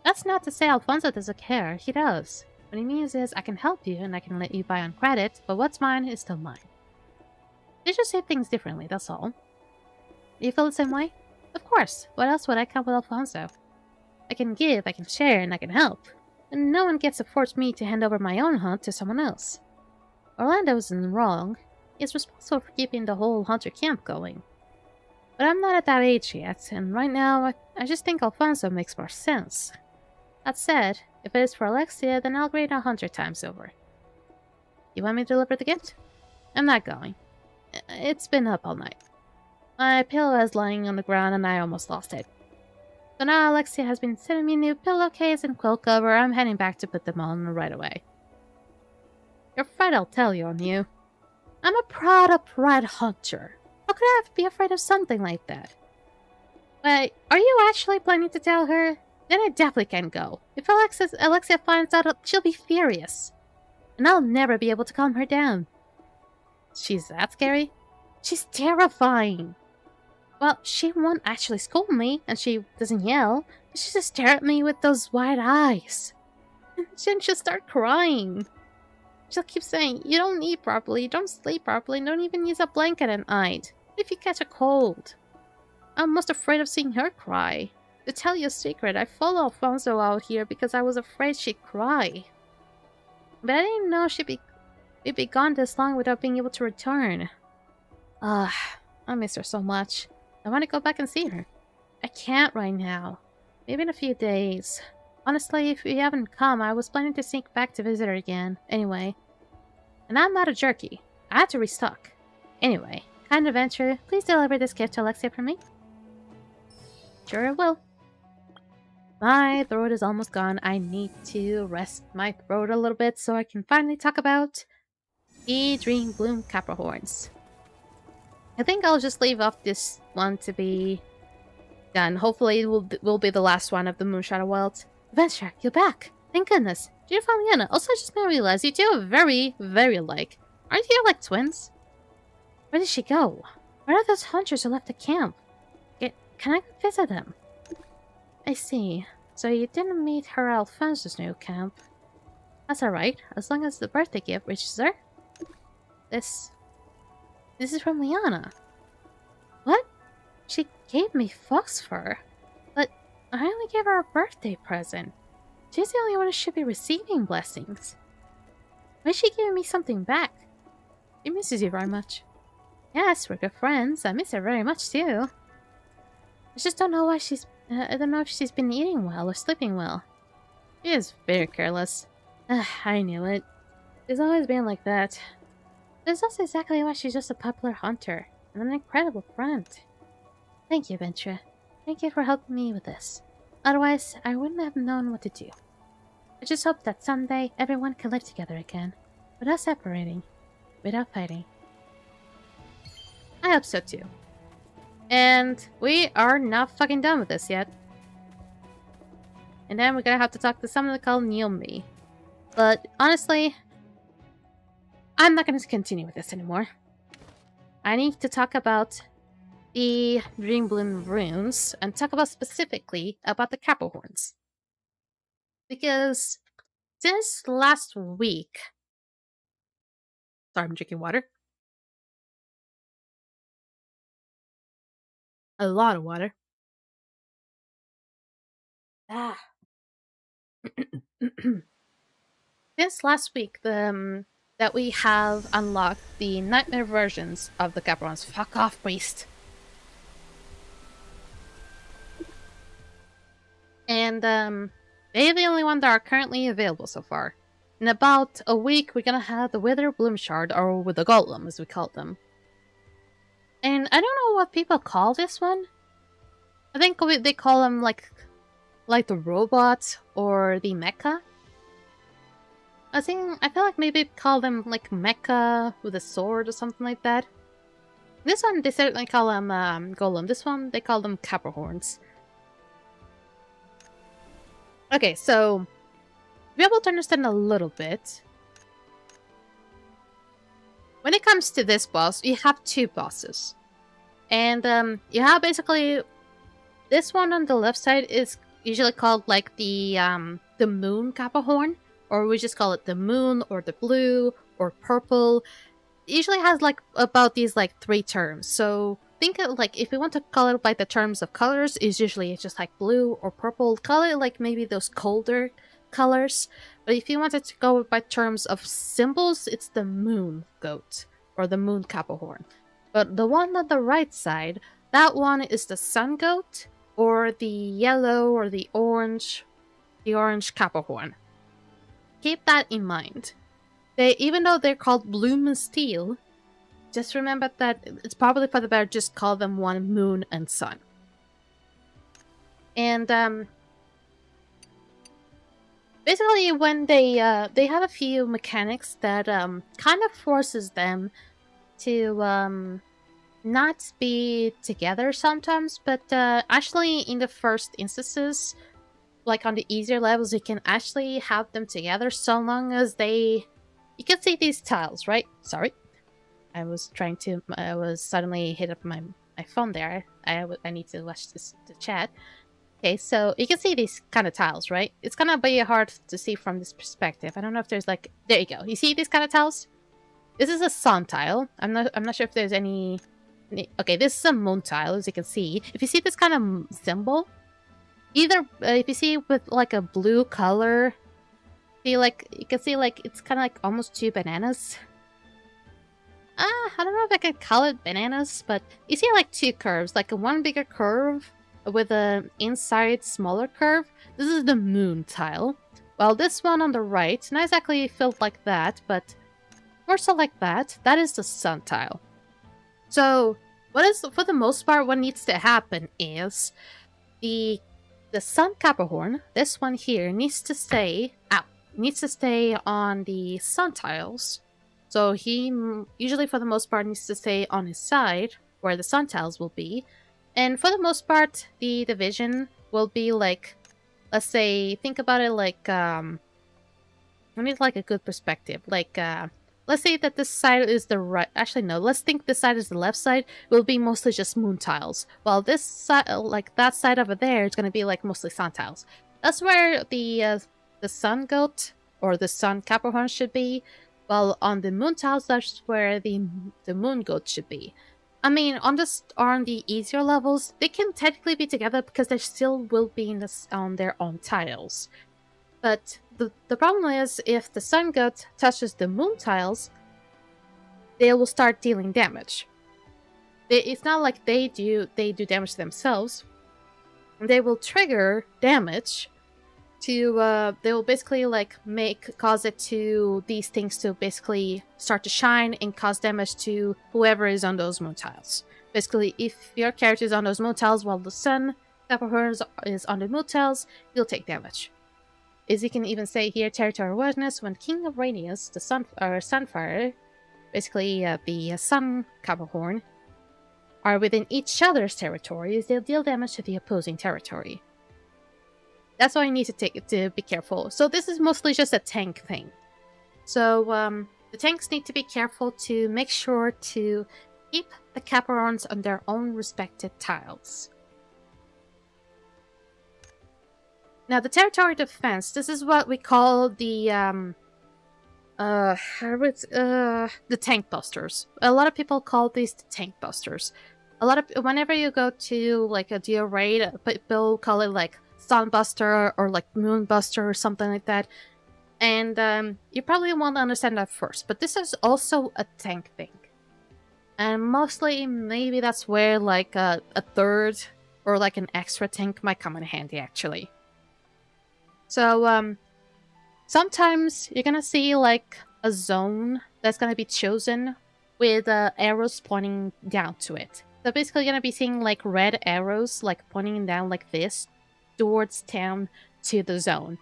That's not to say Alfonso doesn't care, he does. What he means is, I can help you and I can let you buy on credit, but what's mine is still mine. They just say things differently, that's all. Do you feel the same way? Of course, what else would I come with Alfonso? I can give, I can share, and I can help. And no one gets to force me to hand over my own hunt to someone else. Orlando isn't wrong. He's responsible for keeping the whole hunter camp going. But I'm not at that age yet, and right now, I just think Alfonso makes more sense. That said, if it is for Alexia, then I'll grade 100 times over. You want me to deliver the gift? I'm not going. It's been up all night. My pillow is lying on the ground and I almost lost it. So now Alexia has been sending me new pillowcase and quilt cover. I'm heading back to put them on right away. You're afraid I'll tell you on you. I'm a proud upright hunter. How could I be afraid of something like that? Wait, are you actually planning to tell her? Then I definitely can't go. If Alexia finds out, she'll be furious. And I'll never be able to calm her down. She's that scary? She's terrifying. Well, she won't actually scold me, and she doesn't yell. She just stare at me with those wide eyes. And then she'll start crying. She'll keep saying, you don't eat properly, you don't sleep properly, don't even use a blanket at night. What if you catch a cold? I'm most afraid of seeing her cry. To tell you a secret, I followed Alfonso out here because I was afraid she'd cry. But I didn't know she'd be gone this long without being able to return. I miss her so much. I want to go back and see her. I can't right now. Maybe in a few days. Honestly, if you haven't come, I was planning to sneak back to visit her again. Anyway. And I'm out of jerky. I had to restock. Anyway, kind adventure, please deliver this gift to Alexia for me. Sure I will. My throat is almost gone. I need to rest my throat a little bit so I can finally talk about the DREAMBLOOM Caprahorns. I think I'll just leave off this one to be done. Hopefully it will be the last one of the Moonshadow Wilds. Adventure, you're back! Thank goodness. Dear Faliana, also I just now realized you two are very, very alike. Aren't you like twins? Where did she go? Where are those hunters who left the camp? Can I go visit them? I see. So you didn't meet her at Alfonso's new camp. That's alright, as long as the birthday gift reaches her. This is from Liana. What? She gave me fox fur. But I only gave her a birthday present. She's the only one who should be receiving blessings. Why is she giving me something back? She misses you very much. Yes, we're good friends. I miss her very much too. I just don't know why she's... I don't know if she's been eating well or sleeping well. She is very careless. I knew it. She's always been like that. That's also exactly why she's just a popular hunter and an incredible friend. Thank you, Ventura. Thank you for helping me with this. Otherwise, I wouldn't have known what to do. I just hope that someday everyone can live together again, without separating, without fighting. I hope so too. And we are not fucking done with this yet. And then we're gonna have to talk to someone called Naomi. But honestly, I'm not gonna continue with this anymore. I need to talk about the DREAMBLOOM runes and talk about specifically about the Caprahorns. Because since last week... Sorry, I'm drinking water. A lot of water. Ah. Since last week, that we have unlocked the nightmare versions of the Caprahorns. Fuck off, priest. And they're the only one that are currently available so far. In about a week, we're gonna have the Wither Bloom Shard, or with the Golem, as we call them. And I don't know what people call this one. I think they call them like the robot or the mecha. I feel like maybe call them like mecha with a sword or something like that. This one they certainly call them Golem. This one they call them Caprahorns. Okay, so to be able to understand a little bit, when it comes to this boss, you have two bosses. And you have basically... This one on the left side is usually called like the moon Caprahorn. Or we just call it the moon, or the blue, or purple. It usually has like about these like 3 terms. So think of like, if we want to call it by the terms of colors, is usually it's just like blue or purple. Call it like maybe those colder colors. But if you wanted to go by terms of symbols, it's the moon goat, or the moon Caprahorn. But the one on the right side, that one is the sun goat, or the yellow or the orange Caprahorn. Keep that in mind. Even though they're called Bloom and Steel, just remember that it's probably for the better just call them one moon and sun. And basically when they have a few mechanics that kind of forces them to not be together sometimes, but actually in the first instances, like on the easier levels, you can actually have them together so long as they... You can see these tiles, right? Sorry. I was suddenly hit up my phone there. I need to watch the chat. Okay, so you can see these kind of tiles, right? It's gonna be hard to see from this perspective. I don't know if there's like... There you go. You see these kind of tiles? This is a sun tile. I'm not sure if there's any... Okay, this is a moon tile, as you can see. If you see this kind of symbol... Either, if you see with like a blue color, you can see like it's kind of like almost 2 bananas. I don't know if I could call it bananas, but you see like 2 curves, like one bigger curve with an inside smaller curve. This is the moon tile. While this one on the right, not exactly filled like that, but more so like that, that is the sun tile. So, for the most part, what needs to happen is the sun Caprahorn, this one here, needs to stay on the sun tiles. So he usually, for the most part, needs to stay on his side where the sun tiles will be. And for the most part, the division will be like, let's say, think about it like, let me like a good perspective. Like, let's say that this side is the right... Actually, no. Let's think this side is the left side. Will be mostly just moon tiles. While this side, like that side over there, is going to be like mostly sun tiles. That's where the sun goat or the sun Caprahorn should be. While on the moon tiles, that's where the moon goat should be. I mean, on the easier levels, they can technically be together because they still will be on their own tiles. But the problem is, if the sun god touches the moon tiles, they will start dealing damage. It's not like they do damage themselves. They will trigger damage to they will basically like cause it to these things to basically start to shine and cause damage to whoever is on those moon tiles. Basically, if your character is on those moon tiles while the sun Caprahorn is on the moon tiles, you'll take damage. As you can even say here, territory awareness, when King of Radiance, the Sunfire, basically the Sun Caprahorn, are within each other's territories, they'll deal damage to the opposing territory. That's why you need to be careful. So this is mostly just a tank thing. So the tanks need to be careful to make sure to keep the Caprahorns on their own respected tiles. Now the territory defense, this is what we call the tank busters. A lot of people call these the tank busters. Whenever you go to like a DREAMBLOOM raid, people call it like Sunbuster or like Moonbuster or something like that. And you probably won't understand that first, but this is also a tank thing. And mostly, maybe that's where like a third or like an extra tank might come in handy, actually. So sometimes you're gonna see like a zone that's gonna be chosen with arrows pointing down to it. So basically, you're gonna be seeing like red arrows like pointing down like this towards town to the zone.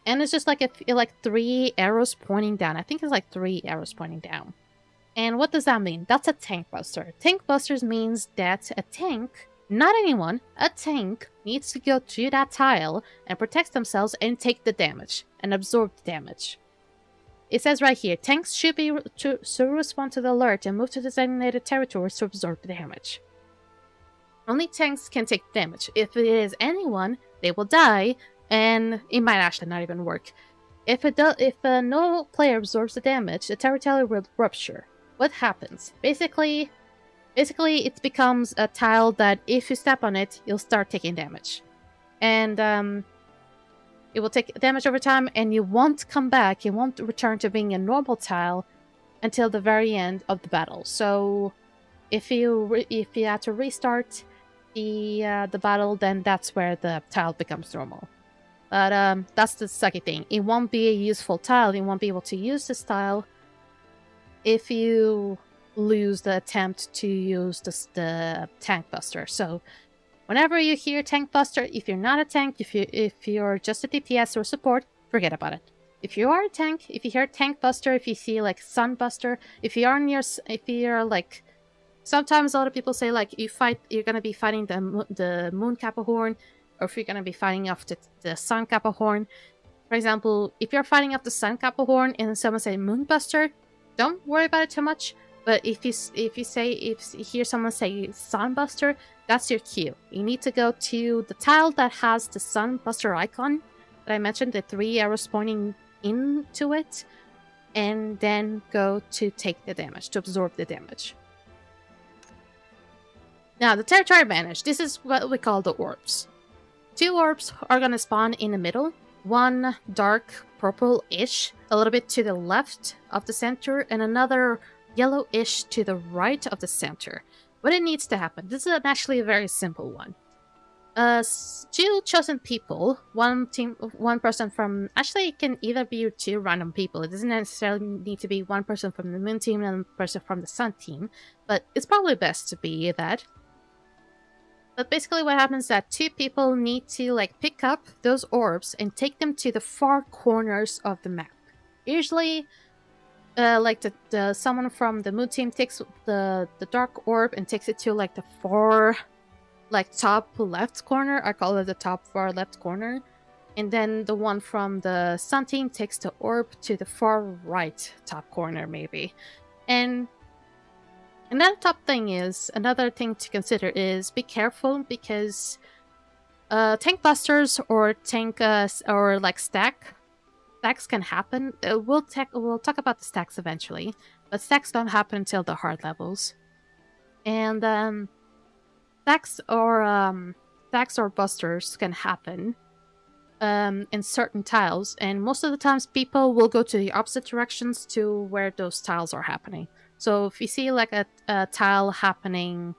And it's just like like 3 arrows pointing down. I think it's like 3 arrows pointing down. And what does that mean? That's a tank buster. Tank busters means that a tank, not anyone, a tank needs to go to that tile and protect themselves and take the damage and absorb the damage. It says right here, tanks should be to respond to the alert and move to designated territories to absorb the damage. Only tanks can take damage. If it is anyone, they will die, and it might actually not even work. If no player absorbs the damage, the territory will rupture. What happens? Basically, it becomes a tile that if you step on it, you'll start taking damage. And it will take damage over time, and you won't come back, you won't return to being a normal tile until the very end of the battle. So if you have to restart the battle, then that's where the tile becomes normal. But that's the sucky thing. It won't be a useful tile. You won't be able to use this tile if you lose the attempt to use the tank buster. So whenever you hear tank buster, if you're not a tank, if you're just a DPS or support, forget about it. If you are a tank, if you hear tank buster, if you see like sun buster, if you're like, sometimes a lot of people say like you're gonna be fighting the moon Caprahorn, or if you're gonna be fighting off the sun Caprahorn. For example, if you're fighting off the sun Caprahorn and someone say moon buster, don't worry about it too much. But if you hear someone say Sunbuster, that's your cue. You need to go to the tile that has the Sunbuster icon that I mentioned, the 3 arrows pointing into it, and then go to take the damage, to absorb the damage. Now, the territory advantage. This is what we call the orbs. 2 orbs are going to spawn in the middle. One dark purple-ish, a little bit to the left of the center, and another yellowish to the right of the center. What it needs to happen, this is actually a very simple one. 2 chosen people, one person from, actually it can either be 2 random people. It doesn't necessarily need to be 1 person from the moon team and 1 person from the sun team, but it's probably best to be that. But basically what happens is that 2 people need to like pick up those orbs and take them to the far corners of the map. Usually, like someone from the moon team takes the dark orb and takes it to like the far, like top left corner. I call it the top far left corner. And then the one from the sun team takes the orb to the far right top corner, maybe. And another thing to consider is be careful, because tank busters or or like stacks can happen. We'll talk about the stacks eventually, but stacks don't happen until the hard levels. And stacks or busters can happen in certain tiles, and most of the times people will go to the opposite directions to where those tiles are happening. So if you see like a tile happening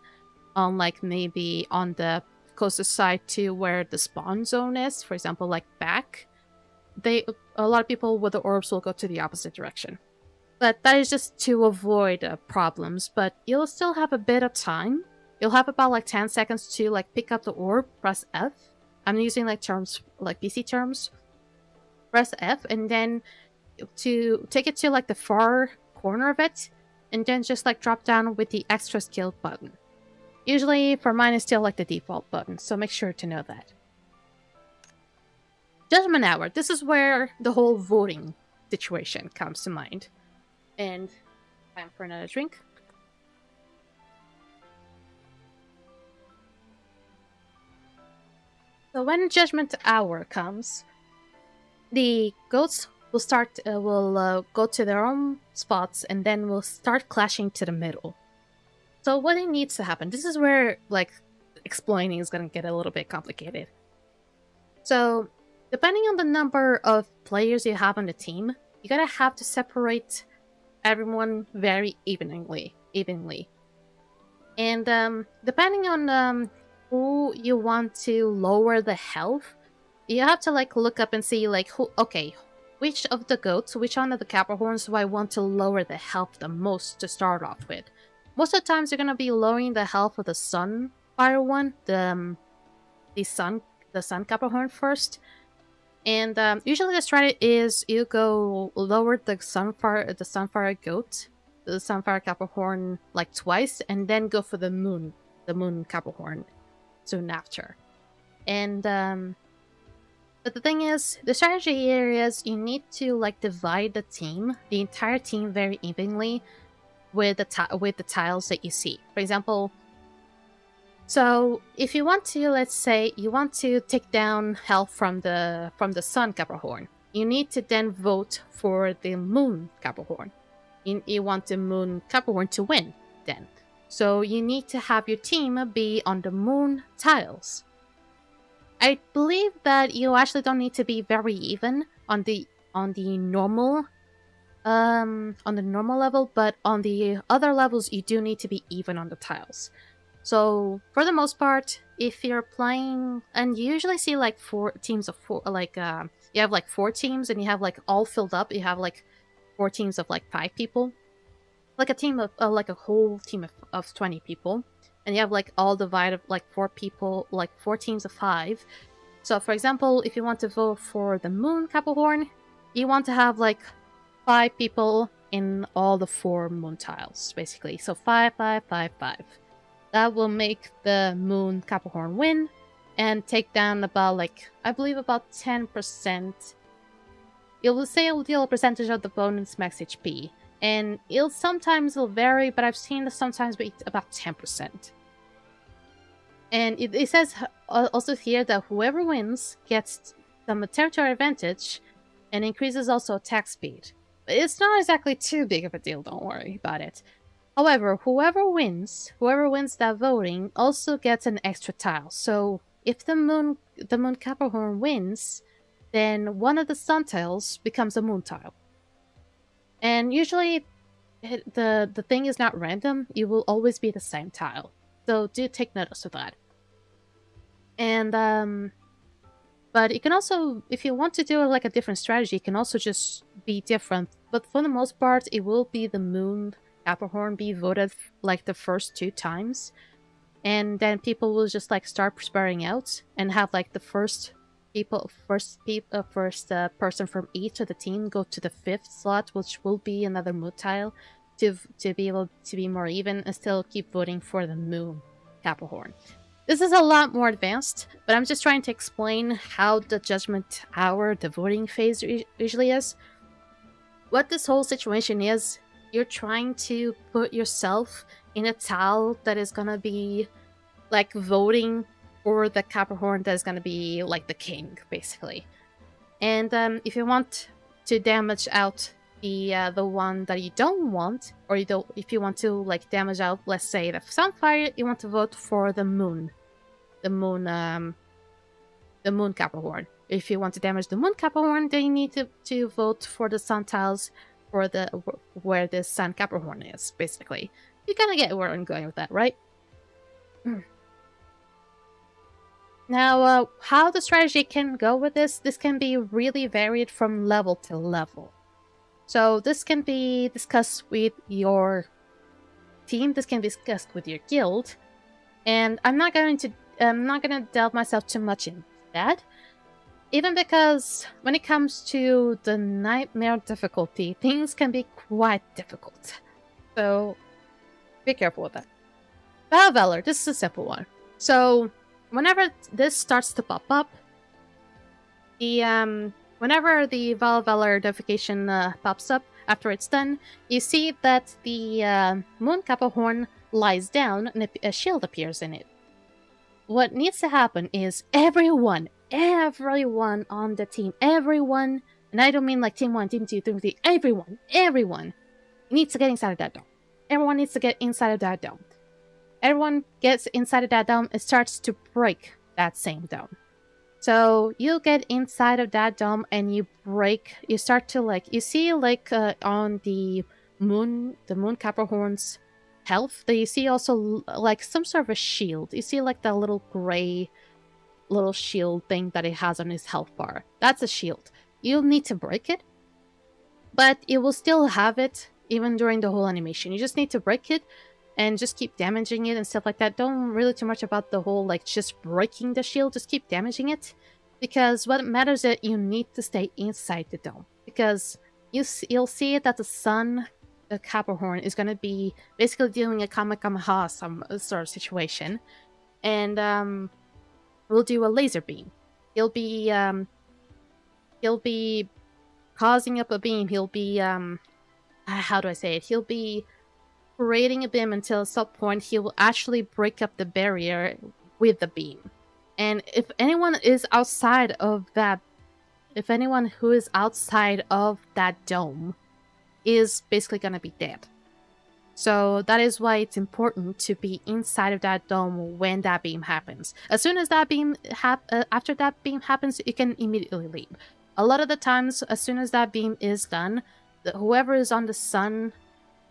on like maybe on the closest side to where the spawn zone is, for example, like back, a lot of people with the orbs will go to the opposite direction. But that is just to avoid problems, but you'll still have a bit of time. You'll have about like 10 seconds to like pick up the orb, press F. I'm using like terms, like PC terms. Press F, and then to take it to like the far corner of it, and then just like drop down with the extra skill button. Usually for mine it's still like the default button, so make sure to know that. Judgment Hour. This is where the whole voting situation comes to mind. And time for another drink. So when Judgment Hour comes, the goats will start go to their own spots, and then will start clashing to the middle. So what needs to happen? This is where like explaining is gonna get a little bit complicated. So depending on the number of players you have on the team, you're gonna have to separate everyone very evenly. And depending on who you want to lower the health, you have to like look up and see like which of the goats, which one of the Caprahorns do I want to lower the health the most to start off with. Most of the times you're gonna be lowering the health of the Sunfire one, the Sun Caprahorn first. And usually the strategy is you go lower the Sunfire goat, the Sunfire Caprahorn like twice, and then go for the Moon Caprahorn soon after. And but the thing is, the strategy here is you need to like divide the entire team very evenly with the tiles that you see. For example, so if you want to, let's say you want to take down health from the Sun Caprahorn, you need to then vote for the Moon Caprahorn. You want the Moon Caprahorn to win then. So you need to have your team be on the moon tiles. I believe that you actually don't need to be very even on the normal level, but on the other levels you do need to be even on the tiles. So for the most part, if you're playing, and you usually see like 4 teams of 4, like you have like 4 teams and you have like all filled up, you have like 4 teams of like 5 people. Like a team of like a whole team of 20 people, and you have like all divided like 4 people, like 4 teams of 5. So for example, if you want to vote for the Moon Caprahorn, you want to have like 5 people in all the 4 moon tiles, basically. So 5, 5, 5, 5. That will make the Moon Caprahorn win and take down about like, I believe about 10%. It will say it will deal a percentage of the opponent's max HP. And it'll sometimes vary, but I've seen it sometimes be about 10%. And it says also here that whoever wins gets some territory advantage and increases also attack speed. But it's not exactly too big of a deal, don't worry about it. However, whoever wins that voting also gets an extra tile. So if the Moon Caprahorn wins, then one of the Sun tiles becomes a Moon tile. And usually, the thing is not random. It will always be the same tile. So do take notice of that. And but you can also, if you want to do like a different strategy, it can also just be different. But for the most part, it will be the Moon Caprahorn be voted like the first 2 times, and then people will just like start spreading out and have like the first person from each of the team go to the 5th slot, which will be another moon tile, to be able to be more even and still keep voting for the Moon Caprahorn. This is a lot more advanced, but I'm just trying to explain how the Judgment Hour, the voting phase, usually is. What this whole situation is, you're trying to put yourself in a tile that is gonna be like voting or the Caprahorn that is going to be like the king, basically. And if you want to damage out the one that you don't want, or if you want to like damage out, let's say the Sunfire, you want to vote for the Moon Caprahorn. If you want to damage the Moon Caprahorn, then you need to vote for the sun tiles for where the Sun Caprahorn is, basically. You kind of get where I'm going with that, right? Now, how the strategy can go with this can be really varied from level to level. So this can be discussed with your team, this can be discussed with your guild, and I'm not gonna delve myself too much into that. Even because when it comes to the nightmare difficulty, things can be quite difficult. So be careful with that. Vow of Valor, this is a simple one. So whenever this starts to pop up, whenever the Vow of Valor notification pops up after it's done, you see that the Moon Caprahorn lies down and a shield appears in it. What needs to happen is everyone on the team, everyone, and I don't mean like Team 1, Team 2, Team 3, everyone needs to get inside of that dome. Everyone needs to get inside of that dome. Everyone gets inside of that dome and starts to break that same dome. So you get inside of that dome and you start to you see on the Moon Caprahorn's health, that you see also like some sort of a shield. You see like that little gray little shield thing that it has on his health bar. That's a shield. You'll need to break it, but it will still have it even during the whole animation. You just need to break it and just keep damaging it and stuff like that. Don't really too much about the whole just breaking the shield, just keep damaging it, because what matters is that you need to stay inside the dome, because you'll see that the Sun Caprahorn is going to be basically doing a Kamehameha some sort of situation, and we'll do a laser beam. He'll be causing up a beam. He'll be how do I say it? He'll be creating a beam until at some point he will actually break up the barrier with the beam. And if anyone is outside of that, if anyone who is outside of that dome is basically gonna be dead. So that is why it's important to be inside of that dome when that beam happens. As soon as that beam after that beam happens, you can immediately leave. A lot of the times, as soon as that beam is done, whoever is on the Sun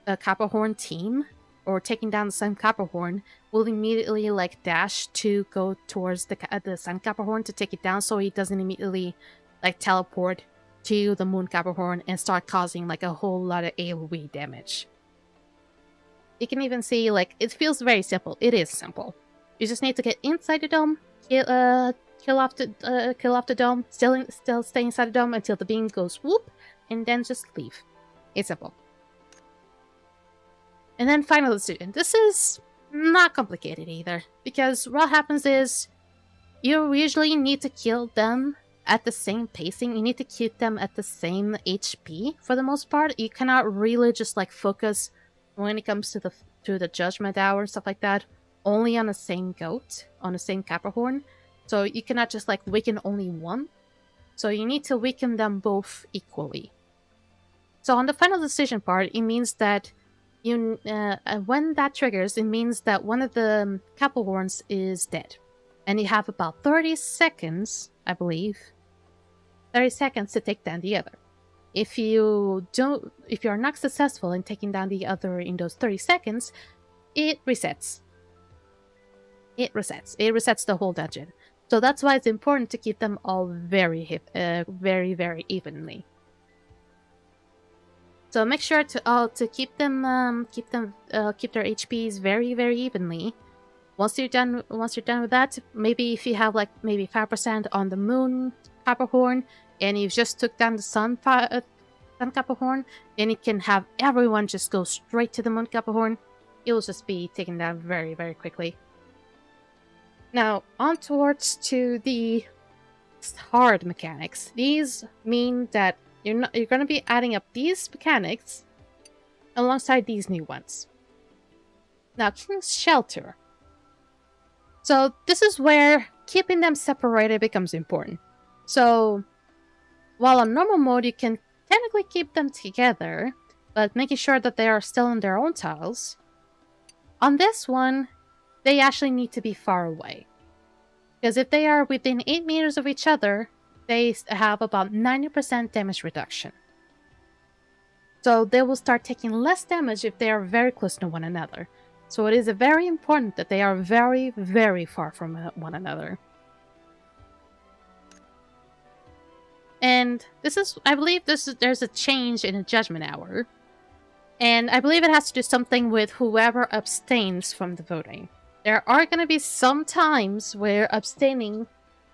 Caprahorn team or taking down the Sun Caprahorn will immediately dash to go towards the Sun Caprahorn to take it down, so he doesn't immediately teleport to the Moon Caprahorn and start causing a whole lot of AoE damage. You can even see it feels very simple. It is simple. You just need to get inside the dome, kill off the dome, still stay inside the dome until the beam goes whoop, and then just leave. It's simple. And then final decision. This is not complicated either, because what happens is you usually need to kill them at the same pacing. You need to keep them at the same HP for the most part. You cannot really just focus when it comes to the Judgment Hour and stuff like that only on the same goat, on the same Caprahorn. So you cannot just weaken only one. So you need to weaken them both equally. So on the final decision part, it means that when that triggers, it means that one of the Caprahorns is dead. And you have about 30 seconds, I believe, 30 seconds to take down the other. If you are not successful in taking down the other in those 30 seconds, it resets. It resets the whole dungeon. So that's why it's important to keep them all very, very evenly. So make sure to keep their HPs very, very evenly. Once you're done with that, maybe if you have maybe 5% on the Moon Caprahorn and you just took down the Sun Caprahorn, then you can have everyone just go straight to the Moon Caprahorn. It will just be taken down very, very quickly. Now, on towards to the hard mechanics. These mean that you're going to be adding up these mechanics alongside these new ones. Now, King's Shelter. So this is where keeping them separated becomes important. So while on normal mode you can technically keep them together, but making sure that they are still in their own tiles, on this one they actually need to be far away. Because if they are within 8 meters of each other, they have about 90% damage reduction. So they will start taking less damage if they are very close to one another. So it is very important that they are very, very far from one another. And this is, I believe there's a change in the Judgment Hour. And I believe it has to do something with whoever abstains from the voting. There are going to be some times where abstaining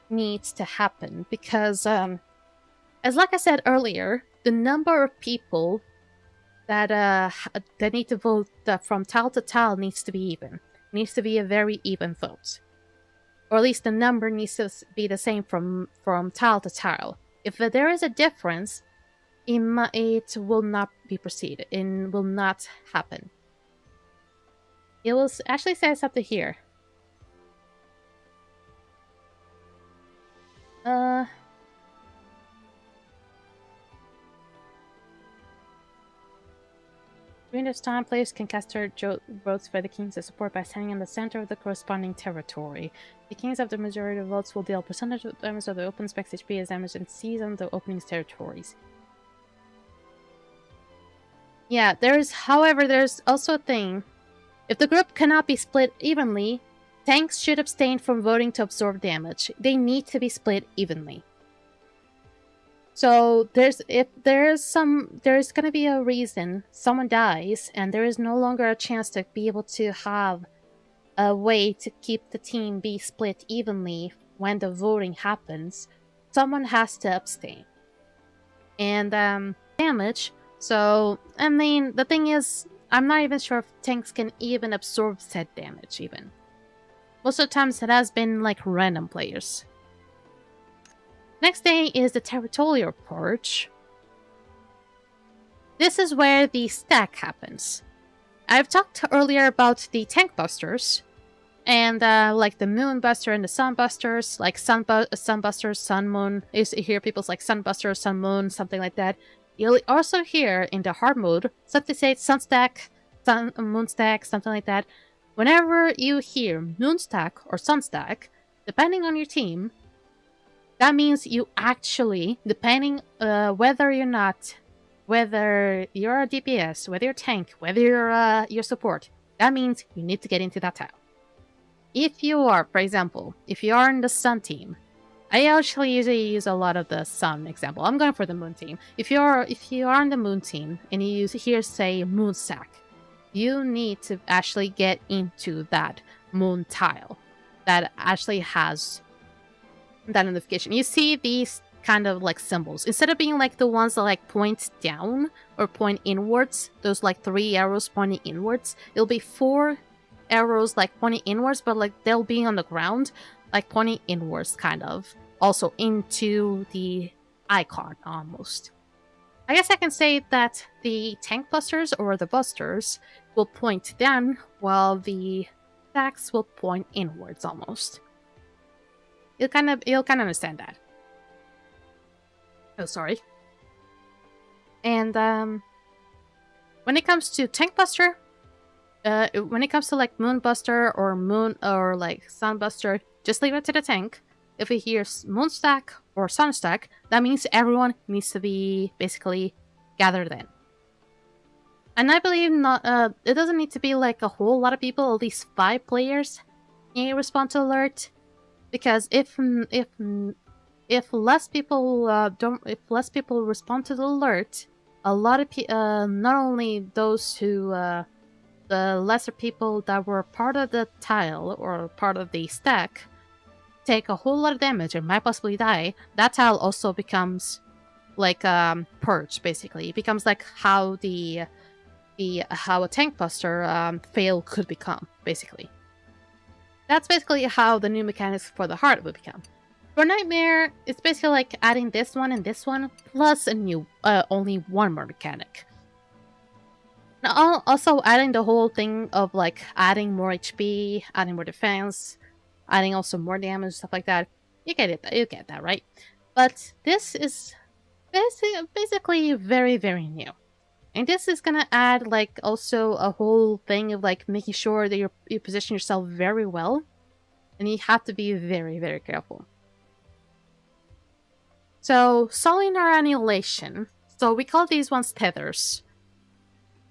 needs to happen because, as like I said earlier, the number of people that need to vote from tile to tile needs to be even. It needs to be a very even vote. Or at least the number needs to be the same from tile to tile. If there is a difference, it will not be proceeded. It will not happen. It will actually say something here. During this time, players can cast their votes for the kings of support by standing in the center of the corresponding territory. The kings of the majority of votes will deal a percentage of damage of the open specs HP as damage and seize on the opening's territories. Yeah, however, there's also a thing. If the group cannot be split evenly, tanks should abstain from voting to absorb damage. They need to be split evenly. So there's gonna be a reason someone dies and there is no longer a chance to be able to have a way to keep the team be split evenly when the voting happens. Someone has to abstain. And damage. So I mean, the thing is, I'm not even sure if tanks can even absorb said damage even. Most of the times it has been like random players. Next day is the territorial purge. This is where the stack happens. I've talked earlier about the tank busters, and like the moon buster and the sun busters, like sun busters, sun moon. You hear people like sun buster, sun moon, something like that. You'll also hear in the hard mode something say sun stack, moon stack, something like that. Whenever you hear moon stack or sun stack, depending on your team, that means you actually, depending whether you're a DPS, whether you're a tank, whether you're support, that means you need to get into that tile. If you are, for example, if you are in the sun team, I actually usually use a lot of the sun example. I'm going for the moon team. If you are on the moon team and you hear say moon stack, you need to actually get into that moon tile that actually has that notification. You see these kind of like symbols. Instead of being like the ones that like point down or point inwards, those like 3 arrows pointing inwards, it'll be 4 arrows like pointing inwards, but like they'll be on the ground, like pointing inwards kind of. Also into the icon almost. I guess I can say that the tank busters or the busters will point down while the stacks will point inwards almost. You'll kind of understand that. Oh, sorry. And when it comes to tank buster, when it comes to like moon buster or moon or like sun buster, just leave it to the tank. If we hear moon stack or sun stack, that means everyone needs to be basically gathered in. And I believe it doesn't need to be like a whole lot of people, at least 5 players can respond to alert. Because if less people respond to the alert, a lot of not only those who the lesser people that were part of the tile or part of the stack take a whole lot of damage and might possibly die. That tile also becomes like purge basically. It becomes like how how a tank buster fail could become basically. That's basically how the new mechanics for the heart will become. For Nightmare, it's basically like adding this one and this one, plus a new, only one more mechanic. Now, also adding the whole thing of like adding more HP, adding more defense, adding also more damage, stuff like that. You get it, you get that, right? But this is basically very, very new. And this is gonna add like also a whole thing of like making sure that you position yourself very well. And you have to be very, very careful. So, solar annihilation. So, we call these ones tethers.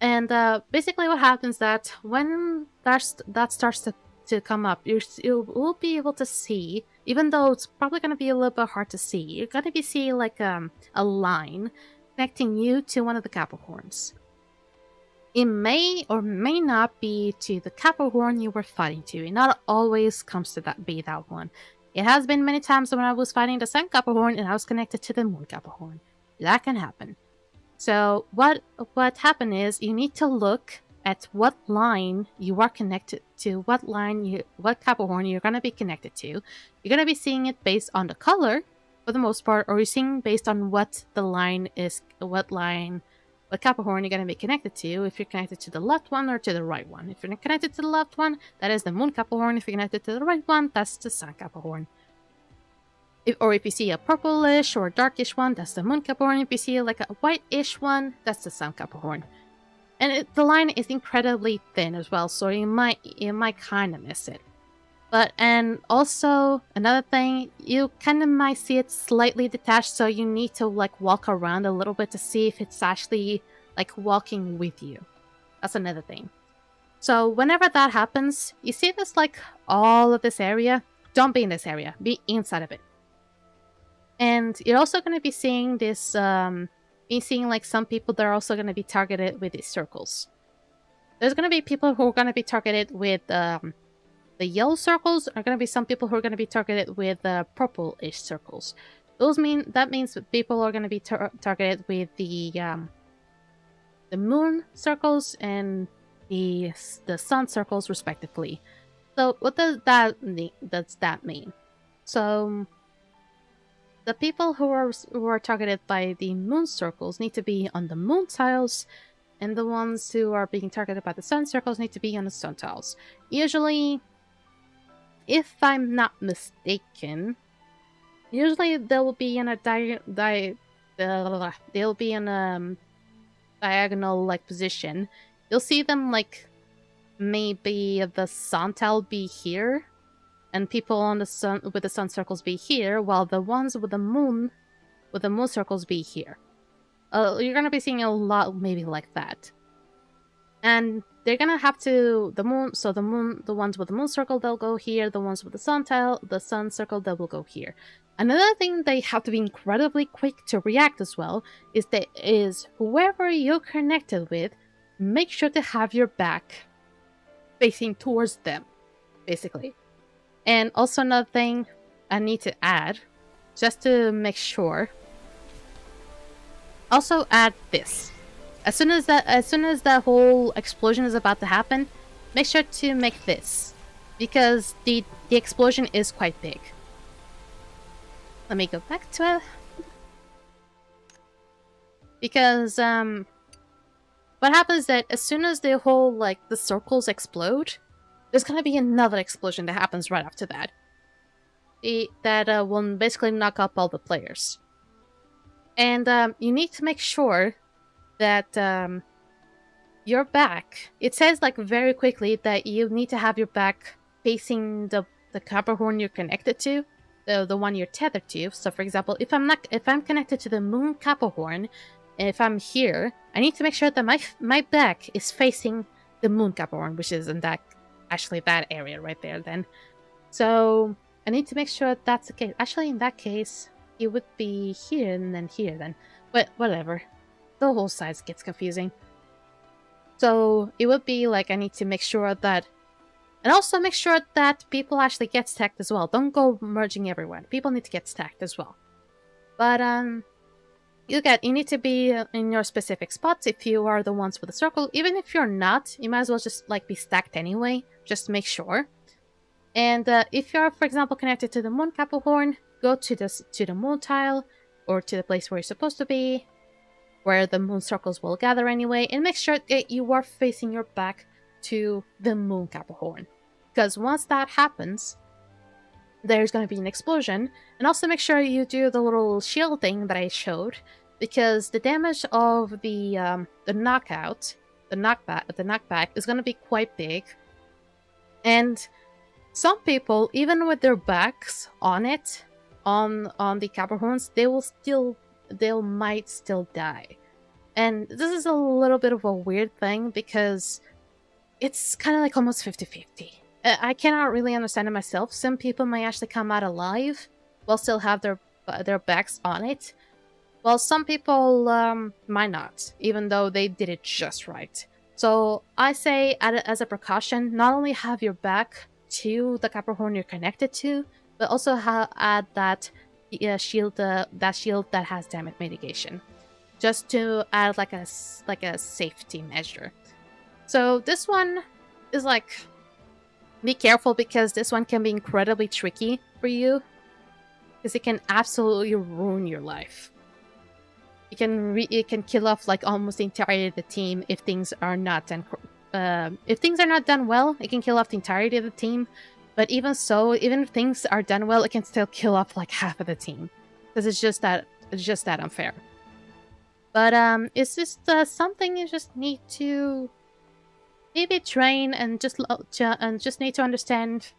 And basically what happens that when that starts to come up, you will be able to see, even though it's probably going to be a little bit hard to see, you're going to be seeing like a line connecting you to one of the Caprahorns. It may or may not be to the Caprahorn you were fighting to. It not always comes to be that one. It has been many times when I was fighting the Sun Caprahorn and I was connected to the Moon Caprahorn. That can happen. So what happened is you need to look at what line you are connected to, what Caprahorn you're going to be connected to. You're going to be seeing it based on the color for the most part, or you're seeing based on what the line is, what Caprahorn you're going to be connected to, if you're connected to the left one or to the right one. If you're connected to the left one, that is the Moon Caprahorn. If you're connected to the right one, that's the Sun Caprahorn. If you see a purplish or darkish one, that's the Moon Caprahorn. If you see like a whitish one, that's the Sun Caprahorn. And the line is incredibly thin as well, so you might kind of miss it. And also another thing, you kind of might see it slightly detached, so you need to like walk around a little bit to see if it's actually like walking with you. That's another thing. So whenever that happens, you see this like all of this area. Don't be in this area. Be inside of it. And you're also going to be seeing this, like some people that are also going to be targeted with these circles. There's going to be people who are going to be targeted with the yellow circles. Are going to be some people who are going to be targeted with purple-ish circles. That means that people are going to be targeted with the moon circles and the sun circles, respectively. So what does that mean? So the people who are targeted by the moon circles need to be on the moon tiles, and the ones who are being targeted by the sun circles need to be on the sun tiles. Usually, if I'm not mistaken, usually they'll be in a diagonal like position. You'll see them like maybe the sun tile be here, and people on the sun with the sun circles be here, while the ones with the moon circles be here. You're gonna be seeing a lot maybe like that. And they're gonna have to the ones with the moon circle, they'll go here. The ones with the sun circle, they will go here. Another thing they have to be incredibly quick to react as well is whoever you're connected with, make sure to have your back facing towards them, basically. And also another thing I need to add, just to make sure. Also add this. As soon as that whole explosion is about to happen, make sure to make this, because the explosion is quite big. Let me go back to it. Because what happens is that as soon as the whole the circles explode, there's gonna be another explosion that happens right after that. That will basically knock up all the players. And you need to make sure that your back, it says very quickly that you need to have your back facing the Caprahorn you're connected to, the one you're tethered to. So for example, if I'm connected to the Moon Caprahorn, and if I'm here, I need to make sure that my back is facing the Moon Caprahorn, which is in that area right there then. So I need to make sure that's the case. Actually, in that case, it would be here and then here then. But whatever. The whole size gets confusing. So it would be I need to make sure that... And also make sure that people actually get stacked as well. Don't go merging everywhere. People need to get stacked as well. But you need to be in your specific spots if you are the ones with the circle. Even if you're not, you might as well just be stacked anyway. Just make sure. And if you're, for example, connected to the Moon Caprahorn, go to the moon tile, or to the place where you're supposed to be, where the moon circles will gather anyway, and make sure that you are facing your back to the Moon Caprahorn. Because once that happens, there's going to be an explosion. And also make sure you do the little shield thing that I showed, because the damage of the knockback is going to be quite big. And some people, even with their backs on on the Caprahorns, they might still die. And this is a little bit of a weird thing because it's kind of like almost 50-50. I cannot really understand it myself. Some people might actually come out alive while still have their backs on it, while some people might not, even though they did it just right. So I say, as a precaution, not only have your back to the Caprahorn you're connected to, but also add that shield, that shield that has damage mitigation, just to add like a safety measure. So this one is like, be careful because this one can be incredibly tricky for you, because it can absolutely ruin your life. It can kill off like almost the entirety of the team if things are not done. If things are not done well, it can kill off the entirety of the team. But even so, even if things are done well, it can still kill off like half of the team, because it's just that unfair. But it's just something you just need to maybe train and just need to understand,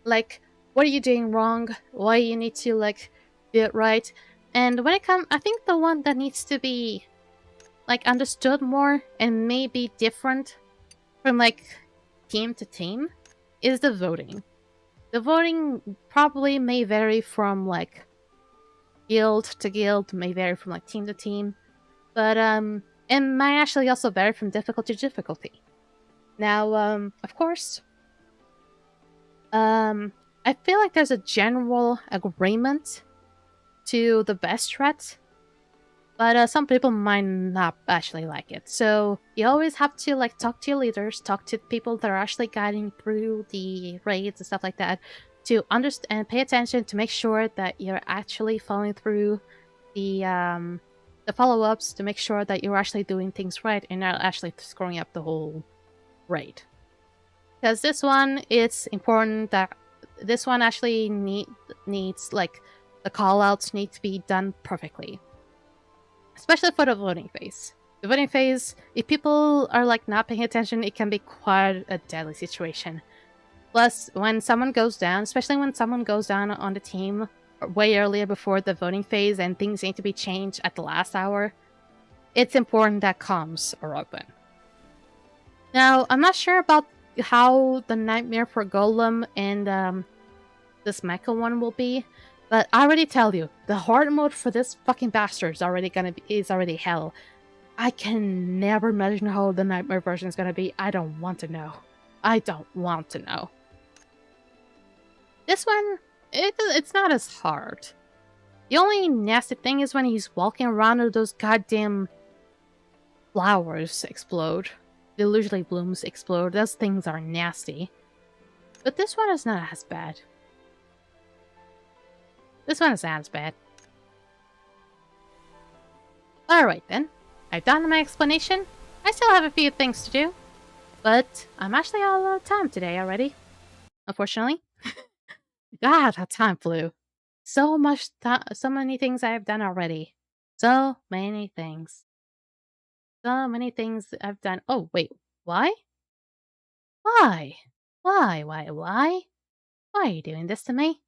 like, what are you doing wrong, why you need to like do it right. And when it comes, I think the one that needs to be like understood more and maybe different from like team to team is the voting. The voting probably may vary from like guild to guild, may vary from like team to team, but it might actually also vary from difficulty to difficulty. Now, of course, I feel like there's a general agreement to the best threat, but some people might not actually like it. So you always have to like talk to your leaders, talk to people that are actually guiding through the raids and stuff like that, to understand and pay attention to make sure that you're actually following through the follow-ups, to make sure that you're actually doing things right and not actually screwing up the whole raid. Because this one, it's important that this one actually needs like the callouts need to be done perfectly, especially for the voting phase. The voting phase, if people are like not paying attention, it can be quite a deadly situation. Plus, when someone goes down, especially when someone goes down on the team way earlier before the voting phase and things need to be changed at the last hour, it's important that comms are open. Now, I'm not sure about how the Nightmare for Golem and this mecha one will be, but I already tell you, the hard mode for this fucking bastard is already hell. I can never imagine how the Nightmare version is gonna be. I don't want to know. I don't want to know. This one, it's not as hard. The only nasty thing is when he's walking around and those goddamn flowers explode. The illusory blooms explode. Those things are nasty. But this one is not as bad. This one is not as bad. Alright then. I've done my explanation. I still have a few things to do. But I'm actually all out of time today already. Unfortunately. God, how time flew. So many things I've done already. So many things. So many things I've done. Oh, wait. Why? Why? Why? Why are you doing this to me?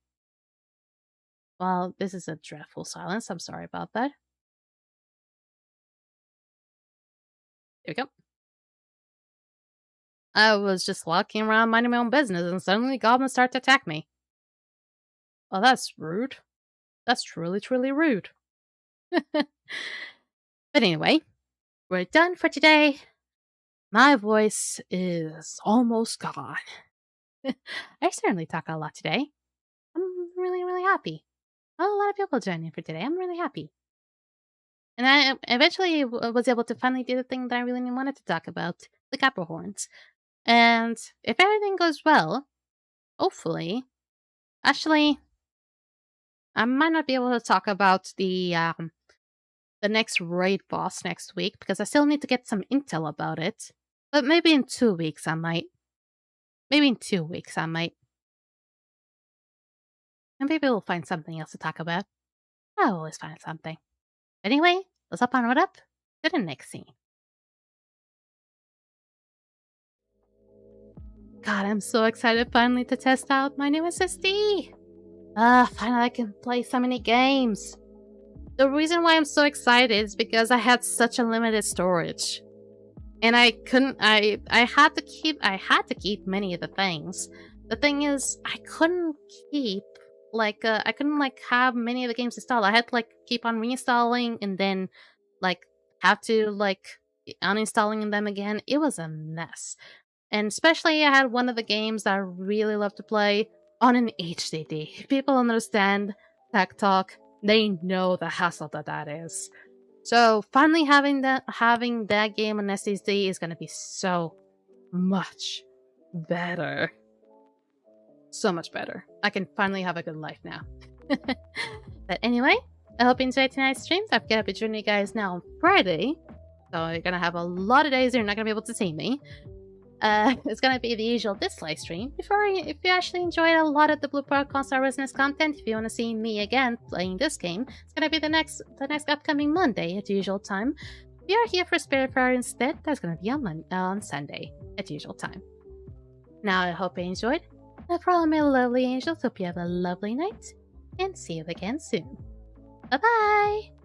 Well, this is a dreadful silence. I'm sorry about that. Here we go. I was just walking around minding my own business and suddenly goblins start to attack me. Well, that's rude. That's truly, truly rude. But anyway, we're done for today. My voice is almost gone. I certainly talk a lot today. I'm really, really happy. A lot of people joined in for today. I'm really happy. And I eventually was able to finally do the thing that I really wanted to talk about, the Caprahorns. And if everything goes well, hopefully, actually, I might not be able to talk about the next raid boss next week because I still need to get some intel about it. But maybe in 2 weeks I might. Maybe in 2 weeks I might. And maybe we'll find something else to talk about. I'll always find something. Anyway, let's hop on up to the next scene. God, I'm so excited finally to test out my new SSD! Finally I can play so many games. The reason why I'm so excited is because I had such a limited storage. And I couldn't I had to keep many of the things. The thing is, I couldn't keep I couldn't have many of the games installed. I had to keep on reinstalling and then like have to uninstalling them again. It was a mess. And especially I had one of the games that I really love to play on an HDD. People understand tech talk. They know the hassle that is. So finally having that game on SSD is gonna be so much better. So much better. I can finally have a good life now. But anyway, I hope you enjoyed tonight's stream. I've got to be joining you guys now on Friday. So you're gonna have a lot of days you're not gonna be able to see me. It's gonna be the usual dislike stream. If you actually enjoyed a lot of the Blue Pearl console business content, if you want to see me again playing this game, it's gonna be the next upcoming Monday at usual time. If you're here for Spirit Fair instead, that's gonna be on Sunday at usual time. Now I hope you enjoyed. And for all my lovely angels, hope you have a lovely night, and see you again soon. Bye bye.